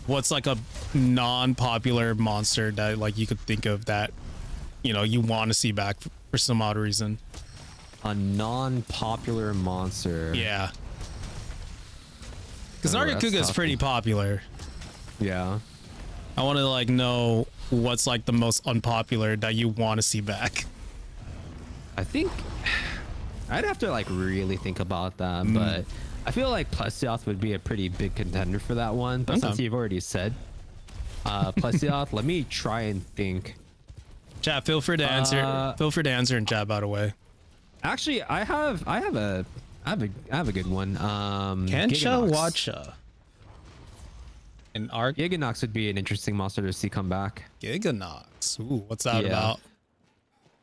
what's like a non-popular monster that like you could think of that you want to see back for some odd reason. A non-popular monster. Yeah. Because Nargacuga is pretty popular. Yeah. I want to like know what's like the most unpopular that you want to see back. I think I'd have to like really think about that, but I feel like Plesioth would be a pretty big contender for that one. But since you've already said Plesioth, let me try and think. Chat, feel free to answer. Feel free to answer in chat, by the way. Actually, I have a good one. Kancha Wacha. An arc. Giganox would be an interesting monster to see come back. Giganox. Ooh, what's that about?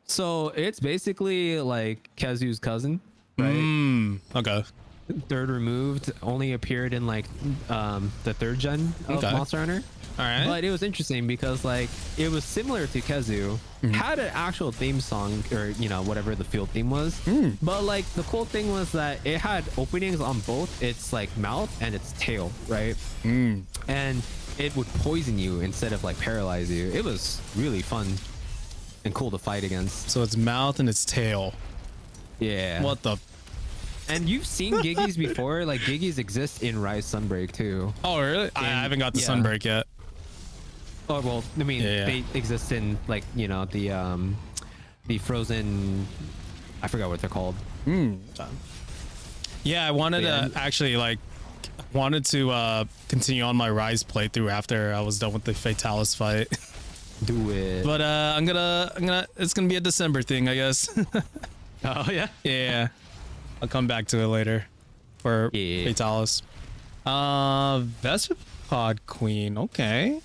So it's basically like Kazu's cousin, right? Okay. Third removed, only appeared in like the third gen of Monster Hunter. All right. But it was interesting because like it was similar to Kazu, had an actual theme song or whatever the field theme was. But like the cool thing was that it had openings on both its like mouth and its tail, right? And it would poison you instead of like paralyze you. It was really fun and cool to fight against. So its mouth and its tail. Yeah. What the? And you've seen Giggies before. Like Giggies exist in Rise Sunbreak too. Oh really? I haven't got the Sunbreak yet. Oh well, I mean they exist in like the frozen. I forgot what they're called. Yeah, I wanted to actually continue on my Rise playthrough after I was done with the Fatalis fight. Do it. But I'm gonna it's gonna be a December thing, I guess. Oh yeah. Yeah. I'll come back to it later for Fatalis. Vespapod Queen, okay.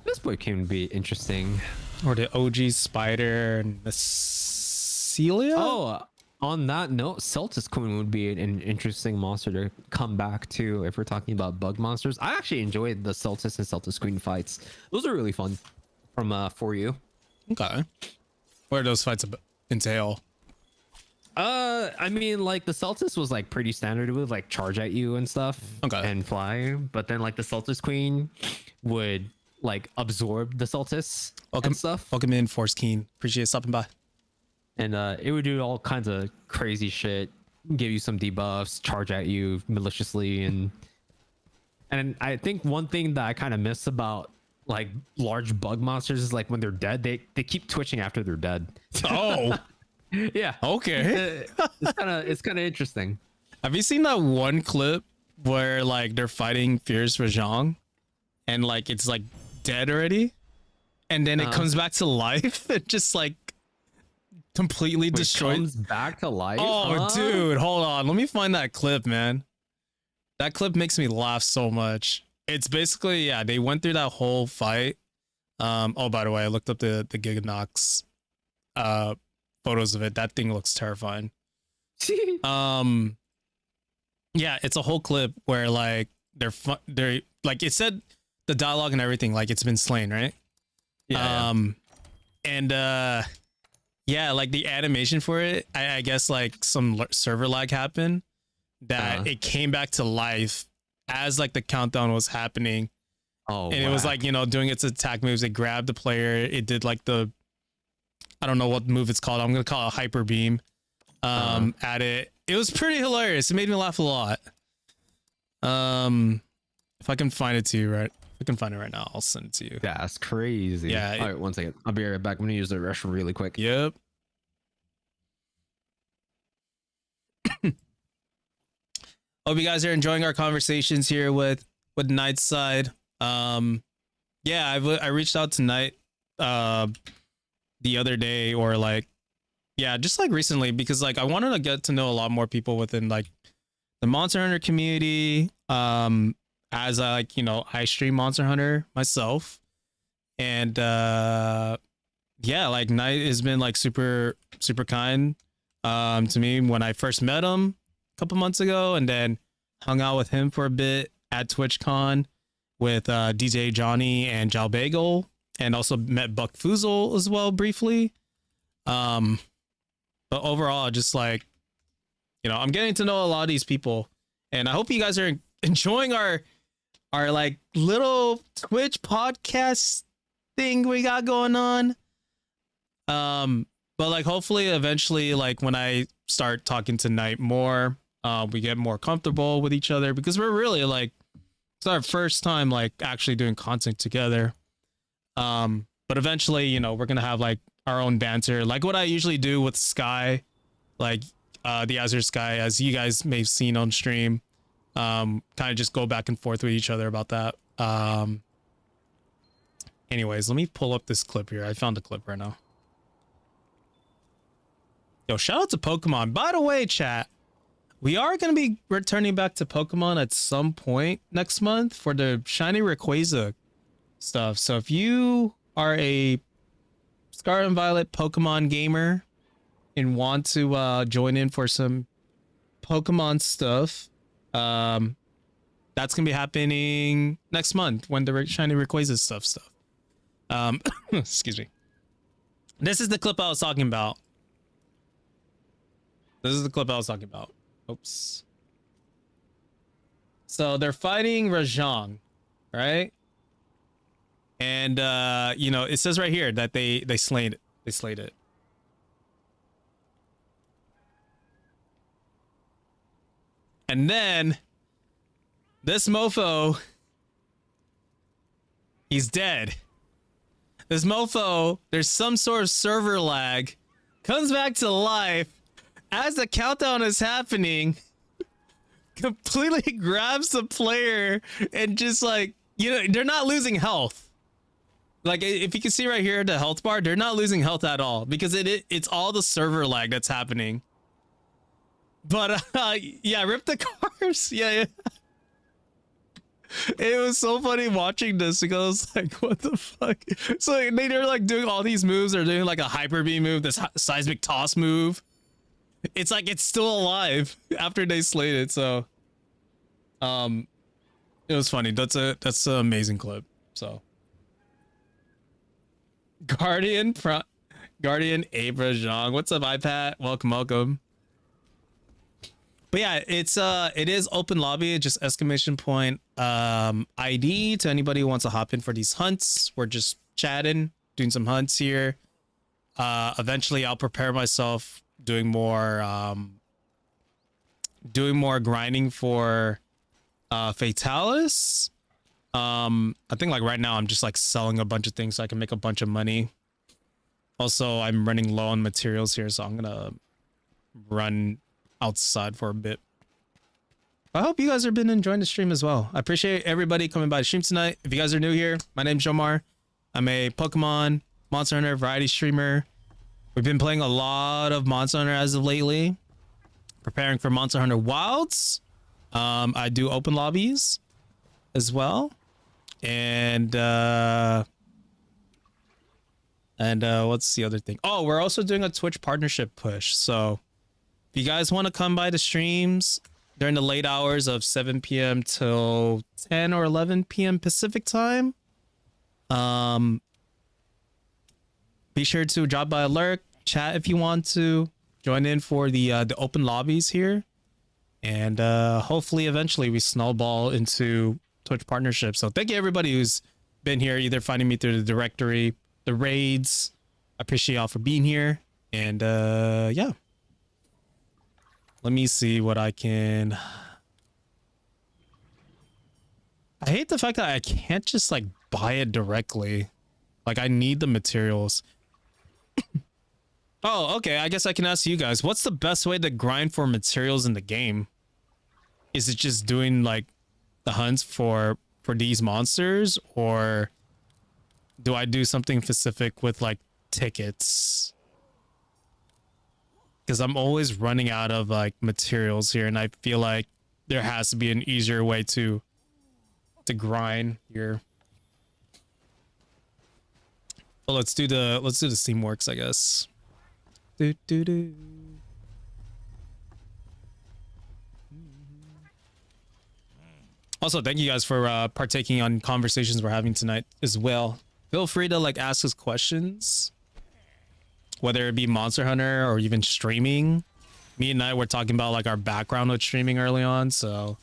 This boy can be interesting. Or the OG Spider and the Celia? Oh, on that note, Celtis Queen would be an interesting monster to come back to if we're talking about bug monsters. I actually enjoyed the Celtis and Celtis Queen fights. Those are really fun from For You. Okay. What do those fights entail? I mean, like the Celtis was like pretty standard. It would like charge at you and stuff, and fly. But then like the Celtis Queen would like absorb the Celtis and stuff. Welcome in, Force Keen. Appreciate stopping by. And it would do all kinds of crazy shit, give you some debuffs, charge at you maliciously, and I think one thing that I kind of miss about like large bug monsters is like when they're dead, they keep twitching after they're dead. Oh. Yeah. Okay. It's kind of interesting. Have you seen that one clip where like they're fighting Fierce Rajang and like it's like dead already, and then it comes back to life? It just like completely destroyed. Comes back to life. Oh, dude, hold on. Let me find that clip, man. That clip makes me laugh so much. It's basically they went through that whole fight. Oh, by the way, I looked up the Giganox photos of it. That thing looks terrifying. Yeah, it's a whole clip where like they're like it said the dialogue and everything like it's been slain, right? Yeah. And yeah, like the animation for it, I guess like some server lag happened that it came back to life as like the countdown was happening. Oh, and it was like, you know, doing its attack moves. It grabbed the player. It did like I don't know what move it's called. I'm gonna call it hyper beam. At it. It was pretty hilarious. It made me laugh a lot. If I can find it to you, right? If I can find it right now, I'll send it to you. That's crazy. Yeah. All right, 1 second. I'll be right back. I'm gonna use the restroom really quick. Yep. Hope you guys are enjoying our conversations here with Nightside. Yeah, I reached out tonight the other day, or like, yeah, just like recently, because like I wanted to get to know a lot more people within like the Monster Hunter community. As I like, you know, I stream Monster Hunter myself, and yeah, like Knight has been like super kind to me when I first met him a couple months ago, and then hung out with him for a bit at TwitchCon with DJ Johnny and Jal Bagel, and also met Buck Foozle as well briefly. But overall, just like, you know, I'm getting to know a lot of these people, and I hope you guys are enjoying our like little Twitch podcast thing we got going on. But like hopefully eventually, like when I start talking to Knight more, we get more comfortable with each other, because we're really like, it's our first time like actually doing content together. But eventually, you know, we're gonna have like our own banter, like what I usually do with Sky, like the Azure Sky, as you guys may have seen on stream. Kind of just go back and forth with each other about that. Anyways, let me pull up this clip here. I found the clip right now. Yo, shout out to Pokemon. By the way, chat, we are going to be returning back to Pokemon at some point next month for the Shiny Rayquaza stuff. So if you are a Scarlet and Violet Pokemon gamer and want to join in for some Pokemon stuff, that's gonna be happening next month when the Shiny Rayquaza stuff. Excuse me. This is the clip I was talking about. Oops. So they're fighting Rajang, right? And you know, it says right here that they slayed it. And then this mofo, he's dead. This mofo, there's some sort of server lag, comes back to life as the countdown is happening, completely grabs the player, and just like, you know, they're not losing health. Like if you can see right here, the health bar, they're not losing health at all, because it's all the server lag that's happening. But yeah, rip the cars. Yeah. It was so funny watching this, because like, what the fuck? So they're like doing all these moves. They're doing like a hyper beam move, this seismic toss move. It's like it's still alive after they slayed it. So it was funny. That's an amazing clip. So Guardian Abra Zhang. What's up, iPad? Welcome. But yeah, it is open lobby, just exclamation point ID to anybody who wants to hop in for these hunts. We're just chatting, doing some hunts here. Eventually I'll prepare myself doing more grinding for Fatalis. I think like right now I'm just like selling a bunch of things so I can make a bunch of money. Also, I'm running low on materials here, so I'm gonna run outside for a bit. I hope you guys have been enjoying the stream as well. I appreciate everybody coming by the stream tonight. If you guys are new here, my name's Joemar. I'm a Pokemon Monster Hunter variety streamer. We've been playing a lot of Monster Hunter as of lately, preparing for Monster Hunter Wilds. I do open lobbies as well, and And what's the other thing? Oh, we're also doing a Twitch partnership push. So if you guys want to come by the streams during the late hours of 7 p.m. till 10 or 11 p.m. Pacific time, be sure to drop by a lurk, chat if you want to, join in for the open lobbies here, and hopefully eventually we snowball into Twitch partnerships. So thank you everybody who's been here, either finding me through the directory, the raids. I appreciate y'all for being here, and yeah. Let me see what I can. I hate the fact that I can't just like buy it directly. Like I need the materials. Oh, okay. I guess I can ask you guys, what's the best way to grind for materials in the game? Is it just doing like the hunts for these monsters, or do I do something specific with like tickets? Because I'm always running out of like materials here, and I feel like there has to be an easier way to grind here. Well, let's do the Steamworks, I guess. Also, thank you guys for partaking on conversations we're having tonight as well. Feel free to like ask us questions, whether it be Monster Hunter or even streaming. Me and I were talking about like our background with streaming early on, so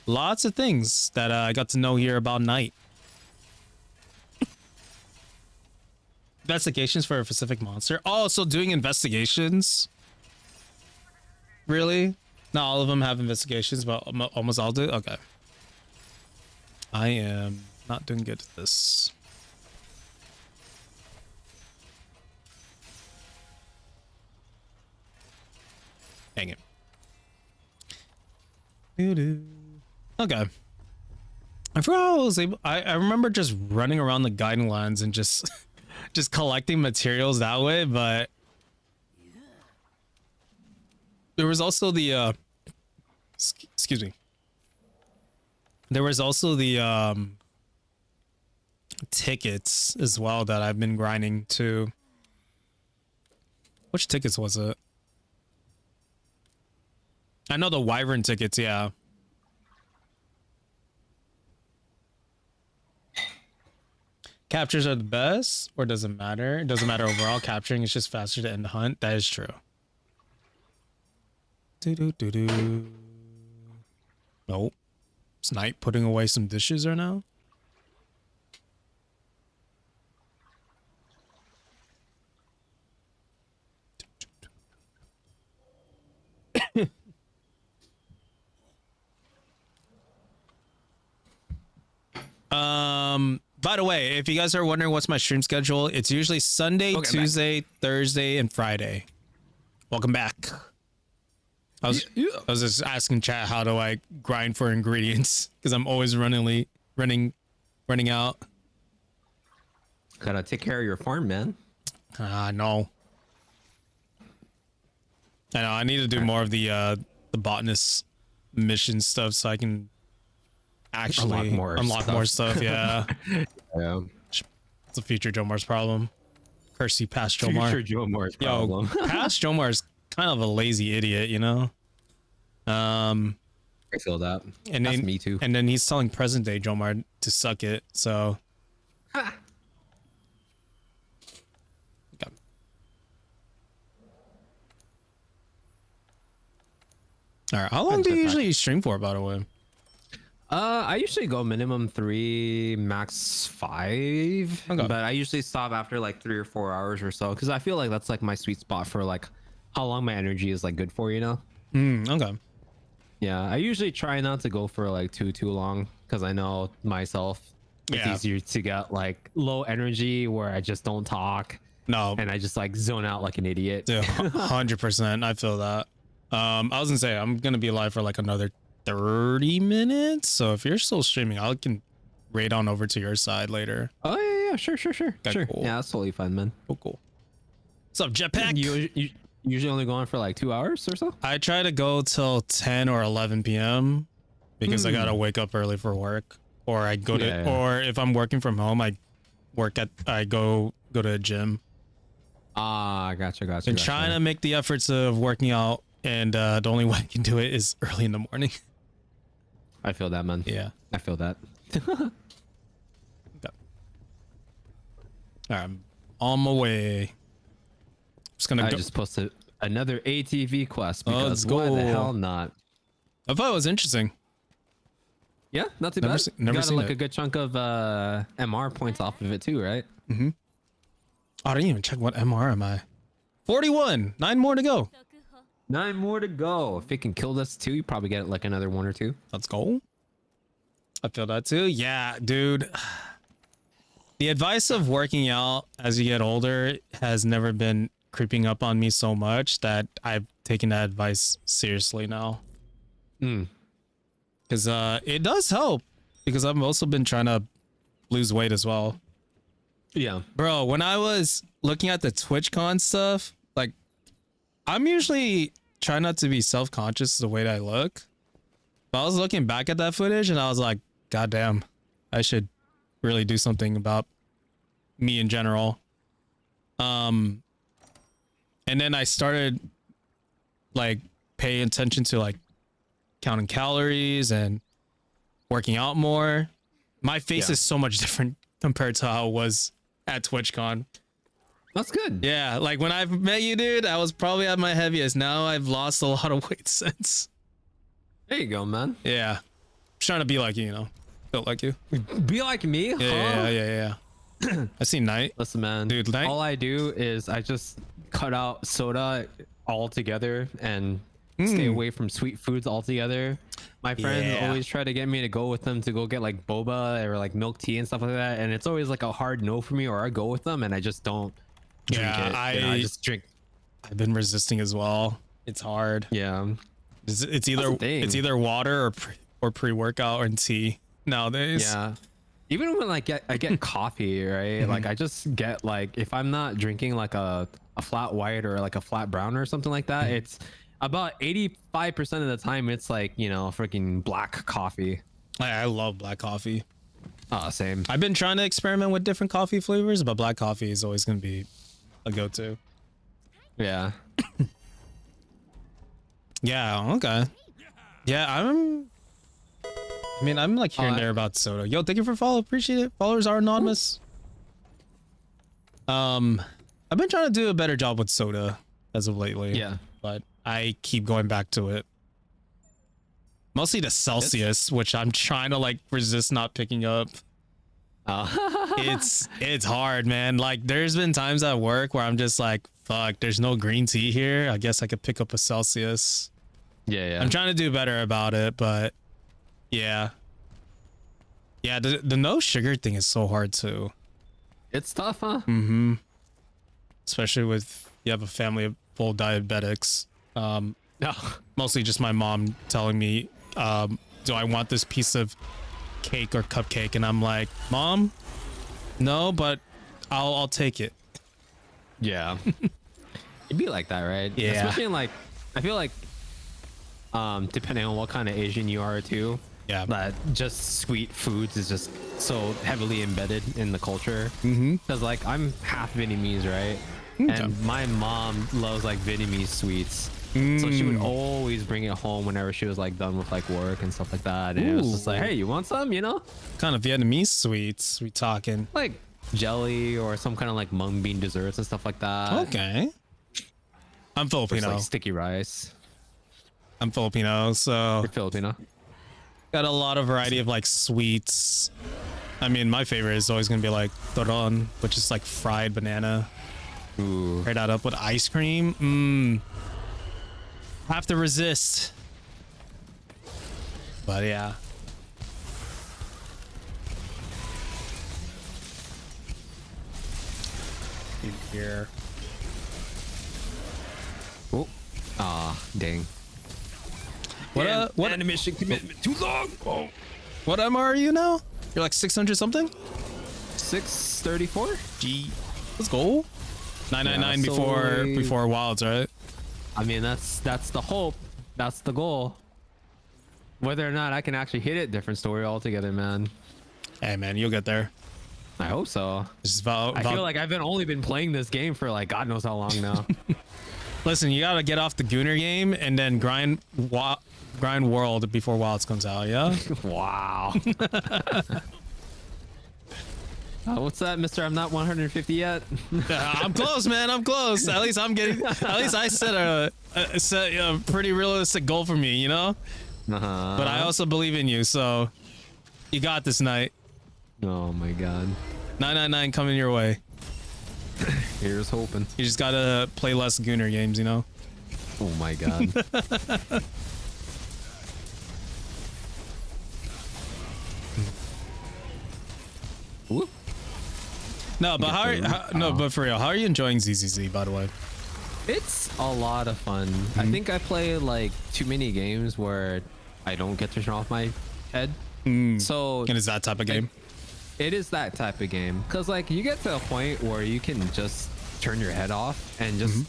lots of things that I got to know here about Night. Investigations for a specific monster. Oh, so doing investigations? Really? Not all of them have investigations, but almost all do? Okay. I am not doing good at this. Dang it. Okay. I forgot how I was able. I remember just running around the guiding lines and just just collecting materials that way, but there was also the excuse me. There was also the tickets as well that I've been grinding to. Which tickets was it? I know the Wyvern tickets, yeah. Captures are the best, or does it matter? It doesn't matter overall. Capturing is just faster to end the hunt. That is true. Nope. Is Knight putting away some dishes right now? By the way, if you guys are wondering what's my stream schedule, it's usually Sunday, Tuesday, Thursday, and Friday. Welcome back. I was just asking chat, how do I grind for ingredients? Because I'm always running out. Gotta take care of your farm, man. No. I know I need to do more of the botanist mission stuff so I can actually unlock more stuff. Yeah. Yeah. It's a future Joemar's problem. Curse you, past Joemar. Future Joemar's problem. Yo, past Joemar's kind of a lazy idiot, you know. I feel that. And that's then, me too. And then he's telling present day Joemar to suck it. So. Okay. All right. How long do you usually stream for, by the way? I usually go minimum 3, max 5. Okay. But I usually stop after like 3 or 4 hours or so, because I feel like that's like my sweet spot for like how long my energy is like good for, you know? Okay. Yeah, I usually try not to go for like too long, because I know myself it's easier to get like low energy where I just don't talk. No. And I just like zone out like an idiot. Dude, 100%. I feel that. I was gonna say I'm gonna be live for like another 30 minutes, so if you're still streaming, I can raid on over to your side later. Oh yeah, sure. Okay, cool. Yeah, that's totally fine, man. Cool. What's up, Jetpack? You usually only go on for like 2 hours or so? I try to go till 10 or 11 p.m. because I gotta wake up early for work, or I go to or if I'm working from home, I I go to the gym. Ah, gotcha. Been trying to make the efforts of working out, and the only way I can do it is early in the morning. I feel that, man. Yeah. I feel that. Okay. All right, I'm on my way. Just gonna I go. just posted another ATV quest Let's because why go. the hell not? I thought it was interesting. Yeah, not too Never bad. never Got seen like it. a good chunk of MR points off of it too, right? Oh, I didn't even check what MR am I. 41. 9 more to go. 9 more to go. If it can kill this too, you probably get like another 1 or 2. Let's go. I feel that too. Yeah, dude. The advice of working out as you get older has never been creeping up on me so much that I've taken that advice seriously now. Because it does help, because I've also been trying to lose weight as well. Yeah. Bro, when I was looking at the TwitchCon stuff, like, I'm usually trying not to be self-conscious of the way that I look. But I was looking back at that footage and I was like, God damn, I should really do something about me in general. And then I started like paying attention to like counting calories and working out more. My face is so much different compared to how it was at TwitchCon. That's good. Yeah, like when I met you, dude, I was probably at my heaviest. Now I've lost a lot of weight since. There you go, man. Yeah. I'm trying to be like you, you know. Built like you. Be like me, huh? Yeah. I see Night. Listen, man. Dude, Night. All I do is I just cut out soda altogether and stay away from sweet foods altogether. My friends always try to get me to go with them to go get like boba or like milk tea and stuff like that, and it's always like a hard no for me, or I go with them and I just don't drink it. I just drink. I've been resisting as well. It's hard. Yeah. It's either water or pre-workout and tea nowadays. Yeah. Even when I get coffee, right? Like I just get like, if I'm not drinking like a flat white or like a flat brown or something like that, it's about 85% of the time it's like, you know, freaking black coffee. I love black coffee. Oh, same. I've been trying to experiment with different coffee flavors, but black coffee is always going to be a go-to. Yeah. Yeah, okay. Yeah, I'm like here and there about soda. Yo, thank you for follow. Appreciate it. Followers are anonymous. I've been trying to do a better job with soda as of lately. Yeah. But I keep going back to it. Mostly the Celsius, which I'm trying to like resist not picking up. It's hard, man. Like there's been times at work where I'm just like, fuck, there's no green tea here. I guess I could pick up a Celsius. Yeah. I'm trying to do better about it, but yeah. Yeah, the no sugar thing is so hard too. It's tough, huh? Especially with you have a family of full diabetics. Mostly just my mom telling me, do I want this piece of cake or cupcake? And I'm like, Mom, no, but I'll take it. Yeah. It'd be like that, right? Yeah. Especially in like, I feel like, depending on what kind of Asian you are too. Yeah. That just sweet foods is just so heavily embedded in the culture. Because like I'm half Vietnamese, right? And my mom loves like Vietnamese sweets. So she would always bring it home whenever she was like done with like work and stuff like that. And it was just like, hey, you want some? You know? Kind of Vietnamese sweets we talking. Like jelly or some kind of like mung bean desserts and stuff like that. Okay. I'm Just Filipino. like sticky rice. I'm Filipino, so You're Filipino. got a lot of variety of like sweets. I mean, my favorite is always gonna be like toron, which is like fried banana. Ooh. Pair that up with ice cream. Have to resist. But yeah. In here. Oh. Ah, dang. What animation commitment too long? Oh. what MR are you now? You're like 600 something? 634? G. Let's go. 999 so before Wilds, right? I mean, that's the hope. That's the goal. Whether or not I can actually hit it, different story altogether, man. Hey man, you'll get there. I hope so. Just I feel like I've only been playing this game for like God knows how long now. Listen, you gotta get off the Gooner game and then grind World before Wilds comes out. Yeah. Wow. What's that, Mister? I'm not 150 yet. I'm close, man. I'm close. At least I'm getting. At least I set a pretty realistic goal for me, you know. But I also believe in you, so you got this, Knight. Oh my God. 999 coming your way. Here's hoping. You just gotta play less Gooner games, you know. Oh my God. Whoop. No, but but for real, how are you enjoying ZZZ, by the way? It's a lot of fun. I think I play like too many games where I don't get to turn off my head. So And it's that type of game. it is that type of game because like you get to a point where you can just turn your head off and just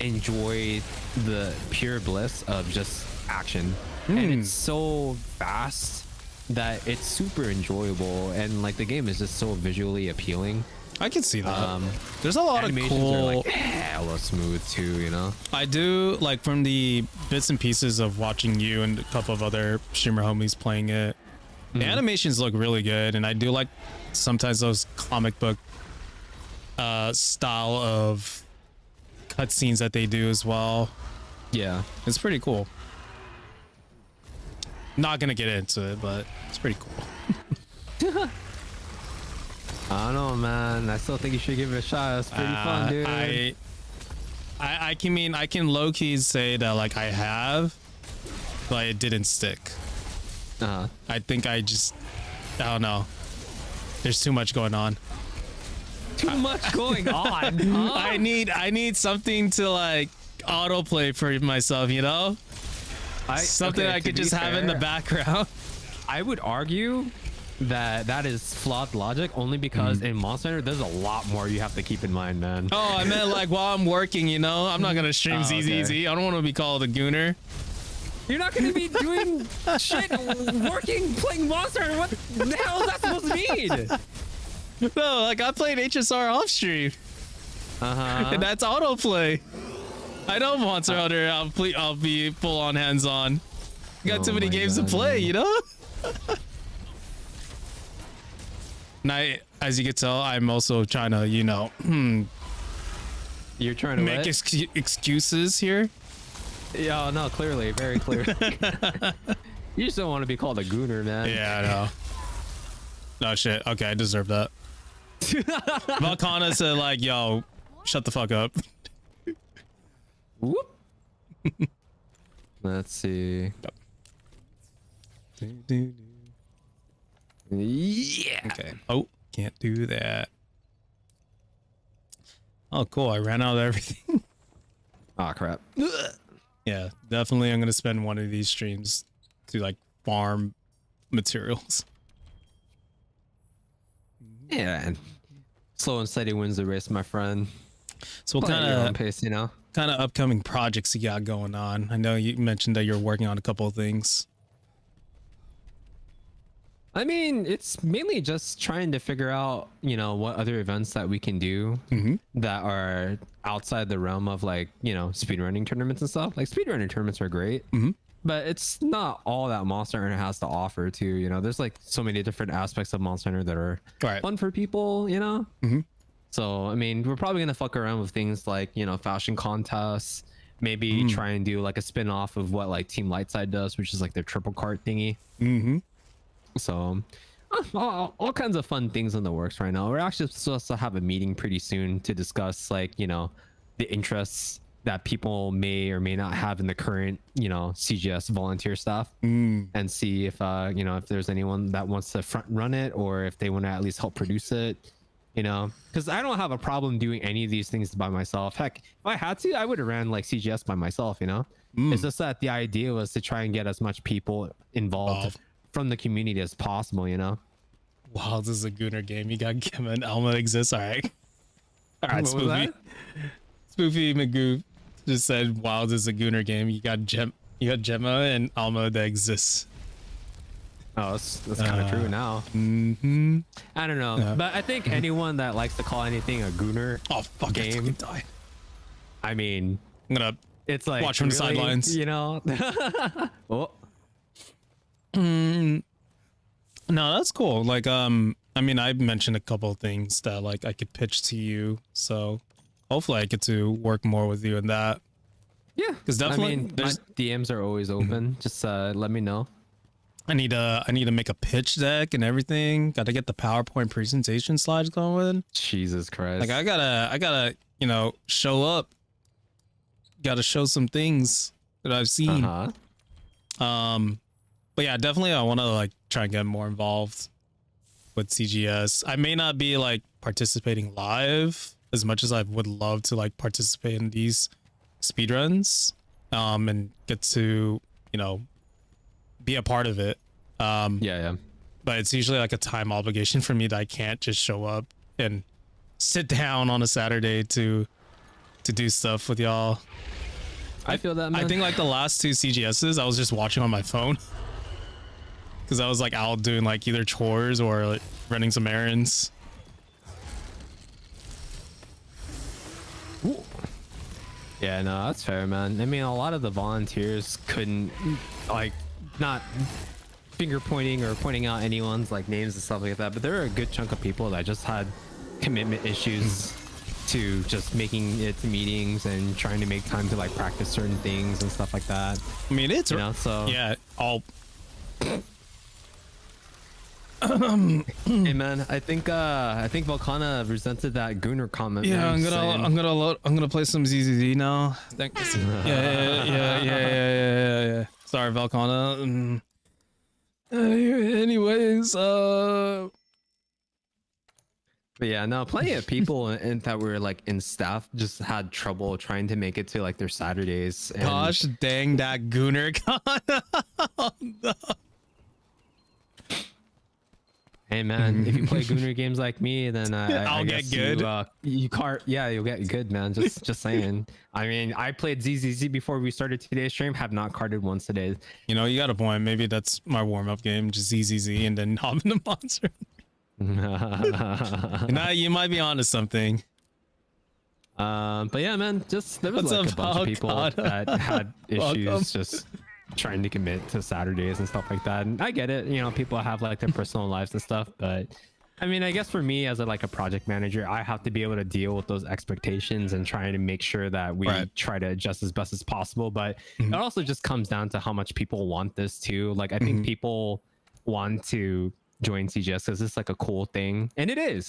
enjoy the pure bliss of just action. And it's so fast that it's super enjoyable, and like the game is just so visually appealing. I can see that. There's a lot of Animations cool. are like hella smooth too, you know. I do like from the bits and pieces of watching you and a couple of other streamer homies playing it. The animations look really good, and I do like sometimes those comic book style of cutscenes that they do as well. Yeah. It's pretty cool. Not gonna get into it, but it's pretty cool. I don't know, man. I still think you should give it a shot. It's pretty fun, dude. I can low key say that like I have, but it didn't stick. I think I don't know. There's too much going on. Too much going on. Huh? I need something to like autoplay for myself, you know? Something I could just have in the background. I would argue that is flawed logic only because in Monster Hunter there's a lot more you have to keep in mind, man. Oh, I meant like while I'm working, you know? I'm not gonna stream ZZZ. I don't want to be called a gooner. You're not gonna be doing shit working playing Monster Hunter. What the hell is that supposed to mean? No, like I played HSR off stream. And that's autoplay. I know Monster Hunter. I'll be full on hands on. Got too many games to play, you know. And as you can tell, I'm also trying to, you know, You're trying to make excuses here. Yeah, no, clearly, very clearly. You just don't want to be called a gooner, man. Yeah, I know. No shit. Okay, I deserve that. Valkana said like, "Yo, shut the fuck up." Whoop. Let's see. Yeah. Okay. Oh, can't do that. Oh, cool. I ran out of everything. Oh crap. Yeah, definitely. I'm gonna spend one of these streams to like farm materials. Yeah. And slow and steady wins the race, my friend. So what Play at your own pace, you know? kind of upcoming projects you got going on? I know you mentioned that you're working on a couple of things. I mean, it's mainly just trying to figure out, you know, what other events that we can do that are outside the realm of like, you know, speedrunning tournaments and stuff. Like speedrunning tournaments are great, but it's not all that Monster Hunter has to offer too. You know, there's like so many different aspects of Monster Hunter that are fun for people, you know? So, I mean, we're probably going to fuck around with things like, you know, fashion contests, maybe try and do like a spin off of what like Team Lightside does, which is like their triple cart thingy. So all kinds of fun things in the works right now. We're actually supposed to have a meeting pretty soon to discuss like, you know, the interests that people may or may not have in the current, you know, CGS volunteer stuff and see if, you know, if there's anyone that wants to front run it or if they want to at least help produce it, you know, because I don't have a problem doing any of these things by myself. Heck, if I had to, I would have ran like CGS by myself, you know. It's just that the idea was to try and get as much people involved from the community as possible, you know. Wow, this is a Gooner game. You got Gemma and Alma exists. All right, Spoofy. Spoofy Magoo just said, "Wow, this is a Gooner game. You got Gemma and Alma that exists." Oh, that's kind of true now. Mm-hmm. I don't know, Yeah. but I think anyone that likes to call anything a gooner Oh fuck! I game, fucking die. I mean, I'm gonna it's like watch from the really, sidelines. you know. Oh, No, that's cool. Like, I mean, I've mentioned a couple of things that like I could pitch to you, so hopefully I get to work more with you in that. yeah. Because definitely, I mean, my there's DMs are always open. Just let me know. I need to make a pitch deck and everything. Got to get the PowerPoint presentation slides going. Jesus Christ. Like, I gotta, show up. Got to show some things that I've seen. But yeah, definitely I want to like try and get more involved with CGS. I may not be like participating live as much as I would love to like participate in these speedruns and get to, be a part of it. yeah. But it's usually like a time obligation for me that I can't just show up and sit down on a Saturday to do stuff with y'all. I feel that, man. I think like the last two CGSs, I was just watching on my phone because I was like out doing like either chores or like running some errands. Yeah, no, that's fair, man. I mean, a lot of the volunteers couldn't, like, not finger pointing or pointing out anyone's like names and stuff like that, but there are a good chunk of people that just had commitment issues to just making it to meetings and trying to make time to like practice certain things and stuff like that. I mean, it's So yeah, all. Hey man, I think Volcana resented that Gooner comment. Yeah, man, I'm gonna play some ZZZ now. Thanks. Yeah. Sorry, Valcana. Anyways, But yeah, no, plenty of people and that were like in staff just had trouble trying to make it to like their Saturdays. And gosh dang that Gooner con. hey man, if you play Gooner games like me, then I'll I get guess good. You'll get good, man. Just saying. I mean, I played ZZZ before we started today's stream. Have not carded once today. You got a point. Maybe that's my warm-up game, just ZZZ, and then hop in the monster. Nah, you might be onto something. But yeah, man, just there was What's like up, a bunch of people Valcana? that had issues Welcome. just trying to commit to Saturdays and stuff like that. And I get it, people have like their personal lives and stuff, but I mean, I guess for me as a project manager, I have to be able to deal with those expectations and trying to make sure that we try to adjust as best as possible. But it also just comes down to how much people want this too. Like, I think people want to join CGS because it's like a cool thing, and it is,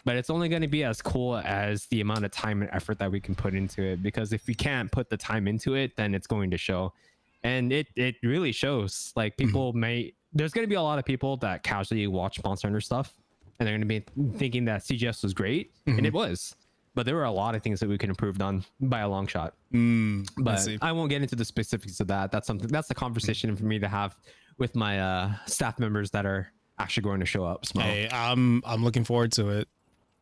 but it's only going to be as cool as the amount of time and effort that we can put into it. Because if we can't put the time into it, then it's going to show, and it really shows. Like, people there's going to be a lot of people that casually watch Monster Hunter stuff, and they're going to be thinking that CGS was great, and it was, but there were a lot of things that we could improve on by a long shot. But I won't get into the specifics of that. That's the conversation for me to have with my staff members that are actually going to show up. Hey, I'm looking forward to it.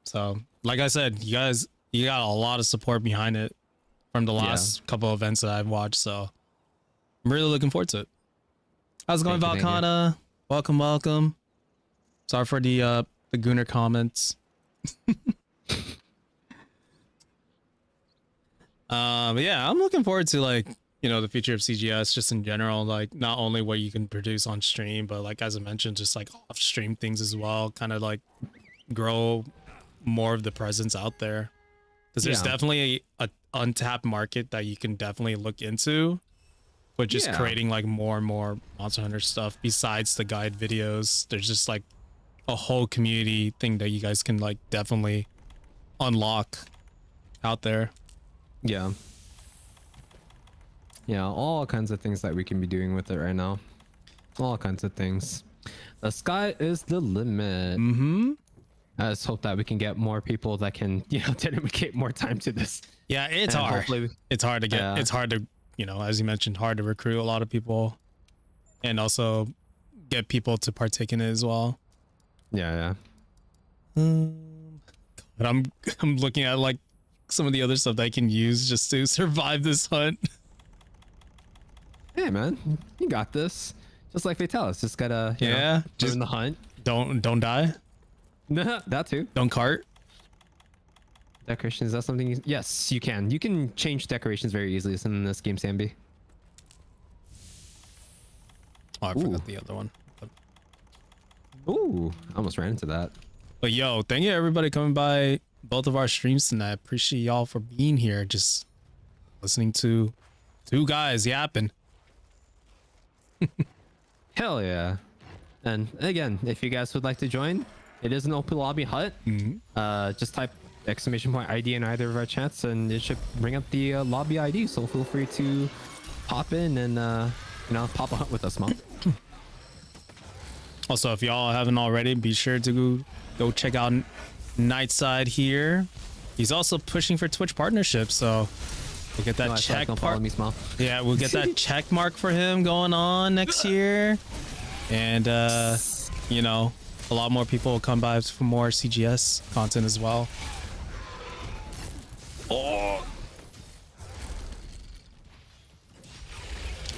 So, like I said, you got a lot of support behind it from the last couple of events that I've watched. So, I'm really looking forward to it. How's it going, Valcana? Welcome. Sorry for the Gooner comments. But yeah, I'm looking forward to the future of CGS just in general, like not only what you can produce on stream, but like as I mentioned, just like off stream things as well, kind of like grow more of the presence out there, because there's definitely a untapped market that you can definitely look into, but just creating like more and more Monster Hunter stuff besides the guide videos. There's just like a whole community thing that you guys can like definitely unlock out there. Yeah, all kinds of things that we can be doing with it right now. All kinds of things. The sky is the limit. I just hope that we can get more people that can, dedicate more time to this. Yeah, it's And hard. It's hard to get. Yeah. It's hard to, as you mentioned, hard to recruit a lot of people, and also get people to partake in it as well. Yeah. But I'm looking at like some of the other stuff that I can use just to survive this hunt. Hey man, you got this. Just like they tell us, just gotta you Yeah, know, just- learn the hunt. Don't die. That too. Don't cart. Decorations, is that something you... Yes, you can. You can change decorations very easily in this game, Sambi. Oh, I Ooh. forgot the other one. Ooh, I almost ran into that. But yo, thank you everybody coming by both of our streams tonight. Appreciate y'all for being here. Just listening to two guys yapping. Hell yeah. And again, if you guys would like to join, it is an open lobby hut. Just type !ID in either of our chats and it should bring up the lobby ID. So feel free to pop in and you know, pop a hunt with us, mom. Also, if y'all haven't already, be sure to go check out Nightside here. He's also pushing for Twitch partnership, so we'll get that check Don't follow mark. me, small. Yeah, we'll get that check mark for him going on next year, and you know, a lot more people will come by for more CGS content as well. Oh.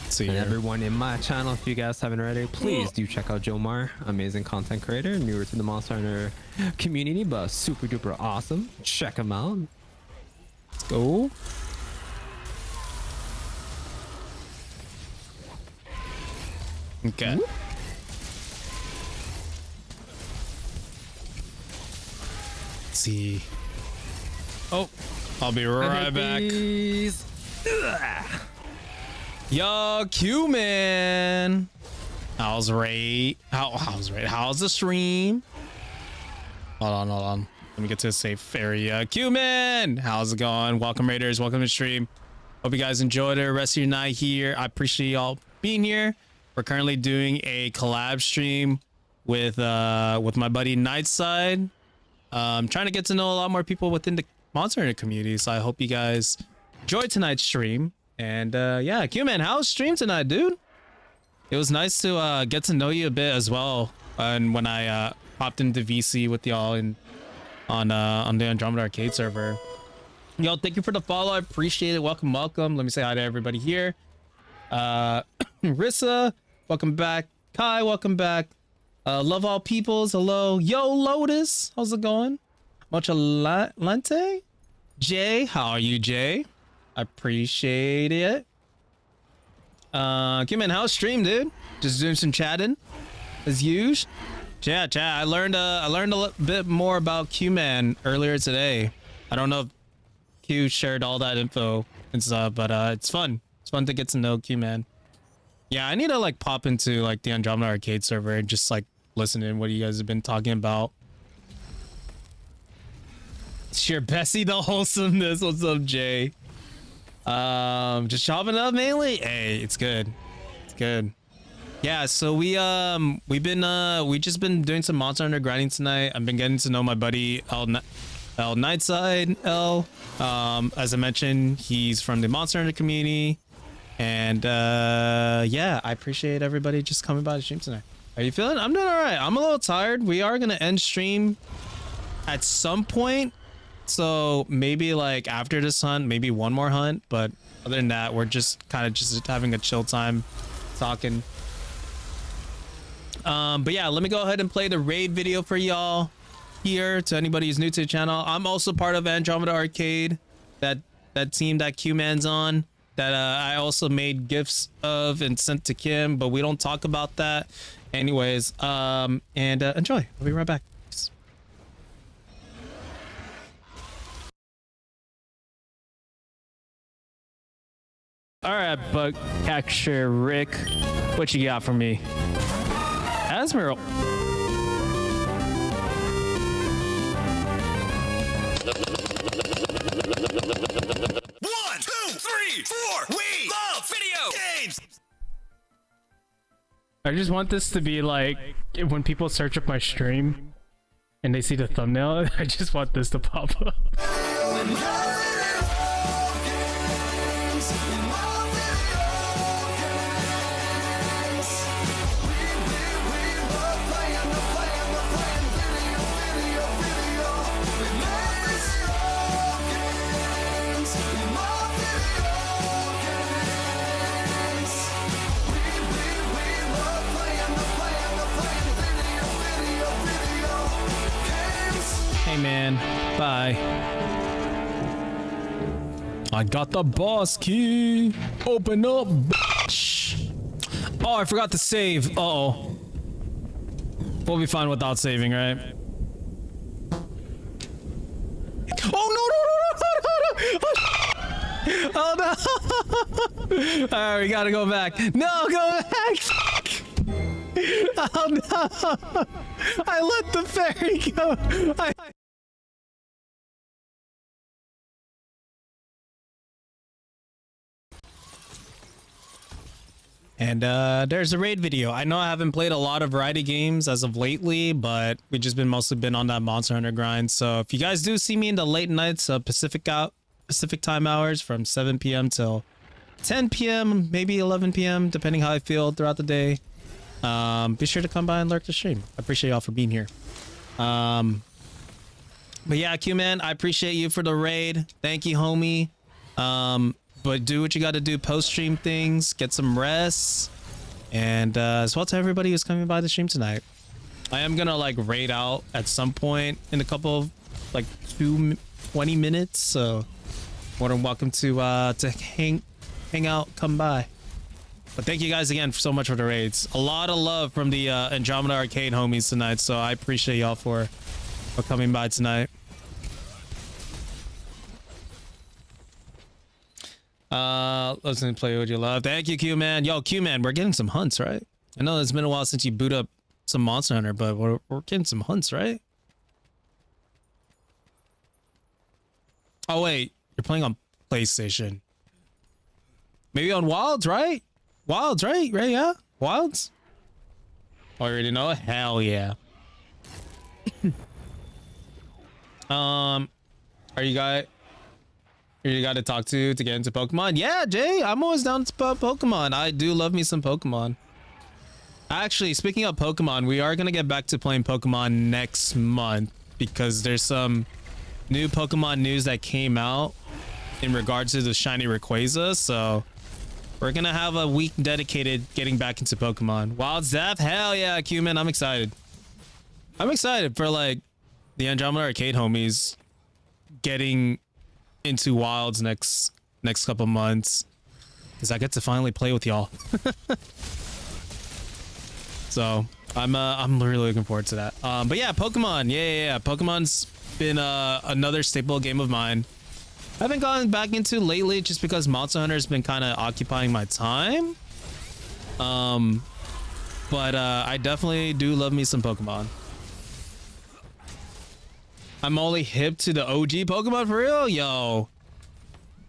See And here. everyone in my channel, if you guys haven't already, please do check out Joemar, amazing content creator, newer to the Monster Hunter community, but super duper awesome. Check him out. Let's go. Okay. Let's see. Oh, I'll be right back. Yo, Q man. How's Ray? How's Ray? How's the stream? Hold on. Let me get to a safe area. Q man, how's it going? Welcome Raiders, welcome to the stream. Hope you guys enjoyed the rest of your night here. I appreciate y'all being here. We're currently doing a collab stream with my buddy Nightside. Trying to get to know a lot more people within the Monster Hunter community. So I hope you guys enjoyed tonight's stream. And yeah, Q-Man, how's stream tonight, dude? It was nice to get to know you a bit as well. And when I popped into VC with y'all on the Andromeda Arcade server. Yo, thank you for the follow. I appreciate it. Welcome. Let me say hi to everybody here. Rissa, welcome back. Kai, welcome back. Love all peoples. Hello. Yo, Lotus, how's it going? Mucha lente. Jay, how are you, Jay? I appreciate it. Kim, how's stream, dude? Just doing some chatting as usual. Yeah, chat. I learned a bit more about Q-Man earlier today. I don't know if Q shared all that info and stuff, but it's fun. It's fun to get to know Q-Man. Yeah, I need to like pop into like the Andromeda Arcade server and just like listen in what you guys have been talking about. Sure, Bessie, the wholesomeness. What's up, Jay? Just chopping it up mainly. Hey, it's good. It's good. Yeah, so we just been doing some Monster Hunter grinding tonight. I've been getting to know my buddy lNightSidel. As I mentioned, he's from the Monster Hunter community. And yeah, I appreciate everybody just coming by the stream tonight. How you feeling? I'm doing all right. I'm a little tired. We are gonna end stream at some point. So maybe like after this hunt, maybe one more hunt. But other than that, we're just kind of just having a chill time, talking. But yeah, let me go ahead and play the raid video for y'all here. To anybody who's new to the channel, I'm also part of Andromeda Arcade, that team that Q-Man's on, that I also made gifts of and sent to Kim, but we don't talk about that. Anyways, and enjoy. I'll be right back. Peace. All right, Bug Catcher Rick, what you got for me? Asmerald. One, two, three, four. We love video games. I just want this to be like when people search up my stream and they see the thumbnail, I just want this to pop up. Bye. I got the boss key. Open up, bitch. Oh, I forgot to save. Uh-oh. We'll be fine without saving, right? Oh no! All right, we gotta go back. No, go back! Oh no! I let the ferry go. And there's a raid video. I know I haven't played a lot of variety games as of lately, but we've just been mostly been on that Monster Hunter grind. So if you guys do see me in the late nights, Pacific time hours from 7 p.m. till 10 p.m., maybe 11 p.m., depending how I feel throughout the day, be sure to come by and lurk the stream. I appreciate y'all for being here. But yeah, Q-Man, I appreciate you for the raid. Thank you, homie. But do what you got to do, post-stream things, get some rest, and as well to everybody who's coming by the stream tonight. I am gonna like raid out at some point in a couple of like 20 minutes, so more than welcome to hang out, come by. But thank you guys again so much for the raids. A lot of love from the Andromeda Arcade homies tonight, so I appreciate y'all for coming by tonight. Let's play what you love. Thank you, Q-Man. Yo, Q-Man, we're getting some hunts, right? I know it's been a while since you boot up some Monster Hunter, but we're getting some hunts, right? Oh wait, you're playing on PlayStation. Maybe on Wilds, right? Wilds, right? Right? Yeah, Wilds. Oh, you already know? Hell yeah. Are you guys? You got to talk to get into Pokemon? Yeah, Jay, I'm always down to Pokemon. I do love me some Pokemon. Actually, speaking of Pokemon, we are gonna get back to playing Pokemon next month because there's some new Pokemon news that came out in regards to the shiny Rayquaza. So we're gonna have a week dedicated getting back into Pokemon. Wild Zap, hell yeah, Q-Man, I'm excited. I'm excited for like the Andromeda Arcade homies getting into Wilds next couple months, because I get to finally play with y'all. So I'm really looking forward to that. But yeah, Pokemon, yeah. Pokemon's been another staple game of mine. I haven't gotten back into lately just because Monster Hunter's been kind of occupying my time. But I definitely do love me some Pokemon. I'm only hip to the OG Pokemon for real? Yo.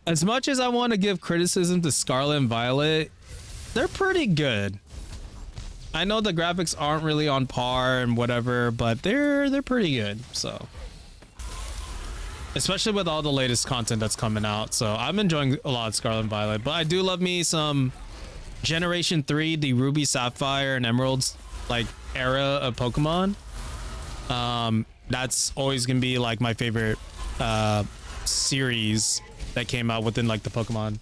As much as I want to give criticism to Scarlet and Violet, they're pretty good. I know the graphics aren't really on par and whatever, but they're pretty good, so. Especially with all the latest content that's coming out. So I'm enjoying a lot of Scarlet and Violet, but I do love me some Generation 3, the Ruby, Sapphire, and Emeralds like era of Pokemon. That's always gonna be like my favorite series that came out within like the Pokemon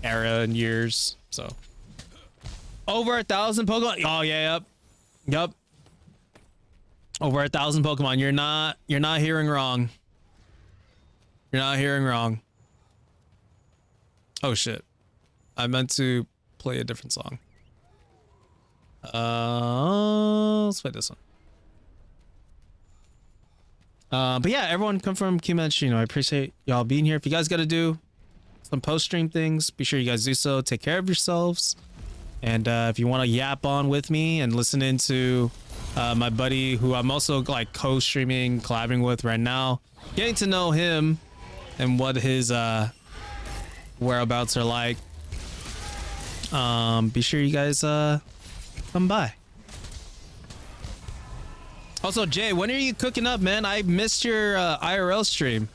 era and years. So over 1,000 Pokemon. Oh yeah, yep. Over 1,000 Pokemon. You're not hearing wrong. You're not hearing wrong. Oh shit, I meant to play a different song. Let's play this one. But yeah, everyone come from Q-Man. I appreciate y'all being here. If you guys got to do some post-stream things, be sure you guys do so. Take care of yourselves. And if you want to yap on with me and listen into my buddy who I'm also like co-streaming, collabing with right now, getting to know him and what his whereabouts are like, be sure you guys come by. Also, Jay, when are you cooking up, man? I missed your IRL stream.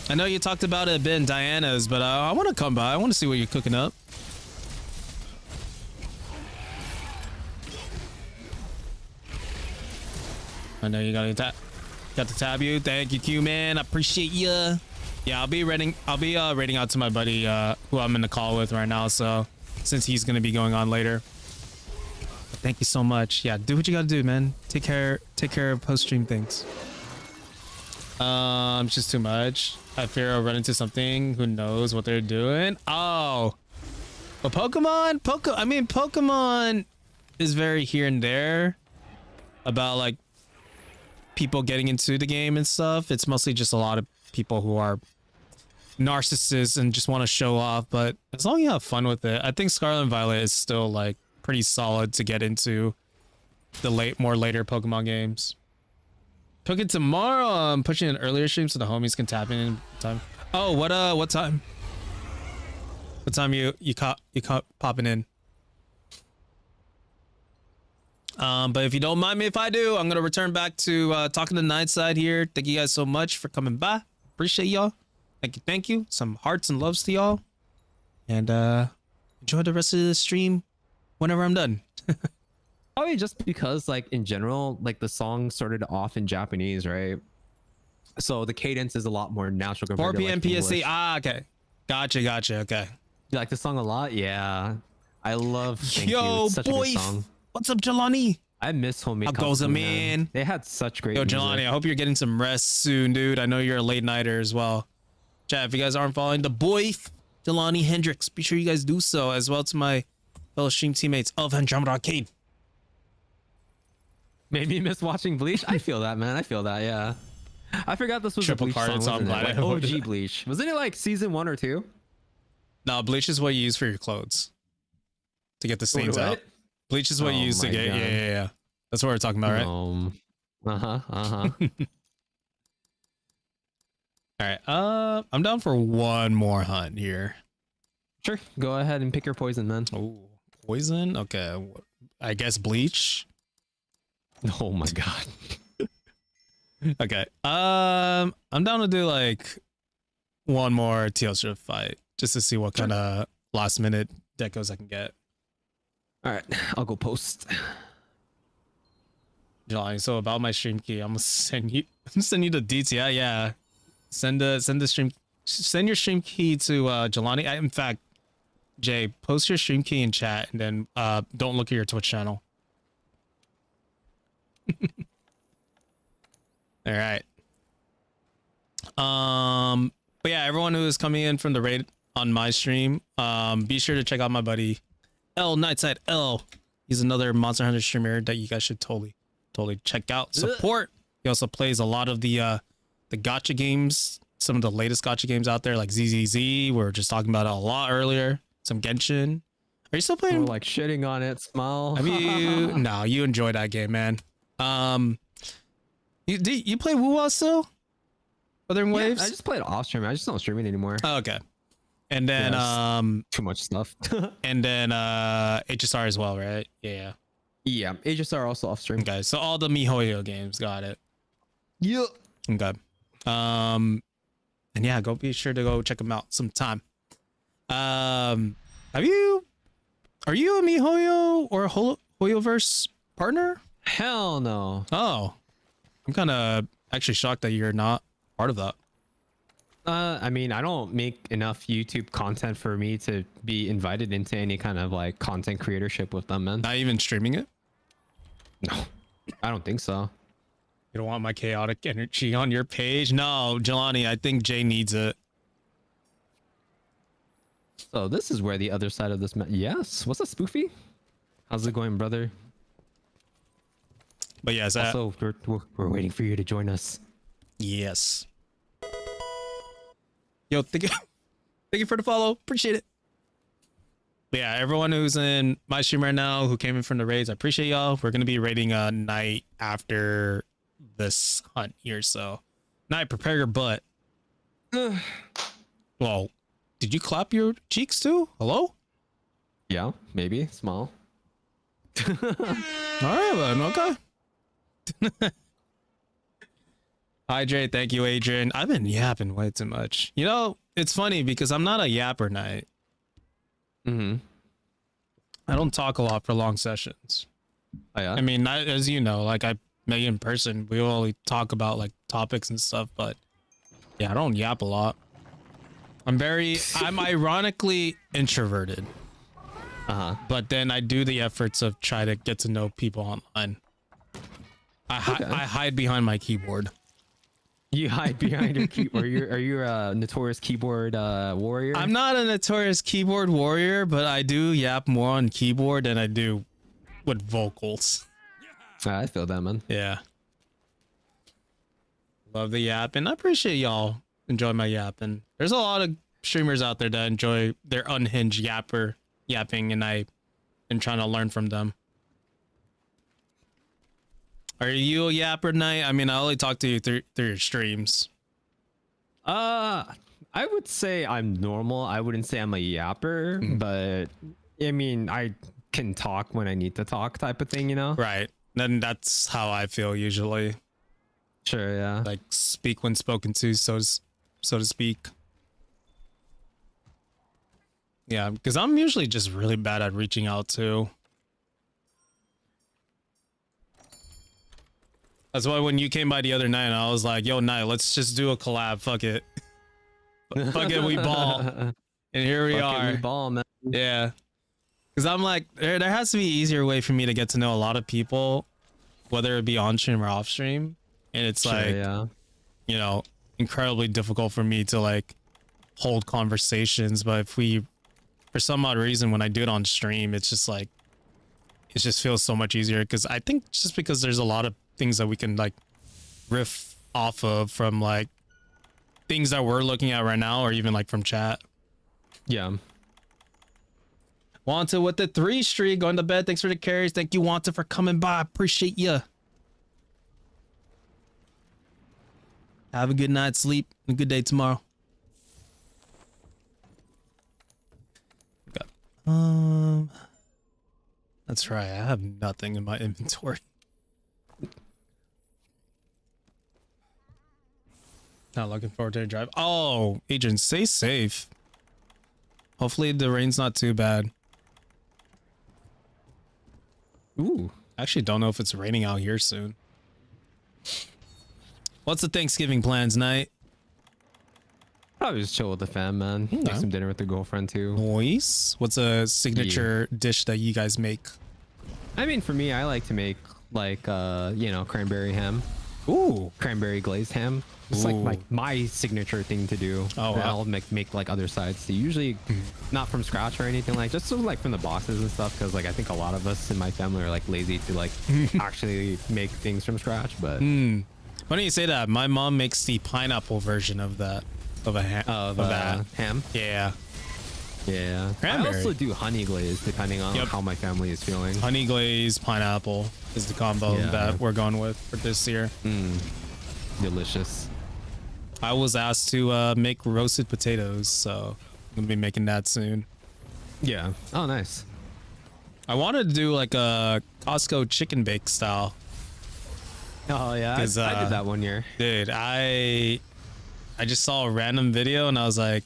I know you talked about it a bit in Diana's, but I want to come by. I want to see what you're cooking up. I know you got to tab you. Thank you, Q, man. I appreciate ya. Yeah, I'll be raiding out to my buddy who I'm in the call with right now. So since he's gonna be going on later. Thank you so much. Yeah, do what you gotta do, man. Take care of post-stream things. It's just too much. I fear I'll run into something. Who knows what they're doing? Oh. But Pokemon is very here and there about like people getting into the game and stuff. It's mostly just a lot of people who are narcissists and just want to show off, but as long as you have fun with it, I think Scarlet and Violet is still like pretty solid to get into the later Pokemon games. Took it tomorrow. I'm pushing an earlier stream so the homies can tap in time. Oh, what time? What time you caught popping in? But if you don't mind me if I do, I'm gonna return back to talking to Nightside here. Thank you guys so much for coming by. Appreciate y'all. Thank you. Some hearts and loves to y'all. And enjoy the rest of the stream whenever I'm done. Probably just because, like, in general, like the song started off in Japanese, right? So the cadence is a lot more natural compared 4 to p.m. like, PST. English. Ah, okay. Gotcha. Okay. You like the song a lot? Yeah. I love Thank You. Yo, It's such boy. a good song. What's up, Jelani? I miss homemade. How goes it, man? They had such great Yo, music. Jelani, I hope you're getting some rest soon, dude. I know you're a late nighter as well. Chat, if you guys aren't following the boy, Jelani Hendricks, be sure you guys do so, as well to my fellow stream teammates of Andromeda Arcade. Made me miss watching Bleach. I feel that, man. I feel that. Yeah. I forgot this was Triple a Bleach carded, song. so I'm Wasn't glad it? I Like, voted OG Bleach. Wasn't it like season 1 or 2? No, bleach is what you use for your clothes to get the stains out. Bleach is what you use to get. Yeah. That's what we're talking about, right? All right. I'm down for one more hunt here. Sure. Go ahead and pick your poison, then. Oh, poison. Okay. I guess bleach. Oh my god. Okay. I'm down to do like one more Teostra fight just to see what kind of last minute decos I can get. All right. I'll go post. Jelani, so about my stream key, I'm gonna send you the DTI. Yeah. Send your stream key to Jelani. In fact, Jay, post your stream key in chat and then don't look at your Twitch channel. All right. But yeah, everyone who is coming in from the raid on my stream, be sure to check out my buddy lNightSidel. He's another Monster Hunter streamer that you guys should totally check out. Support. He also plays a lot of the gacha games, some of the latest gacha games out there, like ZZZ. We were just talking about it a lot earlier. Some Genshin. Are you still playing? We're like shitting on it. Smile. Have you? No, you enjoy that game, man. You play WoW still? Wuthering Waves? I just played off stream. I just don't stream it anymore. Oh, okay. And then too much stuff. and then HSR as well, right? Yeah. Yeah, HSR also off stream. Okay, so all the MiHoYo games, got it. Yeah. Okay. And yeah, be sure to go check them out sometime. Are you a MiHoYo or a HoYoverse partner? Hell no. Oh, I'm kind of actually shocked that you're not part of that. I mean, I don't make enough YouTube content for me to be invited into any kind of like content creatorship with them, man. Not even streaming it? No, I don't think so. You don't want my chaotic energy on your page? No, Jelani, I think Jay needs it. So this is where the other side of this yes. What's a spoofy? How's it going, brother? But yes, also we're waiting for you to join us. Yes. Yo, thank you for the follow. Appreciate it. But yeah, everyone who's in my stream right now who came in from the raids, I appreciate y'all. We're gonna be raiding a night after this hunt here, so night, prepare your butt. Well, did you clap your cheeks too? Hello? Yeah, maybe small. All right, then, okay. Hydrate, thank you, Adrian. I've been yapping way too much. You know, it's funny because I'm not a yapper night. I don't talk a lot for long sessions. Oh, yeah? I mean, as you know, like I met you in person, we only talk about like topics and stuff, but yeah, I don't yap a lot. I'm ironically introverted. But then I do the efforts of try to get to know people online. I hide behind my keyboard. You hide behind your keyboard. Are you a notorious keyboard warrior? I'm not a notorious keyboard warrior, but I do yap more on keyboard than I do with vocals. I feel that, man. Yeah. Love the yap, and I appreciate y'all enjoy my yapping. There's a lot of streamers out there that enjoy their unhinged yapping, and I am trying to learn from them. Are you a yapper, Night? I mean, I only talk to you through your streams. I would say I'm normal. I wouldn't say I'm a yapper, but I mean, I can talk when I need to talk, type of thing, you know? Right. Then that's how I feel usually. Sure, yeah. Like speak when spoken to, so to speak. Yeah, because I'm usually just really bad at reaching out too. That's why when you came by the other night, I was like, yo, Night, let's just do a collab. Fuck it. Fuck it, we ball. And here we are. We ball, man. Yeah. Because I'm like, there has to be an easier way for me to get to know a lot of people, whether it be on stream or off stream. And it's Sure, like, yeah. you know, incredibly difficult for me to like hold conversations. But if we, for some odd reason, when I do it on stream, it's just like, it just feels so much easier. Because I think just because there's a lot of things that we can like riff off of from like things that we're looking at right now, or even like from chat. Yeah. Wanta with the 3 streak, going to bed. Thanks for the carries. Thank you, Wanta, for coming by. Appreciate ya. Have a good night's sleep and a good day tomorrow. Okay. That's right. I have nothing in my inventory. Not looking forward to the drive. Oh, Adrian, stay safe. Hopefully the rain's not too bad. Ooh. I actually don't know if it's raining out here soon. What's the Thanksgiving plans, Night? Probably just chill with the fam, man. Make some dinner with the girlfriend too. Nice. What's a signature dish that you guys make? I mean, for me, I like to make like you know, cranberry ham. Ooh. Cranberry glazed ham. It's like my signature thing to do. Oh, And wow. I'll make like other sides. So usually not from scratch or anything, like just sort of like from the boxes and stuff. Because like I think a lot of us in my family are like lazy to like actually make things from scratch. But Funny you say that. My mom makes the pineapple version of that. Of that. ham. Yeah. Yeah. Cranberry. I also do honey glaze depending on how my family is feeling. Honey glaze, pineapple is the combo Yeah. that we're going with for this year. Delicious. I was asked to make roasted potatoes, so I'm gonna be making that soon. Yeah. Oh, nice. I wanted to do like a Costco chicken bake style. Oh yeah, I 'Cause, did that one year. Dude, I just saw a random video and I was like,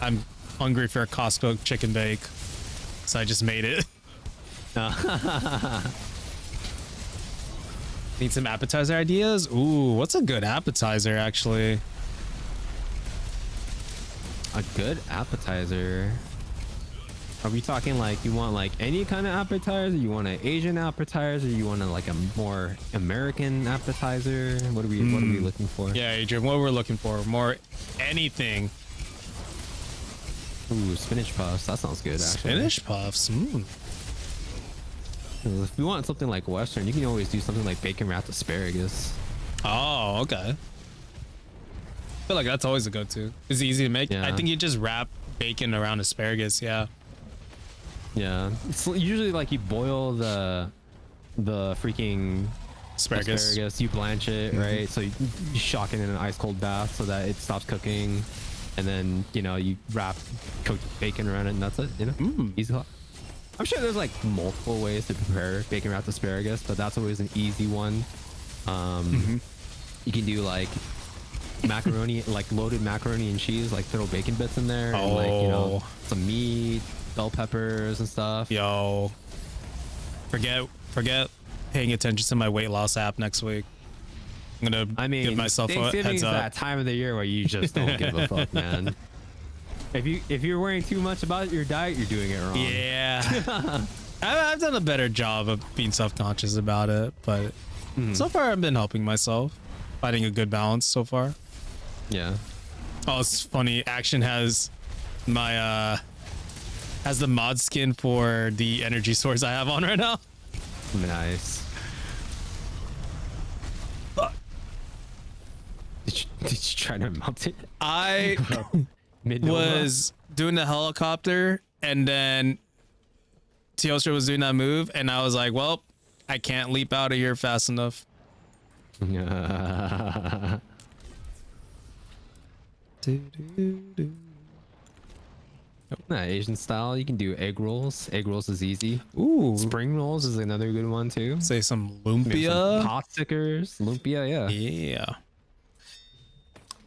I'm hungry for a Costco chicken bake, so I just made it. Need some appetizer ideas? Ooh, what's a good appetizer actually? A good appetizer. Are we talking like you want like any kind of appetizer? You want an Asian appetizer? You want like a more American appetizer? What are we looking for? Yeah, Adrian, what we're looking for? More anything. Ooh, spinach puffs. That sounds good actually. Spinach puffs. If you want something like Western, you can always do something like bacon wrapped asparagus. Oh, okay. I feel like that's always a go-to. It's easy to make. Yeah. I think you just wrap bacon around asparagus. Yeah. Yeah, it's usually like you boil the freaking asparagus, you blanch it, right? So you shock it in an ice cold bath so that it stops cooking, and then you know you wrap cooked bacon around it, and that's it. You know, easy. I'm sure there's like multiple ways to prepare bacon wrapped asparagus, but that's always an easy one. You can do like macaroni, like loaded macaroni and cheese, like throw bacon bits in there, and like you know some meat, bell peppers and stuff. Yo, forget paying attention to my weight loss app next week. I'm gonna give myself a Thanksgiving heads is up. that time of the year where you just don't give a fuck, man. If you're worrying too much about your diet, you're doing it wrong. Yeah. I've done a better job of being self-conscious about it, but so far I've been helping myself, finding a good balance so far. Yeah. Oh, it's funny. Action has my has the mod skin for the energy source I have on right now. Nice. Fuck. Did you try to mount it? I Mid-Nova? was doing the helicopter, and then Teostra was doing that move, and I was like, well, I can't leap out of here fast enough. Nah, Asian style, you can do egg rolls. Egg rolls is easy. Ooh, Spring rolls is another good one too. say some Maybe some lumpia. pot stickers, lumpia, yeah. Yeah.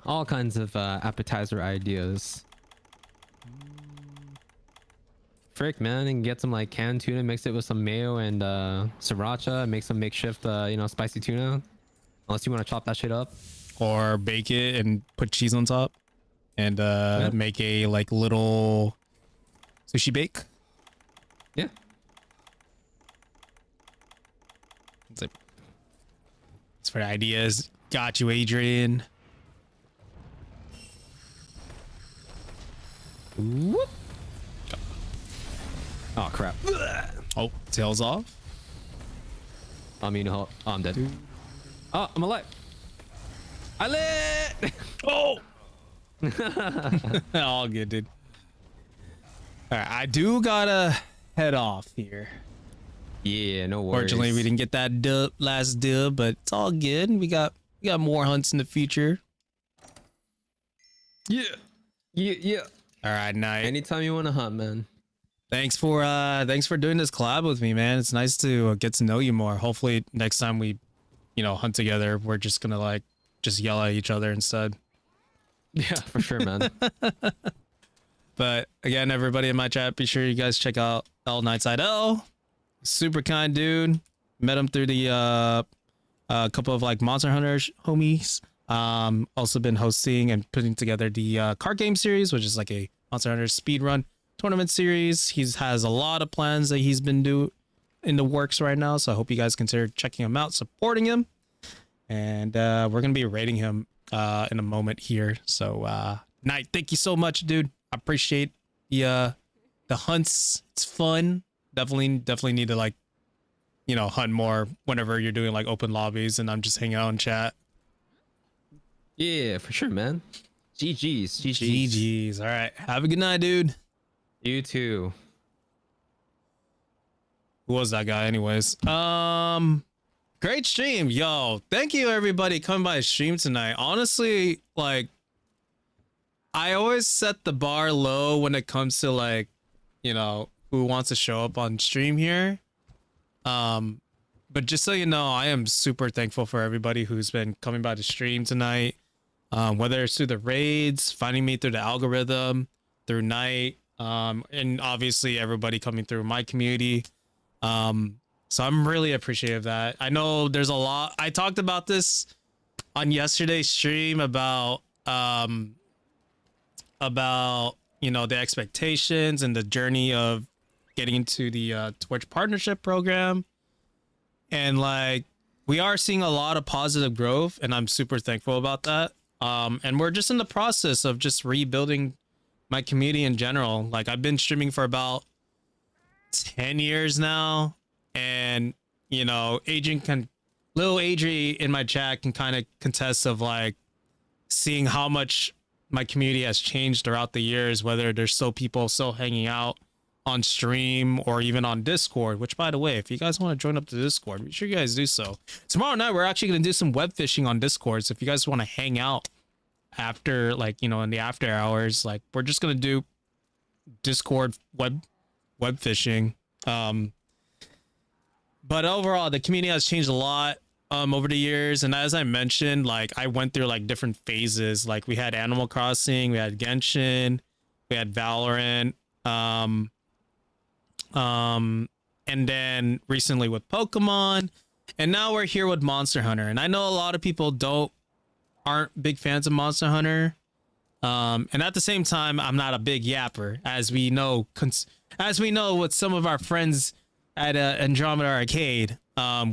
All kinds of appetizer ideas. Frick, man, and get some like canned tuna, mix it with some mayo and sriracha, make some makeshift, spicy tuna. Unless you want to chop that shit up. Or bake it and put cheese on top, and Yeah. make a like little sushi bake. Yeah. It's like, it's for the ideas. Got you, Adrian. Whoop. Oh crap. Oh, tails off. I mean, oh, I'm dead. Oh, I'm alive. I lit. Oh. All good, dude. All right, I do gotta head off here. Yeah, no worries. Fortunately, we didn't get that last dub, but it's all good. We got more hunts in the future. Yeah. Yeah, yeah. All right, night. Anytime you want to hunt, man. Thanks for doing this collab with me, man. It's nice to get to know you more. Hopefully, next time we, hunt together, we're just gonna like just yell at each other instead. Yeah, for sure, man. But again, everybody in my chat, be sure you guys check out lNightSidel. Super kind dude. Met him through the couple of like Monster Hunter homies. Also been hosting and putting together the card game series, which is like a Monster Hunter speedrun tournament series. He has a lot of plans that he's been in the works right now, so I hope you guys consider checking him out, supporting him, and we're gonna be rating him in a moment here. So Knight, thank you so much, dude. I appreciate the hunts. It's fun. Definitely need to like hunt more whenever you're doing like open lobbies and I'm just hanging out in chat. Yeah, for sure, man. GG's. GG's. All right, have a good night, dude. You too. Who was that guy anyways? Great stream. Yo, thank you everybody coming by the stream tonight. Honestly, like I always set the bar low when it comes to like, who wants to show up on stream here. But just so you know, I am super thankful for everybody who's been coming by the stream tonight. Whether it's through the raids, finding me through the algorithm, through Night, and obviously everybody coming through my community. So I'm really appreciative of that. I know there's a lot. I talked about this on yesterday's stream about the expectations and the journey of getting into the Twitch partnership program. And like, we are seeing a lot of positive growth and I'm super thankful about that. And we're just in the process of just rebuilding my community in general. Like I've been streaming for about 10 years now. And, little Adri in my chat can kind of contest of like seeing how much my community has changed throughout the years, whether there's still people still hanging out on stream or even on Discord, which by the way, if you guys want to join up to Discord, be sure you guys do so. Tomorrow night, we're actually going to do some web fishing on Discord. So if you guys want to hang out after, like, in the after hours, like we're just going to do Discord web fishing. But overall, the community has changed a lot over the years. And as I mentioned, like I went through like different phases. Like we had Animal Crossing, we had Genshin, we had Valorant. And then recently with Pokemon, and now we're here with Monster Hunter. And I know a lot of people aren't big fans of Monster Hunter. And at the same time, I'm not a big yapper, as we know, with some of our friends at Andromeda Arcade,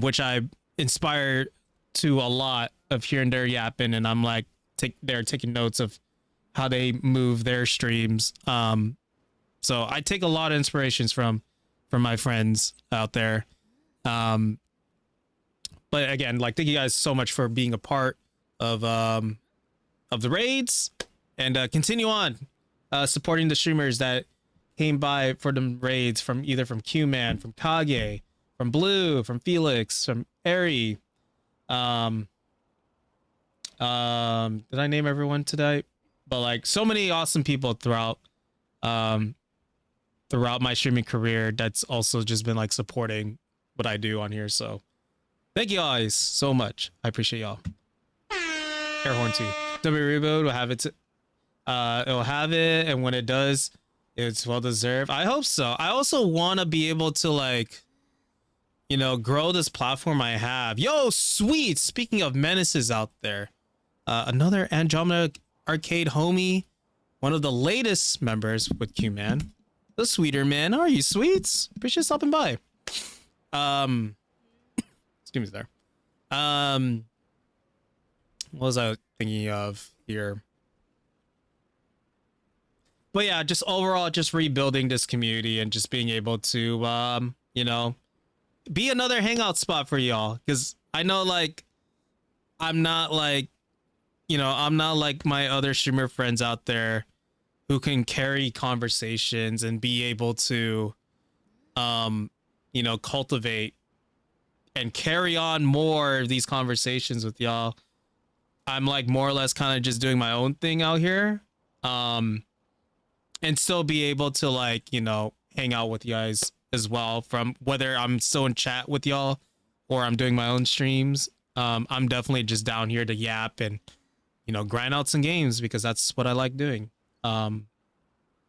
which I inspired to a lot of hearing their yapping, and I'm like, they're taking notes of how they move their streams. So I take a lot of inspirations from my friends out there. But again, like, thank you guys so much for being a part of the raids, and continue on supporting the streamers that came by for the raids, from Q-Man, from Kage, from Blue, from Felix, from Airy. Did I name everyone today? But like, so many awesome people throughout my streaming career that's also just been like supporting what I do on here. So thank you guys so much. I appreciate y'all. Air horn too. W Reboot will have it. It'll have it, and when it does, it's well deserved. I hope so. I also want to be able to, like, you know, grow this platform I have. Yo, sweet. Speaking of menaces out there, another Andromeda Arcade homie, one of the latest members with Q-Man, the Sweeter Man. How are you, sweets? Appreciate stopping by. Excuse me there. What was I thinking of here? But yeah, just overall, just rebuilding this community and just being able to, you know, be another hangout spot for y'all. Because I know, like, I'm not like my other streamer friends out there who can carry conversations and be able to, you know, cultivate and carry on more of these conversations with y'all. I'm like more or less kind of just doing my own thing out here. And still be able to, like, you know, hang out with you guys as well, from whether I'm still in chat with y'all or I'm doing my own streams. I'm definitely just down here to yap and, you know, grind out some games, because that's what I like doing. But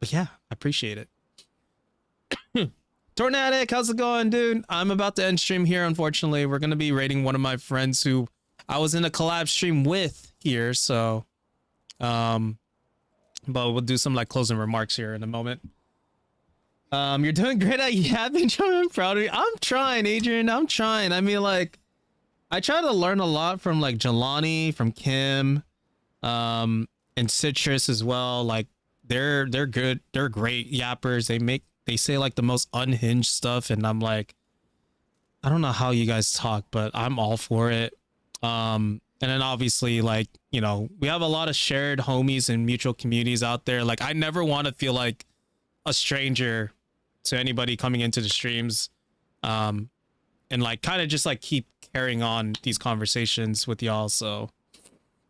yeah, I appreciate it. Tornadic, how's it going, dude? I'm about to end stream here, unfortunately. We're going to be raiding one of my friends who I was in a collab stream with here, so but we'll do some like closing remarks here in a moment. You're doing great at yapping. I'm proud of you. I'm trying, Adrian. I'm trying. I mean, like, I try to learn a lot from like Jelani, from Kim, and Citrus as well. Like, they're good. They're great yappers. They say like the most unhinged stuff, and I'm like, I don't know how you guys talk, but I'm all for it. And then obviously, like, you know, we have a lot of shared homies and mutual communities out there. Like, I never want to feel like a stranger to anybody coming into the streams, and like kind of just like keep carrying on these conversations with y'all. So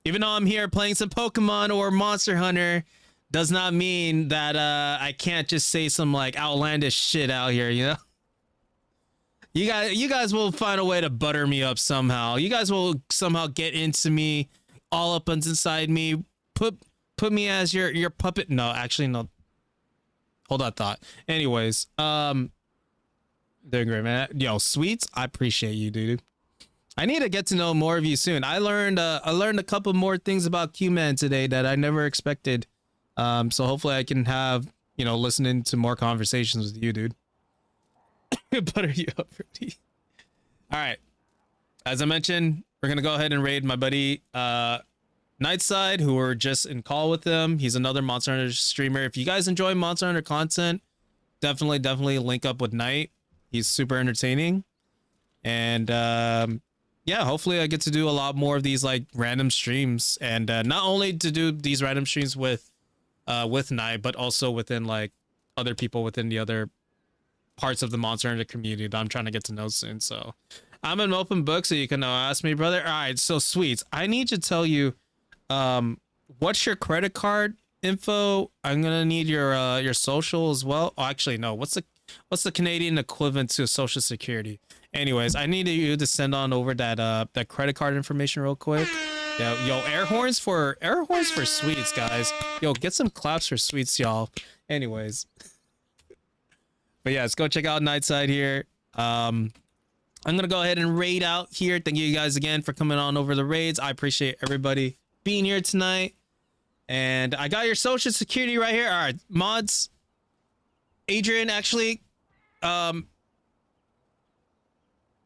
even though I'm here playing some Pokemon or Monster Hunter, does not mean that I can't just say some like outlandish shit out here, you know? You guys will find a way to butter me up somehow. You guys will somehow get into me, all up inside me, put me as your puppet. No, actually, no. Hold that thought. Anyways, doing great, man. Yo, sweets, I appreciate you, dude. I need to get to know more of you soon. I learned a couple more things about Q-Man today that I never expected. So hopefully I can have, you know, listening to more conversations with you, dude. Butter you up, Rudy. All right. As I mentioned, we're going to go ahead and raid my buddy Nightside, who we're just in call with him. He's another Monster Hunter streamer. If you guys enjoy Monster Hunter content, definitely link up with Night. He's super entertaining. And yeah, hopefully I get to do a lot more of these like random streams, and not only to do these random streams with Night, but also within like other people within the other parts of the Monster Hunter community that I'm trying to get to know soon. So I'm an open book, so you can ask me, brother. All right, so sweets, I need to tell you, what's your credit card info? I'm gonna need your social as well. Oh, actually, no. What's the Canadian equivalent to Social Security? Anyways, I need you to send on over that credit card information real quick. Yeah, yo, air horns for sweets, guys. Yo, get some claps for sweets, y'all. Anyways. But yeah, let's go check out Nightside here. I'm gonna go ahead and raid out here. Thank you guys again for coming on over the raids. I appreciate everybody being here tonight. And I got your social security right here. All right, mods. Adrian, actually,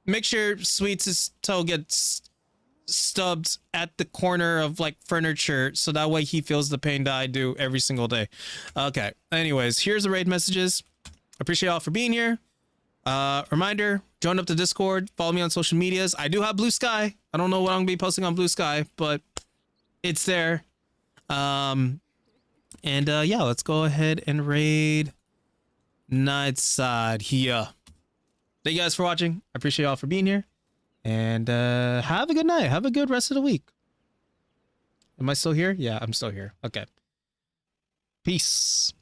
make sure Sweets' toe gets stubbed at the corner of like furniture, so that way he feels the pain that I do every single day. Okay. Anyways, here's the raid messages. Appreciate y'all for being here. Reminder, join up the Discord, follow me on social medias. I do have Blue Sky. I don't know what I'm gonna be posting on Blue Sky, but it's there. Yeah, let's go ahead and raid Nightside here. Thank you guys for watching. I appreciate y'all for being here. And have a good night. Have a good rest of the week. Am I still here? Yeah, I'm still here. Okay. Peace.